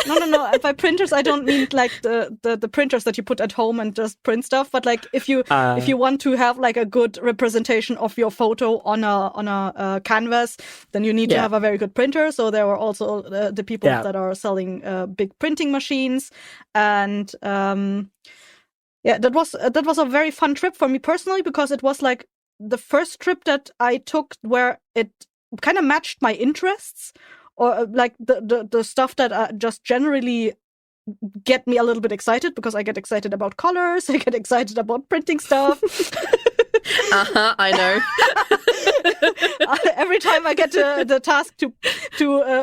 No. By printers, I don't mean like the printers that you put at home and just print stuff. But like if you want to have like a good representation of your photo on a canvas, then you need to have a very good printer. So there were also the people that are selling big printing machines, and that was a very fun trip for me personally, because it was like the first trip that I took where it kind of matched my interests, or like the stuff that just generally get me a little bit excited, because I get excited about colors, I get excited about printing stuff. I know. Every time I get the task to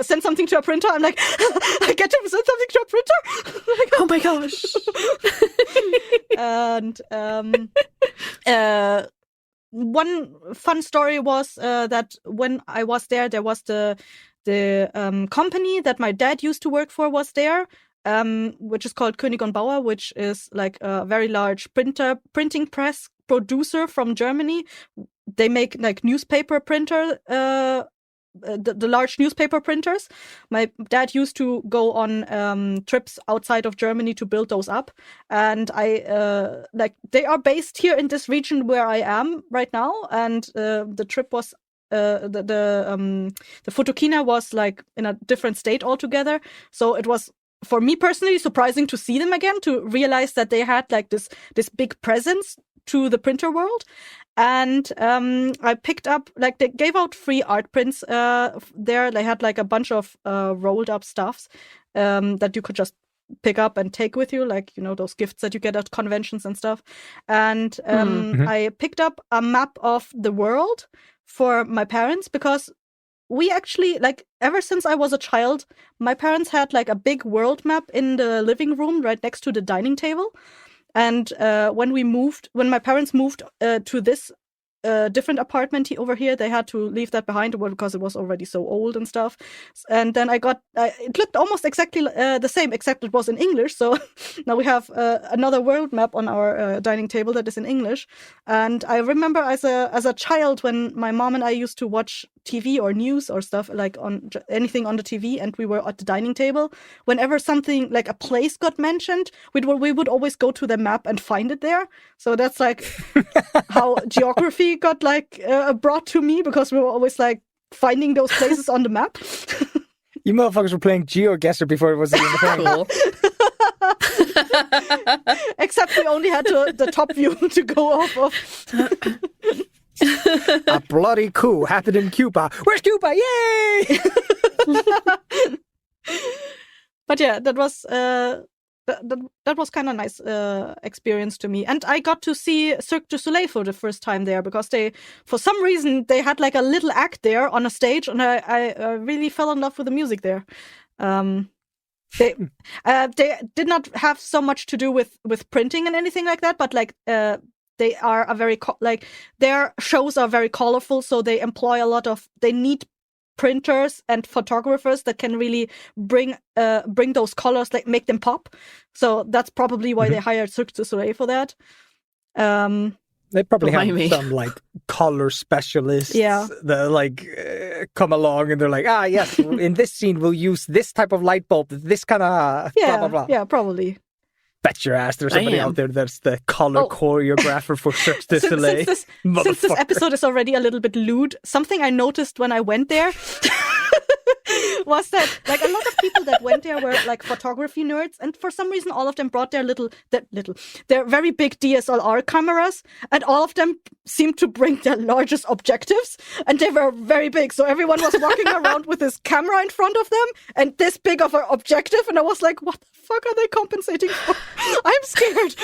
send something to a printer, I'm like, I get to send something to a printer. Oh my gosh. And one fun story was that when I was there was the company that my dad used to work for was there, which is called König und Bauer, which is like a very large printing press producer from Germany. They make like newspaper printer, the large newspaper printers. My dad used to go on trips outside of Germany to build those up, and I they are based here in this region where I am right now. And the trip was the Photokina was like in a different state altogether, so it was, for me personally, surprising to see them again, to realize that they had like this big presence to the printer world. And I picked up, like, they gave out free art prints there. They had like a bunch of rolled up stuffs that you could just pick up and take with you, like, those gifts that you get at conventions and stuff. And I picked up a map of the world for my parents, because we actually, like, ever since I was a child, my parents had like a big world map in the living room right next to the dining table. And when my parents moved to this different apartment over here, they had to leave that behind because it was already so old and stuff. And then it looked almost exactly the same, except it was in English. So now we have another world map on our dining table that is in English. And I remember as a child, when my mom and I used to watch TV or news or stuff, like on anything on the TV, and we were at the dining table, whenever something like a place got mentioned, we would always go to the map and find it there. So that's like how geography got like brought to me, because we were always like finding those places on the map. You motherfuckers were playing GeoGuessr before it was even a thing. Except we only had the top view to go off of. A bloody coup happened in Cuba. Where's Cuba? Yay! But yeah, that was that was kind of nice experience to me. And I got to see Cirque du Soleil for the first time there, because for some reason, they had like a little act there on a stage, and I really fell in love with the music there. They did not have so much to do with printing and anything like that, but like they are a very their shows are very colorful, so they employ they need printers and photographers that can really bring those colors, like make them pop. So that's probably why they hired Cirque du Soleil for that. They probably have some like color specialists that come along and they're like, yes, in this scene we'll use this type of light bulb, this kind of blah blah blah. Yeah, probably. Bet your ass there's somebody out there that's the color choreographer for Cirque du Soleil. Since this episode is already a little bit lewd, something I noticed when I went there was that like a lot of people that went there were like photography nerds, and for some reason all of them brought their their very big DSLR cameras, and all of them seemed to bring their largest objectives, and they were very big. So everyone was walking around with this camera in front of them and this big of an objective, and I was like, what the fuck are they compensating for? I'm scared.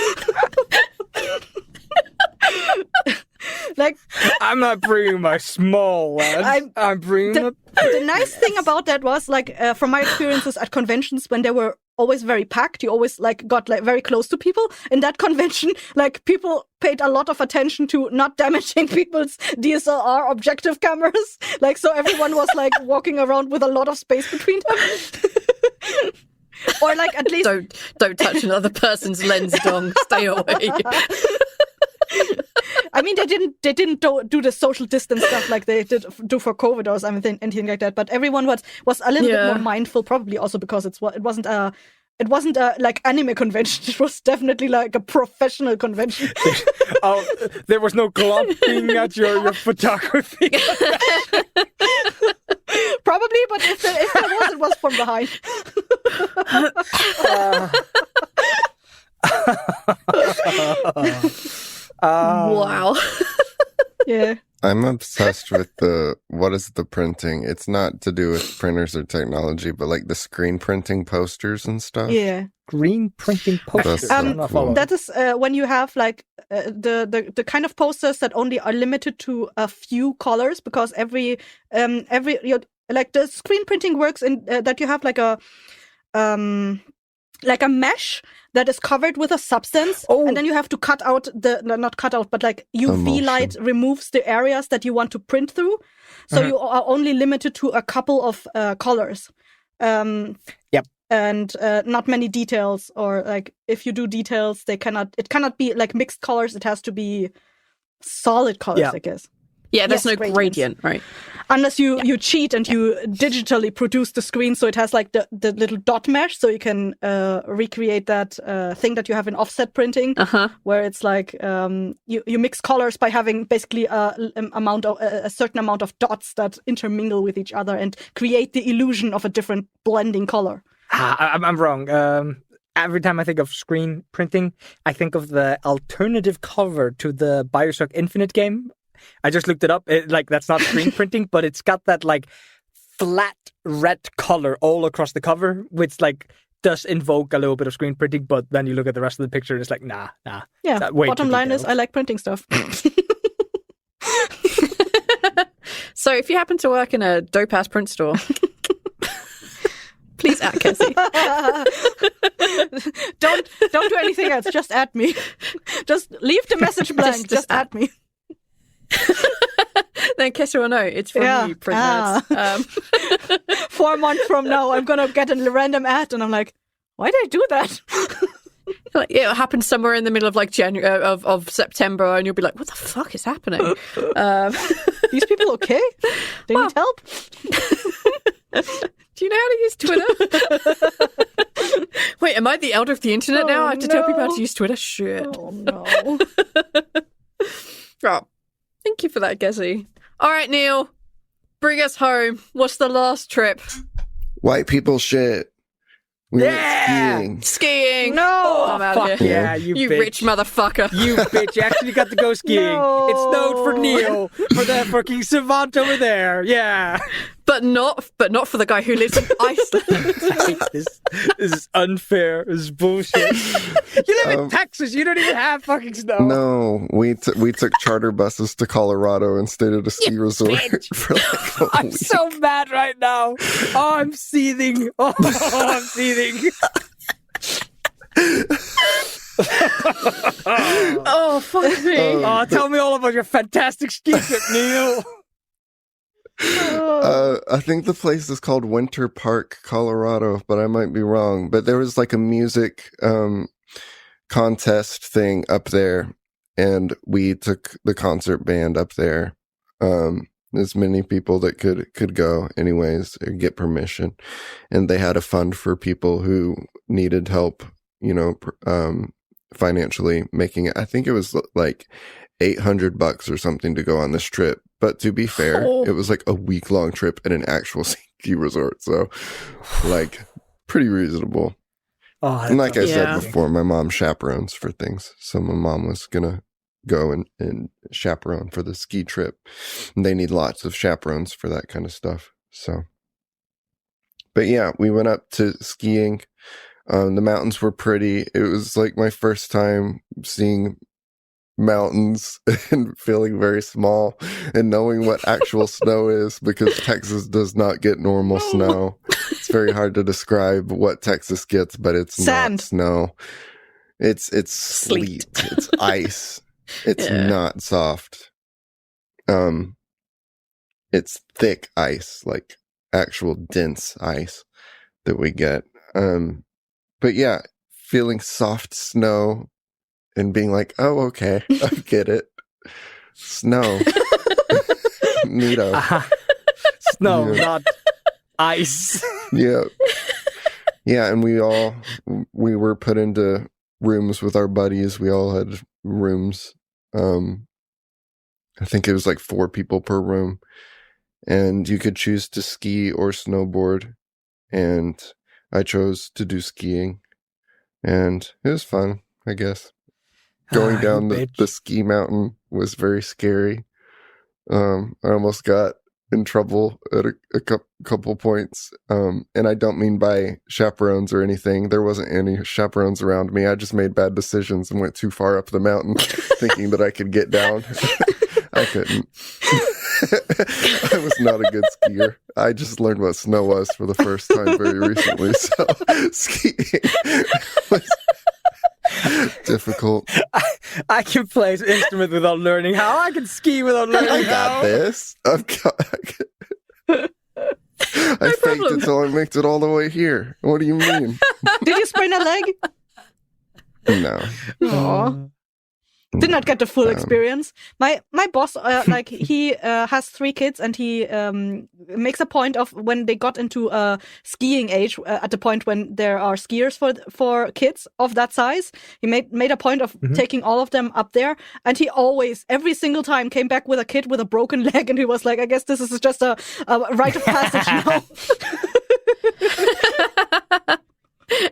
Like, I'm not bringing my small ones. I'm bringing the nice thing about that was like from my experiences at conventions when they were always very packed, you always like got like very close to people. In that convention, like people paid a lot of attention to not damaging people's DSLR objective cameras. Like, so everyone was like walking around with a lot of space between them. Or like at least don't touch another person's lens, dong. Stay away. I mean, they didn't do the social distance stuff like they did do for COVID or something, anything like that. But everyone was a little bit more mindful, probably also because it wasn't a like anime convention. It was definitely like a professional convention. There was no glomping at your photography. Probably, but if there was, it was from behind. Wow. Yeah. I'm obsessed with what is the printing? It's not to do with printers or technology, but like the screen printing posters and stuff. Yeah. Green printing posters. Cool. That is when you have like the kind of posters that only are limited to a few colors, because every like the screen printing works in that you have like a mesh that is covered with a substance, and then you have to cut out not cut out, but like UV light removes the areas that you want to print through. So you are only limited to a couple of colors. Yep. And not many details, or like if you do details, it cannot be like mixed colors. It has to be solid colors, I guess. Yeah, there's no gradient, right? Unless you cheat and you digitally produce the screen, so it has like the little dot mesh, so you can recreate that thing that you have in offset printing, where it's like you mix colors by having basically a certain amount of dots that intermingle with each other and create the illusion of a different blending color. I'm wrong. Every time I think of screen printing, I think of the alternative cover to the BioShock Infinite game. I just looked it up. That's not screen printing, but it's got that like flat red color all across the cover, which like does invoke a little bit of screen printing. But then you look at the rest of the picture, and it's like nah. Yeah. Bottom line is, I like printing stuff. So if you happen to work in a dope ass print store, please at Cassie. Don't do anything else. Just add me. Just leave the message blank. Just add me. Then Cassie will know it's from you, print nerds. 4 months from now, I'm gonna get a random ad, and I'm like, why did I do that? Like, it'll happen somewhere in the middle of like January of September, and you'll be like, what the fuck is happening? These people okay? They need help? Do you know how to use Twitter? Wait, am I the elder of the internet now? I have to tell people how to use Twitter? Shit. Oh, no. Oh, thank you for that, Gezzy. All right, Neil, bring us home. What's the last trip? White people shit. We went skiing. No. I'm out Fuck of here. yeah, you bitch. Rich motherfucker. You bitch, you actually got to go skiing. No. It snowed for Neil, for the fucking savant over there. Yeah. But not for the guy who lives in Iceland. I hate this. This is unfair. This is bullshit. You live in Texas. You don't even have fucking snow. No, we took charter buses to Colorado and stayed at a ski resort for like a I'm week. so mad right now. Oh, I'm seething. Oh, I'm seething. Oh, fuck me. Oh, tell me all about your fantastic ski trip, Neil. I think the place is called Winter Park, Colorado, but I might be wrong. But there was like a music contest thing up there, and we took the concert band up there. As many people that could go anyways, or get permission. And they had a fund for people who needed help, financially making it. I think it was like $800 or something to go on this trip. But to be fair, it was like a week-long trip at an actual ski ski resort. So, like, pretty reasonable. Oh, And like I said Yeah. before, my mom chaperones for things. So my mom was going to go and chaperone for the ski trip. And they need lots of chaperones for that kind of stuff. So, but yeah, we went up to skiing. The mountains were pretty. It was like my first time seeing mountains and feeling very small and knowing what actual snow is, because Texas does not get normal snow. It's very hard to describe what Texas gets, but it's Sand. not snow. It's sleet. It's ice. It's Yeah. not soft. It's thick ice, like actual dense ice that we get. But yeah, feeling soft snow and being like, oh, okay, I get it. Snow. Neato. Snow, Yeah. not ice. Yeah. Yeah, and we were put into rooms with our buddies. We all had rooms. I think it was like 4 people per room. And you could choose to ski or snowboard. And I chose to do skiing. And it was fun, I guess. Going down the ski mountain was very scary. I almost got in trouble at a couple points. And I don't mean by chaperones or anything. There wasn't any chaperones around me. I just made bad decisions and went too far up the mountain thinking that I could get down. I couldn't. I was not a good skier. I just learned what snow was for the first time very recently. So skiing was difficult. I can play an instrument without learning how. I can ski without learning I how. got this. I faked problem. it till I made it all the way here. What do you mean? Did you sprain a leg? No. Aw. Did not get the full experience. My boss, like he has 3 kids, and he makes a point of when they got into skiing age, at the point when there are skiers for kids of that size. He made a point of taking all of them up there, and he always, every single time, came back with a kid with a broken leg, and he was like, "I guess this is just a rite of passage now."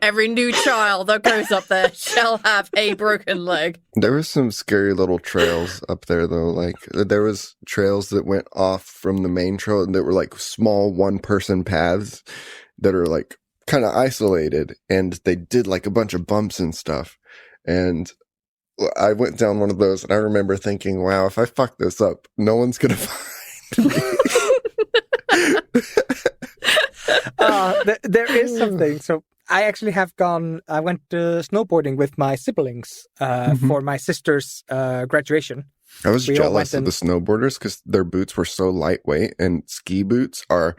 Every new child that goes up there shall have a broken leg. There was some scary little trails up there, though. Like, there was trails that went off from the main trail that were like small 1-person paths that are like kind of isolated, and they did like a bunch of bumps and stuff. And I went down one of those, and I remember thinking, wow, if I fuck this up, no one's gonna find me. There is something. So I actually I went snowboarding with my siblings for my sister's graduation. I was We all jealous went of the snowboarders because their boots were so lightweight, and ski boots are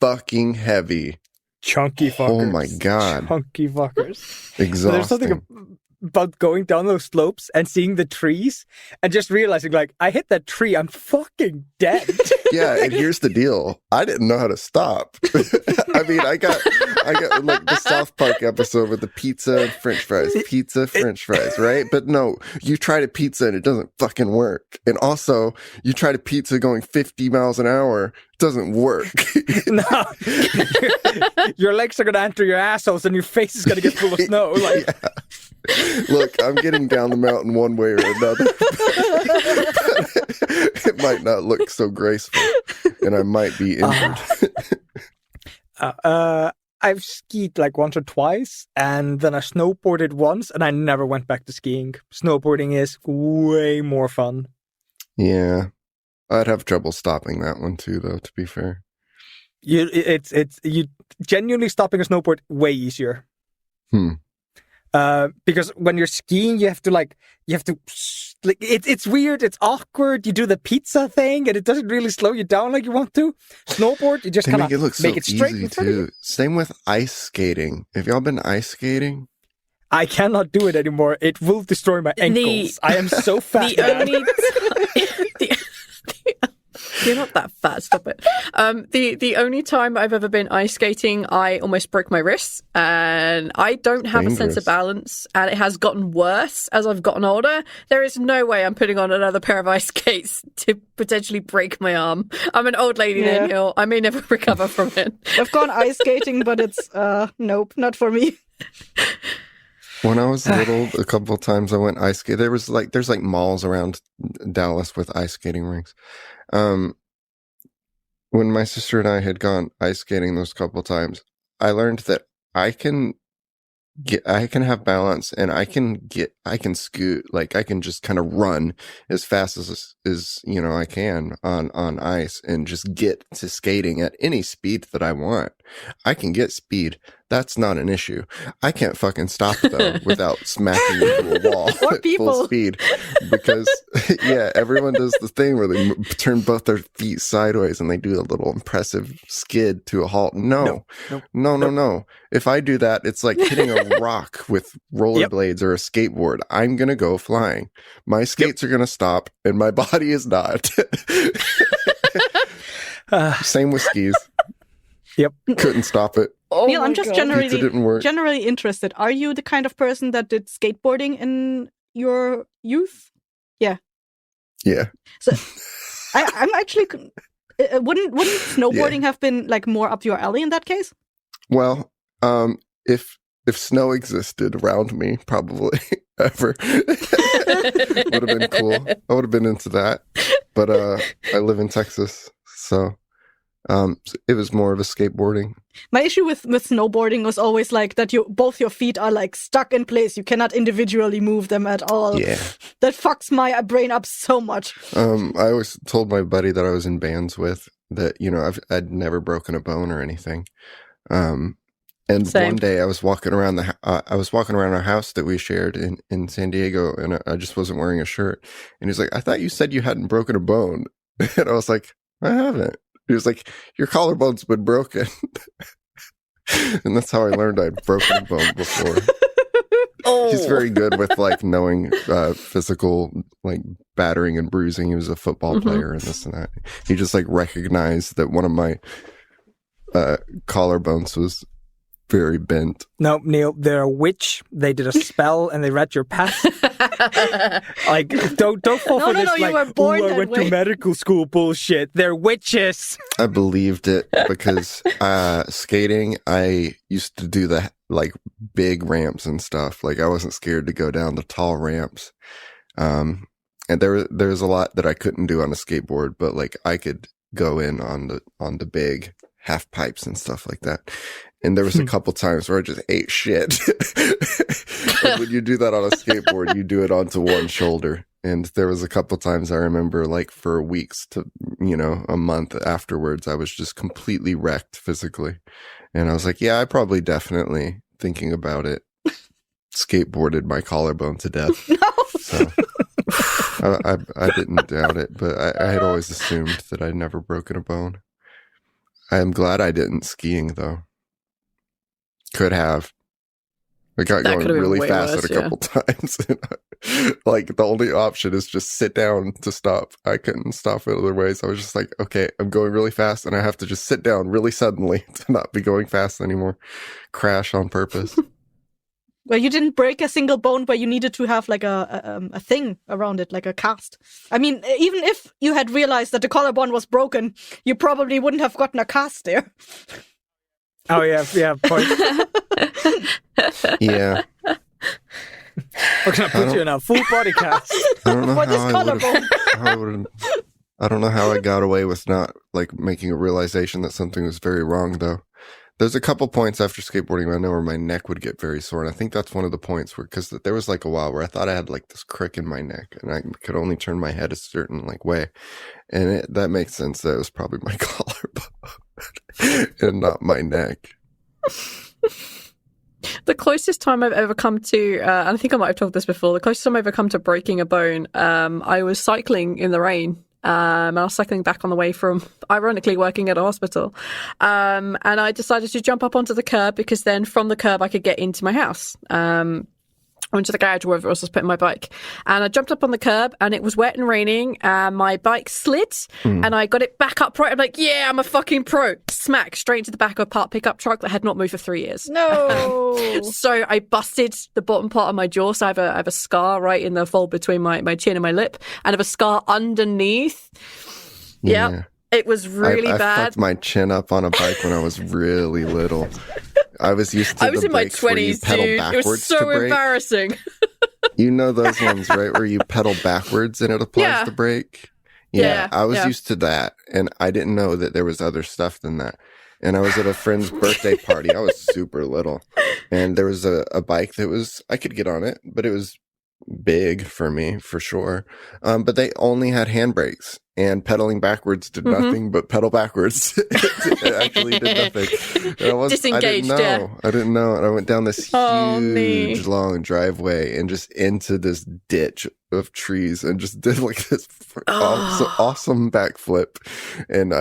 fucking heavy. Chunky fuckers. Oh my God. Chunky fuckers. So Exhausting. there's something about going down those slopes and seeing the trees and just realizing, like, I hit that tree, I'm fucking dead. Yeah, and here's the deal. I didn't know how to stop. I mean, I got like the South Park episode with the pizza and French fries, right? But no, you try to pizza and it doesn't fucking work. And also, you try to pizza going 50 miles an hour, it doesn't work. No. Your legs are going to enter your assholes and your face is going to get full of snow. Like, Yeah. Look, I'm getting down the mountain one way or another. It might not look so graceful, and I might be injured. I've skied like once or twice, and then I snowboarded once, and I never went back to skiing. Snowboarding is way more fun. Yeah, I'd have trouble stopping that one too, though. To be fair, You genuinely stopping a snowboard way easier. Because when you're skiing, you have to it's weird, it's awkward. You do the pizza thing, and it doesn't really slow you down like you want to. Snowboard, you just they kind make it of look so make it straight easy in front of you. too. Same with ice skating. Have y'all been ice skating? I cannot do it anymore. It will destroy my ankles. I am so fat. The only You're not that fat, stop it. The only time I've ever been ice skating, I almost broke my wrists, and I don't have a sense of balance, and it has gotten worse as I've gotten older. There is no way I'm putting on another pair of ice skates to potentially break my arm. I'm an old lady then, Hill. I may never recover from it. I've gone ice skating, but it's, nope, not for me. When I was little, a couple of times I went ice skating. There's like malls around Dallas with ice skating rinks. When my sister and I had gone ice skating those couple of times, I learned that I can have balance, and I can scoot, like I can just kind of run as fast as I can on ice, and just get to skating at any speed that I want. I can get speed. That's not an issue. I can't fucking stop though without smacking into a wall at full speed, because everyone does the thing where they turn both their feet sideways and they do a little impressive skid to a halt. No. If I do that, it's like hitting a rock with rollerblades or a skateboard. I'm gonna go flying. My skates are gonna stop, and my body is not. Same with skis. Yep. Couldn't stop it. Neil, I'm just generally interested. Are you the kind of person that did skateboarding in your youth? Yeah. Yeah. So I'm actually wouldn't snowboarding have been like more up your alley in that case? Well, if snow existed around me, probably ever would have been cool. I would have been into that. But I live in Texas, so it was more of a skateboarding. My issue with snowboarding was always like that both your feet are like stuck in place. You cannot individually move them at all. Yeah. That fucks my brain up so much. I always told my buddy that I was in bands with that, I'd never broken a bone or anything. And Same. One day I was walking around our house that we shared in San Diego, and I just wasn't wearing a shirt. And he's like, "I thought you said you hadn't broken a bone." And I was like, "I haven't." He was like, "Your collarbone's been broken." And that's how I learned I'd broken a bone before. He's very good with like knowing physical like battering and bruising. He was a football player and this and that. He just like recognized that one of my collarbones was very bent. No, Neil, they're a witch. They did a spell and they read your past. Like, don't fall for this. You were born I went to medical school bullshit. They're witches. I believed it because skating, I used to do the like big ramps and stuff. Like I wasn't scared to go down the tall ramps. And there's a lot that I couldn't do on a skateboard, but like I could go in on the big half pipes and stuff like that. And there was a couple times where I just ate shit. Like when you do that on a skateboard, you do it onto one shoulder. And there was a couple times I remember, like for weeks to, a month afterwards, I was just completely wrecked physically. And I was like, yeah, I probably definitely, thinking about it, skateboarded my collarbone to death. So I didn't doubt it, but I had always assumed that I'd never broken a bone. I am glad I didn't skiing though. Could have. I got going really fast at a couple times. Like the only option is just sit down to stop. I couldn't stop it other ways. I was just like, okay, I'm going really fast and I have to just sit down really suddenly to not be going fast anymore. Crash on purpose. Well, you didn't break a single bone, but you needed to have like a thing around it, like a cast. I mean, even if you had realized that the collarbone was broken, you probably wouldn't have gotten a cast there. Oh yeah, point. Yeah. We're gonna put you in a full body cast. I don't know for this collarbone. I don't know how I got away with not like making a realization that something was very wrong though. There's a couple points after skateboarding I know where my neck would get very sore, and I think that's one of the points where, because there was like a while where I thought I had like this crick in my neck, and I could only turn my head a certain like way, and that makes sense. That was probably my collarbone and not my neck. The closest time I've ever come to, and I think I might have told this before, the closest time I've ever come to breaking a bone, I was cycling in the rain. And I was cycling back on the way from, ironically, working at a hospital. And I decided to jump up onto the curb because then from the curb I could get into my house. I went to the garage wherever else I was putting my bike, and I jumped up on the curb, and it was wet and raining, and my bike slid, and I got it back upright. I'm like, yeah, I'm a fucking pro. Smack, straight into the back of a parked pickup truck that had not moved for 3 years. No. So I busted the bottom part of my jaw, so I have a scar right in the fold between my chin and my lip, and I have a scar underneath. Yeah. It was really bad. I fucked my chin up on a bike when I was really little. I was used to. I was in my 20s, dude. It was so embarrassing. You know those ones, right, where you pedal backwards and it applies the brake? Yeah, I was used to that, and I didn't know that there was other stuff than that. And I was at a friend's birthday party. I was super little, and there was a bike that was, I could get on it, but it was big for me, for sure. But they only had handbrakes, and pedaling backwards did nothing but pedal backwards. It actually did nothing. Disengaged, I didn't know. And I went down this huge, long driveway and just into this ditch of trees and just did like this awesome backflip and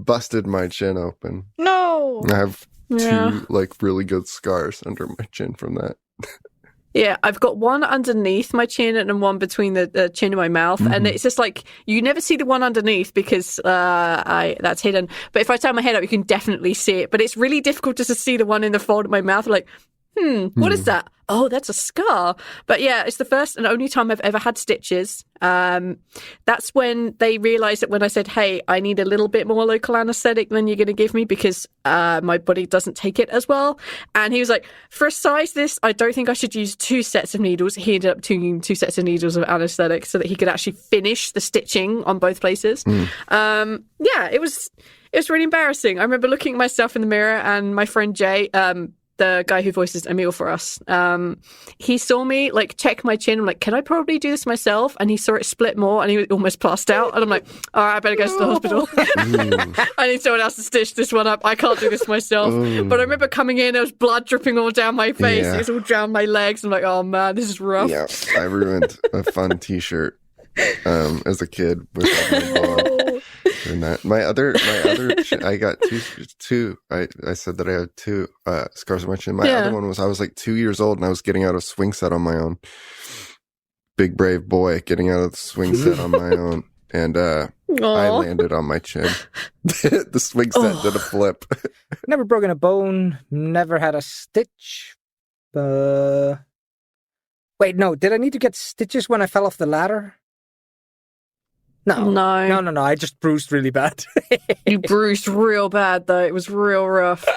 busted my chin open. No! I have two like really good scars under my chin from that. Yeah, I've got one underneath my chin and one between the chin and my mouth. And it's just like, you never see the one underneath because that's hidden. But if I turn my head up, you can definitely see it. But it's really difficult just to see the one in the fold of my mouth. Like, what is that? Oh, that's a scar. But yeah, it's the first and only time I've ever had stitches. That's when they realized that when I said, hey, I need a little bit more local anesthetic than you're going to give me because my body doesn't take it as well. And he was like, for a size this, I don't think I should use 2 sets of needles. He ended up doing 2 sets of needles of anesthetic so that he could actually finish the stitching on both places. Yeah, it was really embarrassing. I remember looking at myself in the mirror and my friend Jay, the guy who voices Emil for us, he saw me like check my chin. I'm like, can I probably do this myself? And he saw it split more and he almost passed out. And I'm like, all right, I better go to the hospital. I need someone else to stitch this one up. I can't do this myself. But I remember coming in, there was blood dripping all down my face. It was all down my legs. I'm like, oh man, this is rough. Yeah, I ruined a fun t-shirt as a kid with my mom. And that my other I got two. I said that I had 2 scars on my chin. My other one was I was like 2 years old and I was getting out of swing set on my own. Big brave boy getting out of the swing set on my own, and I landed on my chin. The swing set did a flip. Never broken a bone. Never had a stitch. Wait, no. Did I need to get stitches when I fell off the ladder? No. I just bruised really bad. You bruised real bad, though. It was real rough.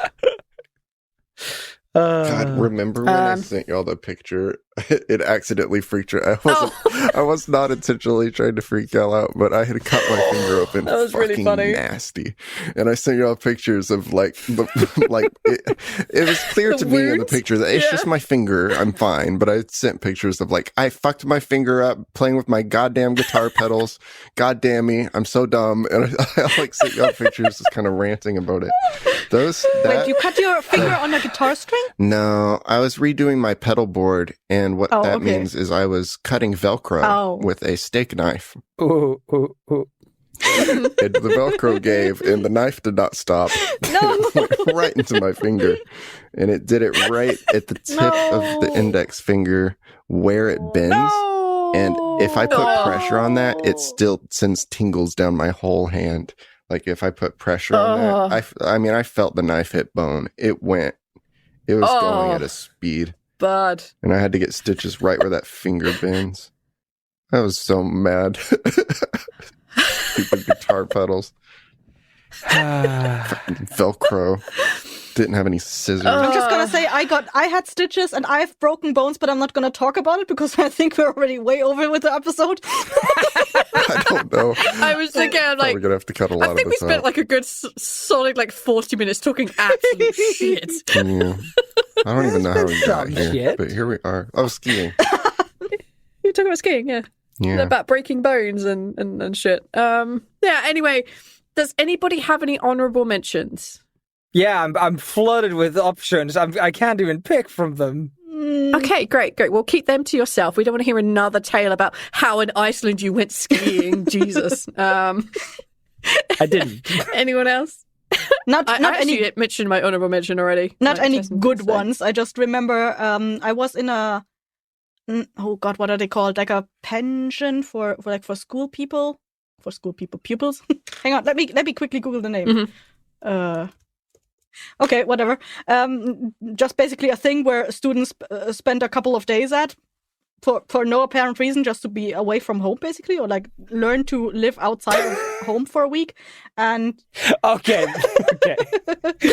God, remember when I sent y'all the picture? It accidentally freaked you. I was not intentionally trying to freak y'all out, but I had cut my finger open. That was really funny. Nasty. And I sent y'all pictures of like it was clear to me in the picture that it's just my finger. I'm fine. But I sent pictures of like, I fucked my finger up playing with my goddamn guitar pedals. God damn me. I'm so dumb. And I like sent y'all pictures just kind of ranting about it. Wait, you cut your finger on a guitar string? No, I was redoing my pedal board, and what that means is I was cutting Velcro with a steak knife. Ooh. And the Velcro gave, and the knife did not stop. No! It went right into my finger. And it did it right at the tip of the index finger where it bends. No! And if I put pressure on that, it still sends tingles down my whole hand. Like if I put pressure on that, I felt the knife hit bone. It was going at a speed. Bad. And I had to get stitches right where that finger bends. I was so mad. Stupid guitar pedals. Velcro. Didn't have any scissors. I'm just gonna say I had stitches and I have broken bones, but I'm not gonna talk about it because I think we're already way over with the episode. I don't know. I was thinking, like, we're gonna have to cut a lot of this out. I think we spent like a good solid 40 minutes talking absolute shit. Yeah. I don't even know how we got here, but here we are. Oh, skiing. You're talking about skiing, yeah. About breaking bones and shit. Anyway, does anybody have any honorable mentions? Yeah, I'm flooded with options. I can't even pick from them. Okay, great. Well, keep them to yourself. We don't want to hear another tale about how in Iceland you went skiing. Jesus. I didn't. Anyone else? I actually mentioned my honorable mention already. Not any good ones. I just remember I was in a oh God, what are they called? Like a pension for school people, pupils. Hang on, let me quickly Google the name. Okay, whatever. Just basically a thing where students spend a couple of days at for no apparent reason, just to be away from home, basically, or like learn to live outside of home for a week. And okay.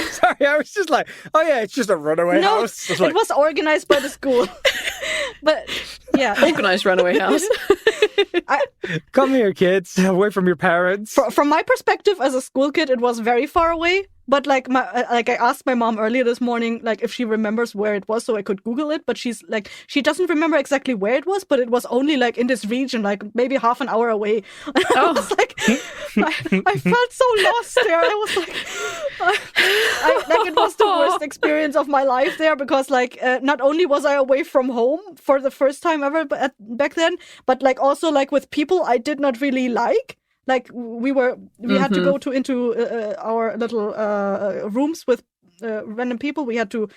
Sorry, I was just like, oh yeah, it's just a runaway house. No, it was organized by the school. But yeah, organized runaway house. Come here, kids, away from your parents. From my perspective as a school kid, it was very far away. But like I asked my mom earlier this morning, like if she remembers where it was, so I could Google it. But she's like, she doesn't remember exactly where it was, but it was only like in this region, like maybe half an hour away. I was like, I felt so lost there. I was like, like it was the worst experience of my life there, because like not only was I away from home for the first time ever back then, but like also like with people I did not really like. Like we had to go into our little rooms with random people. We had to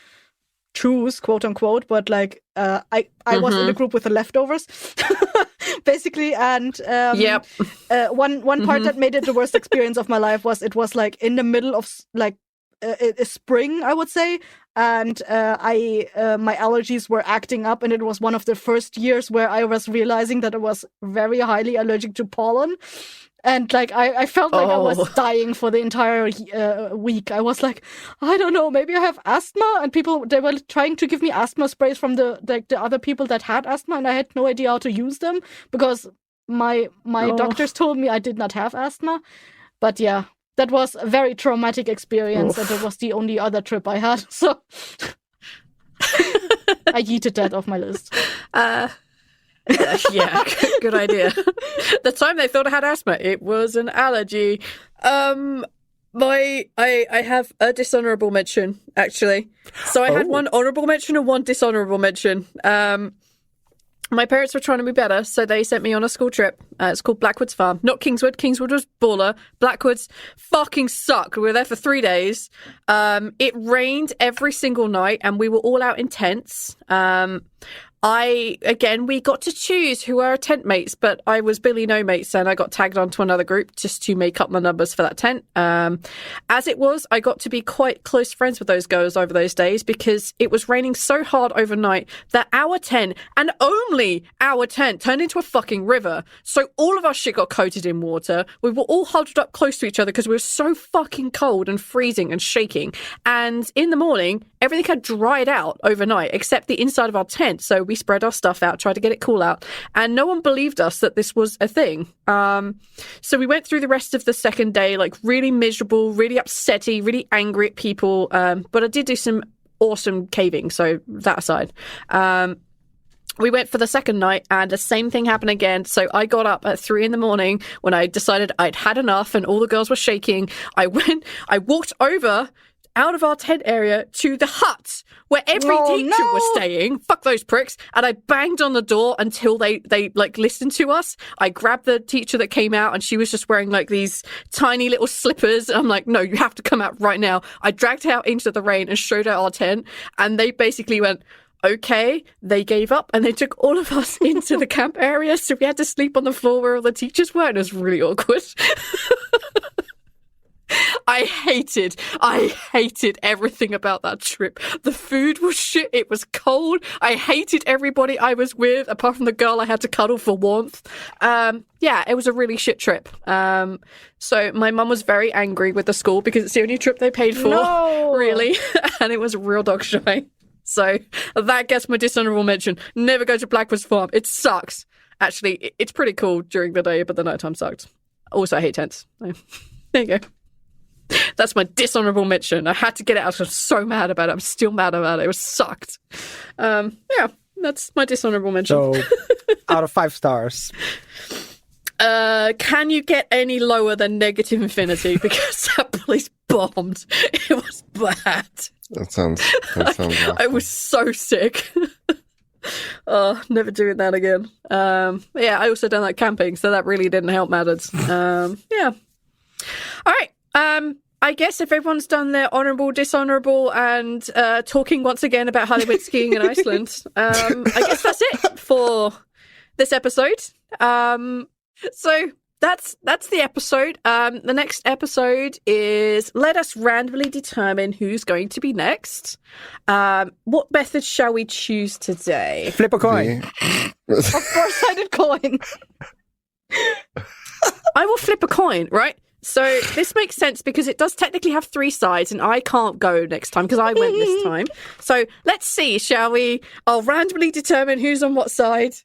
choose, quote unquote, but like I was in the group with the leftovers, basically. And one part that made it the worst experience of my life was it was like in the middle of like spring, I would say, and my allergies were acting up, and it was one of the first years where I was realizing that I was very highly allergic to pollen. And like I felt like I was dying for the entire week. I was like, I don't know, maybe I have asthma. And they were trying to give me asthma sprays from the other people that had asthma, and I had no idea how to use them because my doctors told me I did not have asthma. But yeah, that was a very traumatic experience, and it was the only other trip I had. So I yeeted that off my list. Yeah, good idea. The time they thought I had asthma, it was an allergy. I have a dishonorable mention, actually. So I had one honorable mention and one dishonorable mention. My parents were trying to be better, so they sent me on a school trip. It's called Blackwoods Farm. Not Kingswood. Kingswood was baller. Blackwoods fucking sucked. We were there for 3 days. It rained every single night, and we were all out in tents. We got to choose who our tent mates, but I was Billy No Mates, and I got tagged onto another group just to make up my numbers for that tent. As it was, I got to be quite close friends with those girls over those days because it was raining so hard overnight that our tent, and only our tent, turned into a fucking river. So all of our shit got coated in water. We were all huddled up close to each other because we were so fucking cold and freezing and shaking. And in the morning, everything had dried out overnight except the inside of our tent. So we spread our stuff out, tried to get it cool out, and no one believed us that this was a thing. So we went through the rest of the second day like really miserable, really upsetty, really angry at people, but I did do some awesome caving, so that aside. We went for the second night, and the same thing happened again. So I got up at 3 a.m. when I decided I'd had enough and all the girls were shaking. I walked over out of our tent area to the hut where every teacher was staying. Fuck those pricks. And I banged on the door until they like listened to us. I grabbed the teacher that came out, and she was just wearing like these tiny little slippers. I'm like, no, you have to come out right now. I dragged her out into the rain and showed her our tent, and they basically went, okay. They gave up, and they took all of us into the camp area. So we had to sleep on the floor where all the teachers were, and it was really awkward. I hated everything about that trip. The food was shit. It was cold. I hated everybody I was with, apart from the girl I had to cuddle for warmth. It was a really shit trip. So my mum was very angry with the school because it's the only trip they paid for, really. And it was real dog shy. So that gets my dishonorable mention. Never go to Blackwoods Farm. It sucks. Actually, it's pretty cool during the day, but the nighttime sucked. Also, I hate tents. So, there you go. That's my dishonorable mention. I had to get it out. I was so mad about it. I'm still mad about it. It was sucked. That's my dishonorable mention. So, out of 5 stars. Can you get any lower than negative infinity? Because that place bombed. It was bad. That sounds awful. I was so sick. Oh, never doing that again. I also don't like camping, so that really didn't help matters. All right. I guess if everyone's done their honourable, dishonourable, and talking once again about how they went skiing in Iceland, I guess that's it for this episode. So that's the episode. The next episode is let us randomly determine who's going to be next. What method shall we choose today? Flip a coin. A four-sided coin. I will flip a coin, right? So this makes sense because it does technically have 3 sides and I can't go next time because I went this time. So let's see, shall we? I'll randomly determine who's on what side.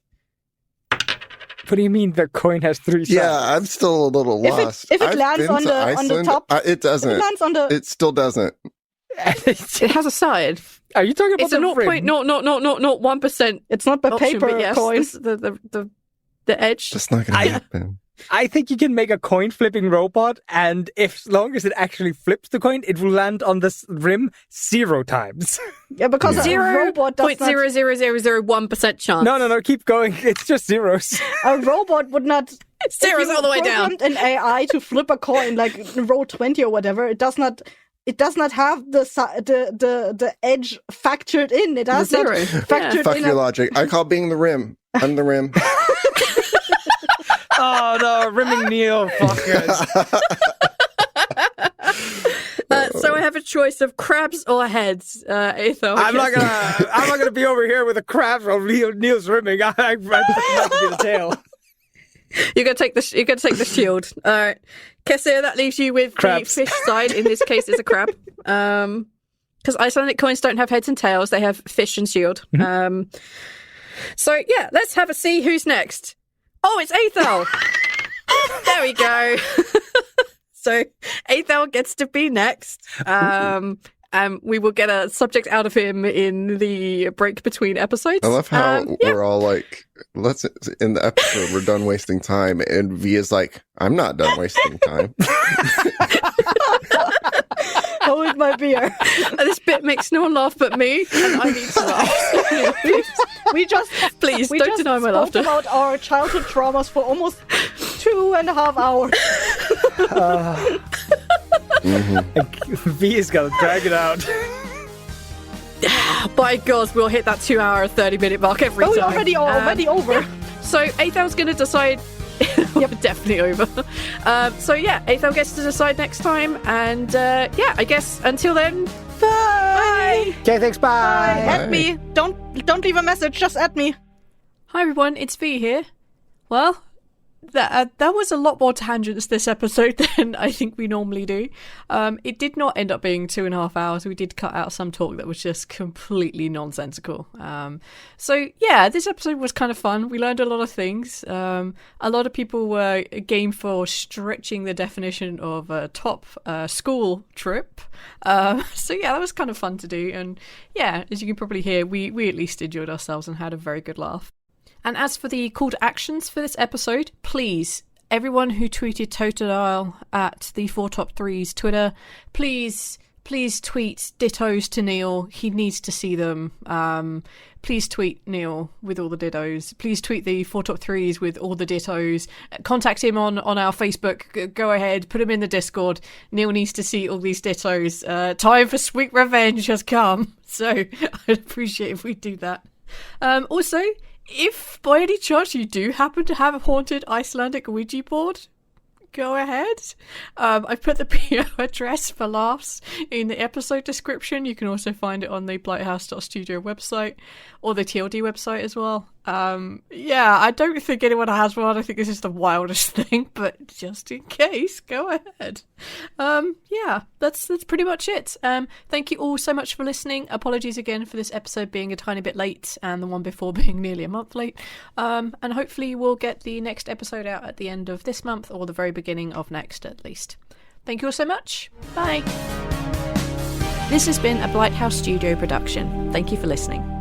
What do you mean the coin has 3 sides? Yeah, I'm still a little lost. If it lands on the top, it doesn't. If it lands on the... It still doesn't. It has a side. Are you talking about it's a 0.00001%? It's not the option, paper yes, coin. The edge. That's not going to happen. I think you can make a coin flipping robot, and as long as it actually flips the coin, it will land on this rim 0 times. Yeah, because a robot does not... 0.00001% chance. No, keep going. It's just zeros. A robot would not... Zeros all the way down. An AI to flip a coin like row 20 or whatever. It does not have the edge factored in. It has not factored in. Fuck your logic. I call being the rim. I'm the rim. Oh no, rimming Neil, fuckers. So I have a choice of crabs or heads, Aethel. I'm not gonna be over here with a crab or Neil's rimming. I'm to be the tail. You're gonna take the shield. All right, Kessia, that leaves you with crabs. The fish side. In this case, is a crab. Because Icelandic coins don't have heads and tails; they have fish and shield. Mm-hmm. So yeah, let's have a see who's next. Oh, it's Aethel. There we go. So Aethel gets to be next. We will get a subject out of him in the break between episodes. I love how we're all like, in the episode, we're done wasting time. And Via's like, I'm not done wasting time. Hold my beer. This bit makes no one laugh but me, and I need to laugh. Please don't deny my laughter. We just spoke about our childhood traumas for almost 2.5 hours. V is gonna drag it out. By God, we'll hit that 2 hour 30-minute mark every time. Already over. So Aethel's going to decide. Yep, definitely over. So yeah, Aethel gets to decide next time, and yeah, I guess until then, bye. Okay, thanks. Bye. At me. Don't leave a message. Just at me. Hi everyone, it's V here. Well, that was a lot more tangents this episode than I think we normally do. It did not end up being 2.5 hours. We did cut out some talk that was just completely nonsensical. So yeah, this episode was kind of fun. We learned a lot of things. A lot of people were game for stretching the definition of a top school trip. So yeah, that was kind of fun to do. And yeah, as you can probably hear, we at least enjoyed ourselves and had a very good laugh. And as for the call to actions for this episode, please, everyone who tweeted Totodile at the 4Top3's Twitter, please tweet dittos to Neil. He needs to see them. Please tweet Neil with all the dittos. Please tweet the 4Top3's with all the dittos. Contact him on our Facebook. Go ahead, put him in the Discord. Neil needs to see all these dittos. Time for sweet revenge has come. So I'd appreciate if we do that. Also, if by any chance you do happen to have a haunted Icelandic Ouija board, go ahead. I've put the PO address for laughs in the episode description. You can also find it on the Blighthouse.studio website or the TLD website as well. Yeah, I don't think anyone has one. I think this is the wildest thing, but just in case, go ahead. Yeah, that's pretty much it. Thank you all so much for listening. Apologies again for this episode being a tiny bit late and the one before being nearly a month late. And hopefully we'll get the next episode out at the end of this month or the very beginning of next at least. Thank you all so much. Bye. This has been a Blighthouse Studio production. Thank you for listening.